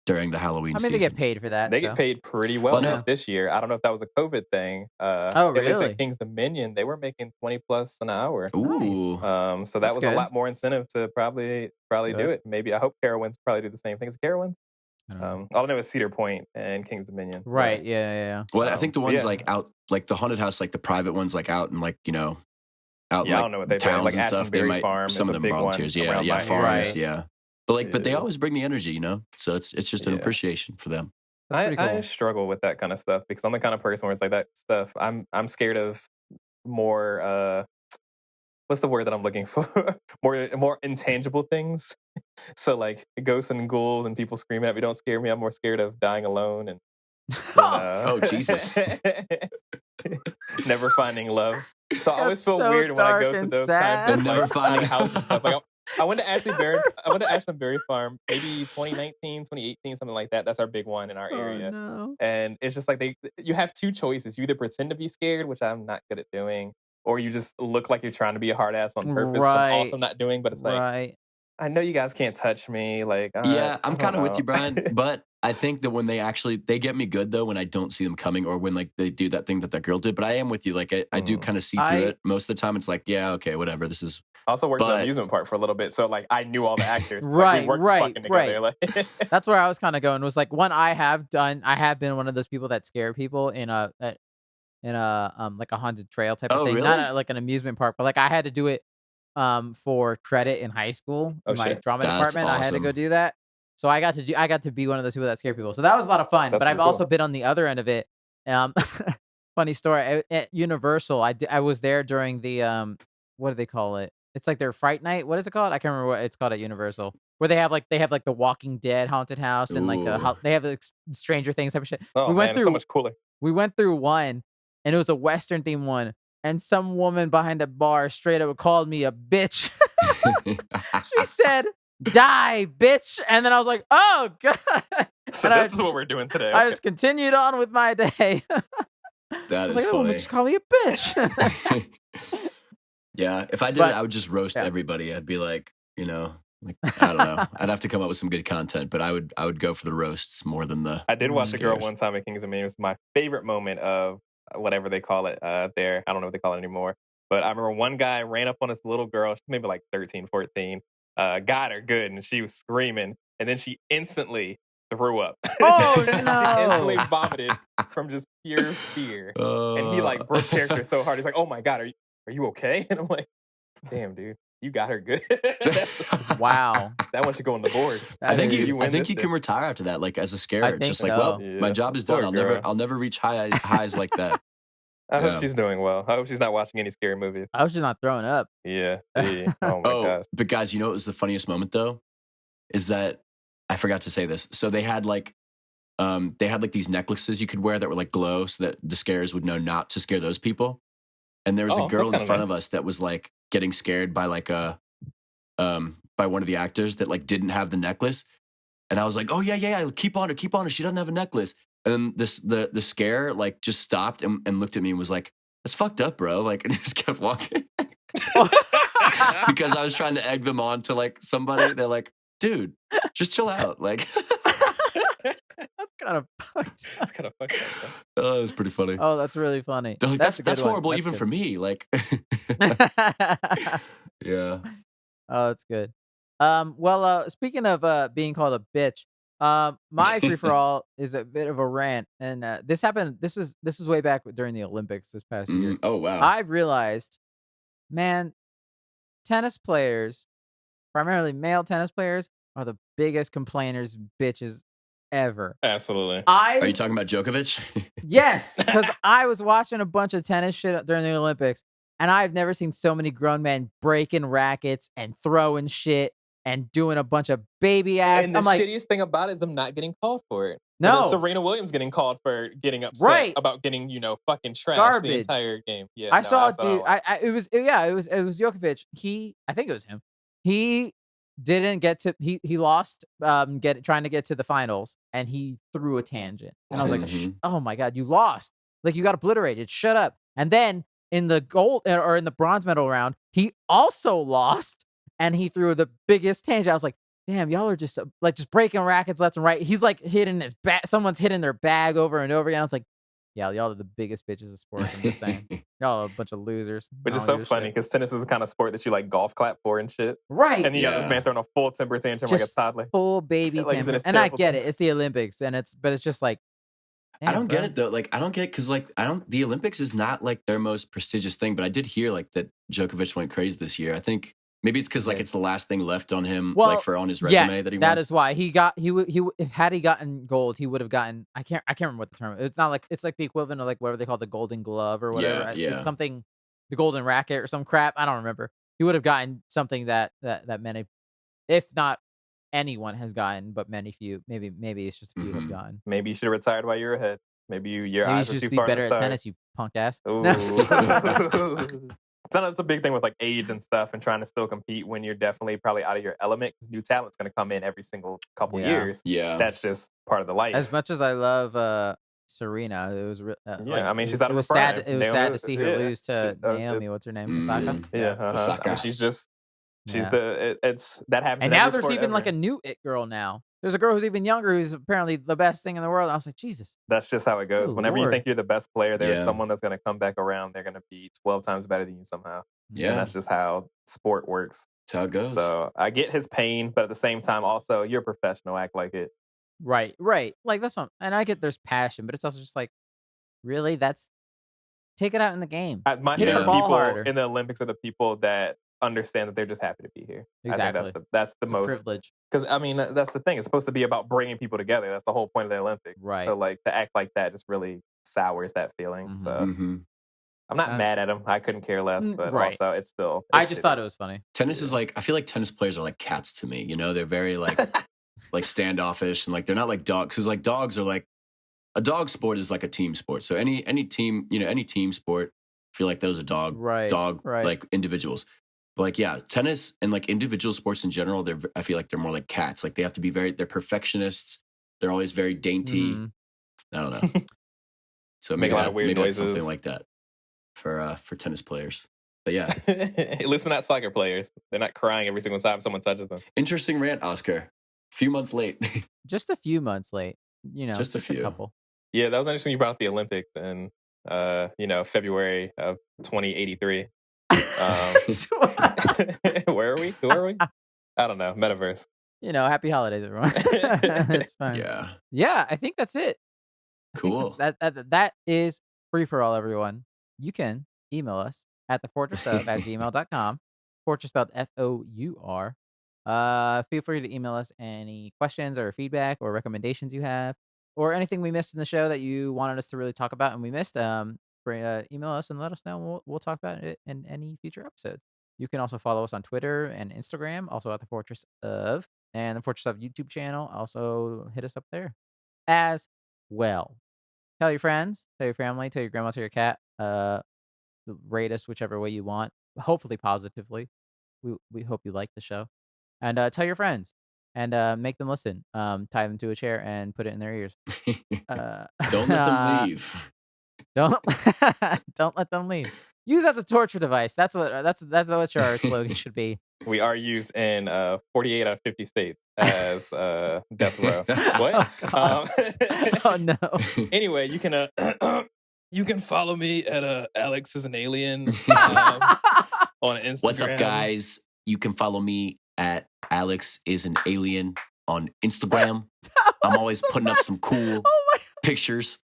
during the Halloween season. They get paid for that. They get paid pretty well this year. I don't know if that was a COVID thing. Oh, At least really? at King's Dominion, they were making $20+ an hour. Ooh. So that was good. a lot more incentive to probably do it. Maybe I hope Carowinds probably do the same thing. Is it Carowinds? All I know is Cedar Point and King's Dominion. Right. Yeah. Well, I think the ones yeah. like out, like the haunted house, like the private ones, like out and like, you know, out Yeah, I like don't know what they pay. towns Like and stuff. They Ashenberry might Farm some is of a them big one volunteers. Yeah, around yeah, my farms. Right. Yeah, but they Yeah. always bring the energy, you know. So it's just an Yeah. appreciation for them. That's pretty I cool. struggle with that kind of stuff because I'm the kind of person where it's like that stuff. I'm scared of more. What's the word that I'm looking for? more intangible things. So like ghosts and ghouls and people screaming at me don't scare me. I'm more scared of dying alone and Oh Jesus! never finding love. So I got always feel so weird when I go dark to and those sad. kinds of Never like finding haunted houses and stuff. Like I went to Ashlandberry Farm maybe 2019, 2018, something like that. That's our big one in our Oh area. no. And it's just like you have two choices. You either pretend to be scared, which I'm not good at doing, or you just look like you're trying to be a hard ass on purpose, which I'm Right. also not doing. But it's like Right. I know you guys can't touch me. Like Yeah, I I'm don't kind of with know. you, Brian. But I think that when they get me good though when I don't see them coming or when like they do that thing that girl did. But I am with you. Like I do kind of see through it most of the time. It's like, yeah, okay, whatever. This is. I also worked at the But amusement park for a little bit, so like I knew all the actors. Like, Right, we worked right, fucking together. right. Like That's where I was kind of going. Was like one I have been one of those people that scare people in a like a haunted trail type of Oh thing. really? Not like an amusement park, but like I had to do it for credit in high school Oh, in my shit. drama That's department. I had to go awesome. do that. So I got to be one of those people that scare people. So that was a lot of fun. That's But I've super cool. also been on the other end of it. Um funny story. At Universal, I was there during the what do they call it? It's like their Fright Night. What is it called? I can't remember what it's called at Universal. Where they have like the Walking Dead haunted house and like Ooh. they have like Stranger Things type of shit. Oh we man, went it's so through much cooler. we went through one, and it was a Western themed one, and some woman behind a bar straight up called me a bitch. She said, "Die, bitch," and then I was like, "Oh god." So And this is what we're doing today. I Okay. just continued on with my day. That I was is like, "That woman funny. just called me a bitch." Yeah, if I did But- it, I would just roast yeah. everybody. I'd be like, like I don't know. I'd have to come up with some good content, but I would go for the roasts more than the. I did watch the girl scares. one time at Kings of Maine. It was my favorite moment of whatever they call it there. I don't know what they call it anymore. But I remember one guy ran up on this little girl, maybe like 13, 14, got her good, and she was screaming. And then she instantly threw up. Oh, She instantly no. vomited from just pure fear. And he like broke character so hard. He's like, "Oh my God, are you okay?" And I'm like, "Damn, dude, you got her good." Wow. That one should go on the board. I think That you. is- I win think this you day. can retire after that, like as a scare. I It's think just like, so. well, Yeah. my job is Poor done. girl. I'll never reach highs like that. I Yeah. hope she's doing well. I hope she's not watching any scary movies. I was just not throwing up. Yeah. Oh my gosh. But guys, you know what was the funniest moment though? Is that I forgot to say this. So they had like these necklaces you could wear that were like glow so that the scares would know not to scare those people. And there was Oh, a girl that's in kinda front nice. of us that was like getting scared by like by one of the actors that like didn't have the necklace. And I was like, "Oh yeah, keep on her. She doesn't have a necklace." And then the scare like just stopped and looked at me and was like, "That's fucked up, bro." Like, and just kept walking because I was trying to egg them on to like somebody. They're like, "Dude, just chill out." Like, That's kind of fucked. That's kind of fucked up. oh, it was pretty funny. Oh, that's really funny. They're like, That's a good that's one. horrible That's even good. for me. Like, yeah. Oh, that's good. Well, speaking of being called a bitch, my free for all is a bit of a rant, and this happened. This is way back during the Olympics this past year. Oh wow. I've realized, man, tennis players, primarily male tennis players, are the biggest complainers, bitches ever. Absolutely. Are you talking about Djokovic? Yes, because I was watching a bunch of tennis shit during the Olympics, and I've never seen so many grown men breaking rackets and throwing shit and doing a bunch of baby ass. And the I'm like, shittiest thing about it is them not getting called for it. And then no, Serena Williams getting called for getting upset Right. about getting, fucking trashed Garbage. the entire game. Yeah, I no, saw a that's what dude. I It was Djokovic. I think it was him. He didn't get to. He lost. Trying to get to the finals, and he threw a tangent. And I was like, Mhm. oh my god, you lost! Like you got obliterated. Shut up. And then in the gold or in the bronze medal round, he also lost, and he threw the biggest tangent. I was like, damn, y'all are just just breaking rackets left and right. He's like hitting his bag. Someone's hitting their bag over and over again. I was like, yeah, y'all are the biggest bitches of sports. I'm just saying. Y'all are a bunch of losers. Which is Don't so give a funny shit. because tennis is the kind of sport that you like golf clap for and shit. Right. And you got this Yeah. man throwing a full temper tantrum like a Just toddler. full baby Like he's in temper. his And I terrible get it. teens. It's the Olympics, and it's just like, I don't get bro. it though. Like, I don't get it because, like, the Olympics is not like their most prestigious thing, but I did hear like that Djokovic went crazy this year. I think maybe it's because like it's the last thing left on him, Well, like for on his resume yes, that he that wants. is why if had he gotten gold, he would have gotten. I can't remember what the term. It's not like it's like the equivalent of like whatever they call the Golden Glove or whatever. Yeah. It's something, the Golden Racket or some crap. I don't remember. He would have gotten something that many, if not anyone has gotten, but many few. Maybe it's just a few have gotten. Maybe you should have retired while you were ahead. Maybe your Maybe you eyes should were just too be far better to at start. tennis, you punk ass. Ooh. It's a big thing with like age and stuff and trying to still compete when you're definitely probably out of your element because new talent's going to come in every single couple years. Yeah. That's just part of the life. As much as I love Serena, it was I mean, she's out of her sad. prime. It was sad to see her lose to Naomi. What's her name? Osaka. Osaka. I mean, she's Yeah. that happens. And in now every there's sport even ever. like a new it girl now. There's a girl who's even younger who's apparently the best thing in the world. I was like, Jesus. That's just how it goes. Good Whenever you Lord. think you're the best player, there's Yeah. someone that's going to come back around. They're going to be 12 times better than you somehow. Yeah. And that's just how sport works. That's how it goes. So I get his pain, but at the same time, also, you're a professional. Act like it. Right. Like that's not, and I get there's passion, but it's also just like, really? Take it out in the game. My Hit the favorite ball people harder. in the Olympics are the people that understand that they're just happy to be here. Exactly. I think that's the It's most a privilege. because I mean that's the thing. It's supposed to be about bringing people together. That's the whole point of the Olympics. Right. So like to act like that just really sours that feeling. Mhm. So Mm-hmm. I'm not mad at him. I couldn't care less, but Right. also it's still. I just thought it was funny. Tennis is like, I feel like tennis players are like cats to me. You know, they're very like like standoffish and like they're not like dogs because like dogs are like a dog sport is like a team sport. So any team, you know, any team sport, I feel like those are dog Right. like individuals. But like yeah, tennis and like individual sports in general, I feel like they're more like cats. Like they have to be they're perfectionists. They're always very dainty. Mhm. I don't know. So Make a lot of weird maybe that's noises. something like that for tennis players. But yeah, At least they're not soccer players. They're not crying every single time someone touches them. interesting rant, Oscar. Few months late. Just a few months late. You know, Just a few. couple. Yeah, that was interesting. You brought up the Olympics in, February of 2083. Where are we? Who are we? I don't know. Metaverse. You know, happy holidays, everyone. It's fine. Yeah. I think that's it. I think Cool. that is free for all, everyone. You can email us at thefortressof@gmail.com. Fortress spelled FOUR. Feel free to email us any questions or feedback or recommendations you have, or anything we missed in the show that you wanted us to really talk about and we missed. Email us and let us know. And we'll talk about it in any future episode. You can also follow us on Twitter and Instagram, also at the Fortress of, and the Fortress of YouTube channel. Also hit us up there as well. Tell your friends, tell your family, tell your grandma, tell your cat. Rate us whichever way you want. Hopefully positively. We hope you like the show. And tell your friends and make them listen. Tie them to a chair and put it in their ears. Don't let them leave. Don't let them leave. Use as a torture device. That's what our slogan should be. We are used in 48 out of 50 states as death row. What? Oh no. Anyway, you can you can follow me at Alex is an alien on Instagram. What's up, guys? You can follow me at Alex is an alien on Instagram. I'm always putting up some cool pictures,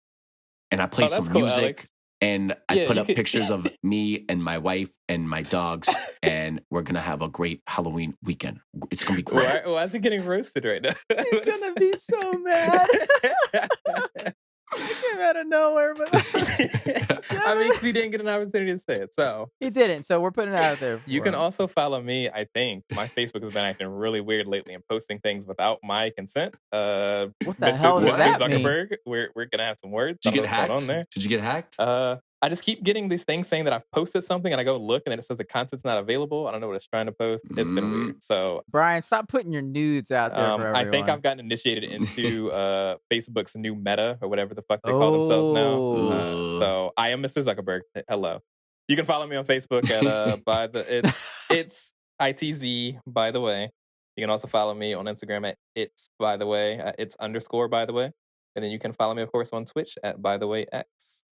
and I play some cool, music. Alex. And I put up pictures of me and my wife and my dogs, and we're gonna have a great Halloween weekend. It's gonna be great. Why is he getting roasted right now? He's gonna be so mad. He came out of nowhere, but I mean, 'cause he didn't get an opportunity to say it, so he didn't. So we're putting it out there. you for can him. also follow me. I think my Facebook has been acting really weird lately and posting things without my consent. What the hell does Mr. that mean? Zuckerberg, we're gonna have some words. Did you I get don't know what's hacked? going on there. Did you get hacked? I just keep getting these things saying that I've posted something, and I go look, and then it says the content's not available. I don't know what it's trying to post. It's been weird. So Brian, stop putting your nudes out there for everyone. I think I've gotten initiated into Facebook's new Meta or whatever the fuck they call themselves now. So I am Mr. Zuckerberg. Hello. You can follow me on Facebook at it's ITZ by the way. You can also follow me on Instagram at it's by the way. It's _, by the way. And then you can follow me, of course, on Twitch at by the way X.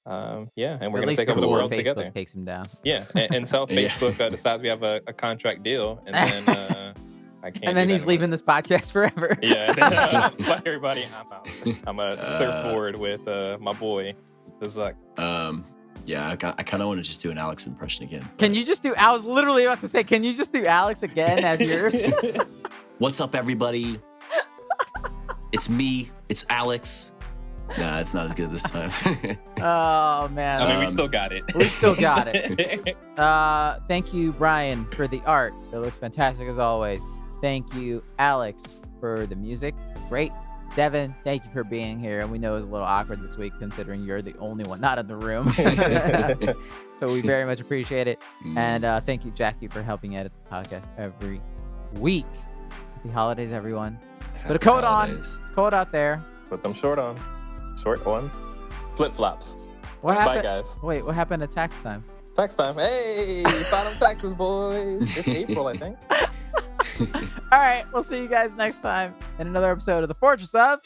And we're going to take over the world Facebook together. takes him down. Yeah, until Facebook decides we have a contract deal, and then I can't. And then he's leaving this podcast forever. Yeah. Bye, everybody. I'm out. I'm a surfboard with my boy, the Zuck. Yeah, I kind of want to just do an Alex impression again. Can you just do? I was literally about to say, can you just do Alex again as yours? What's up, everybody? It's me. It's Alex. Nah, it's not as good this time. Oh man. I mean, we still got it. We still got it. Thank you, Brian, for the art. It looks fantastic as always. Thank you, Alex, for the music. Great. Devin, thank you for being here. And we know it was a little awkward this week considering you're the only one not in the room. So we very much appreciate it. And thank you, Jackie, for helping edit the podcast every week. Happy holidays, everyone. Put a coat on. It's cold out there. Put them short ones. Short ones. Flip-flops. What happened? Bye, guys. Wait, what happened at tax time? Tax time. Hey, bottom taxes, boys. It's April, I think. All right, we'll see you guys next time in another episode of The Fourtress of...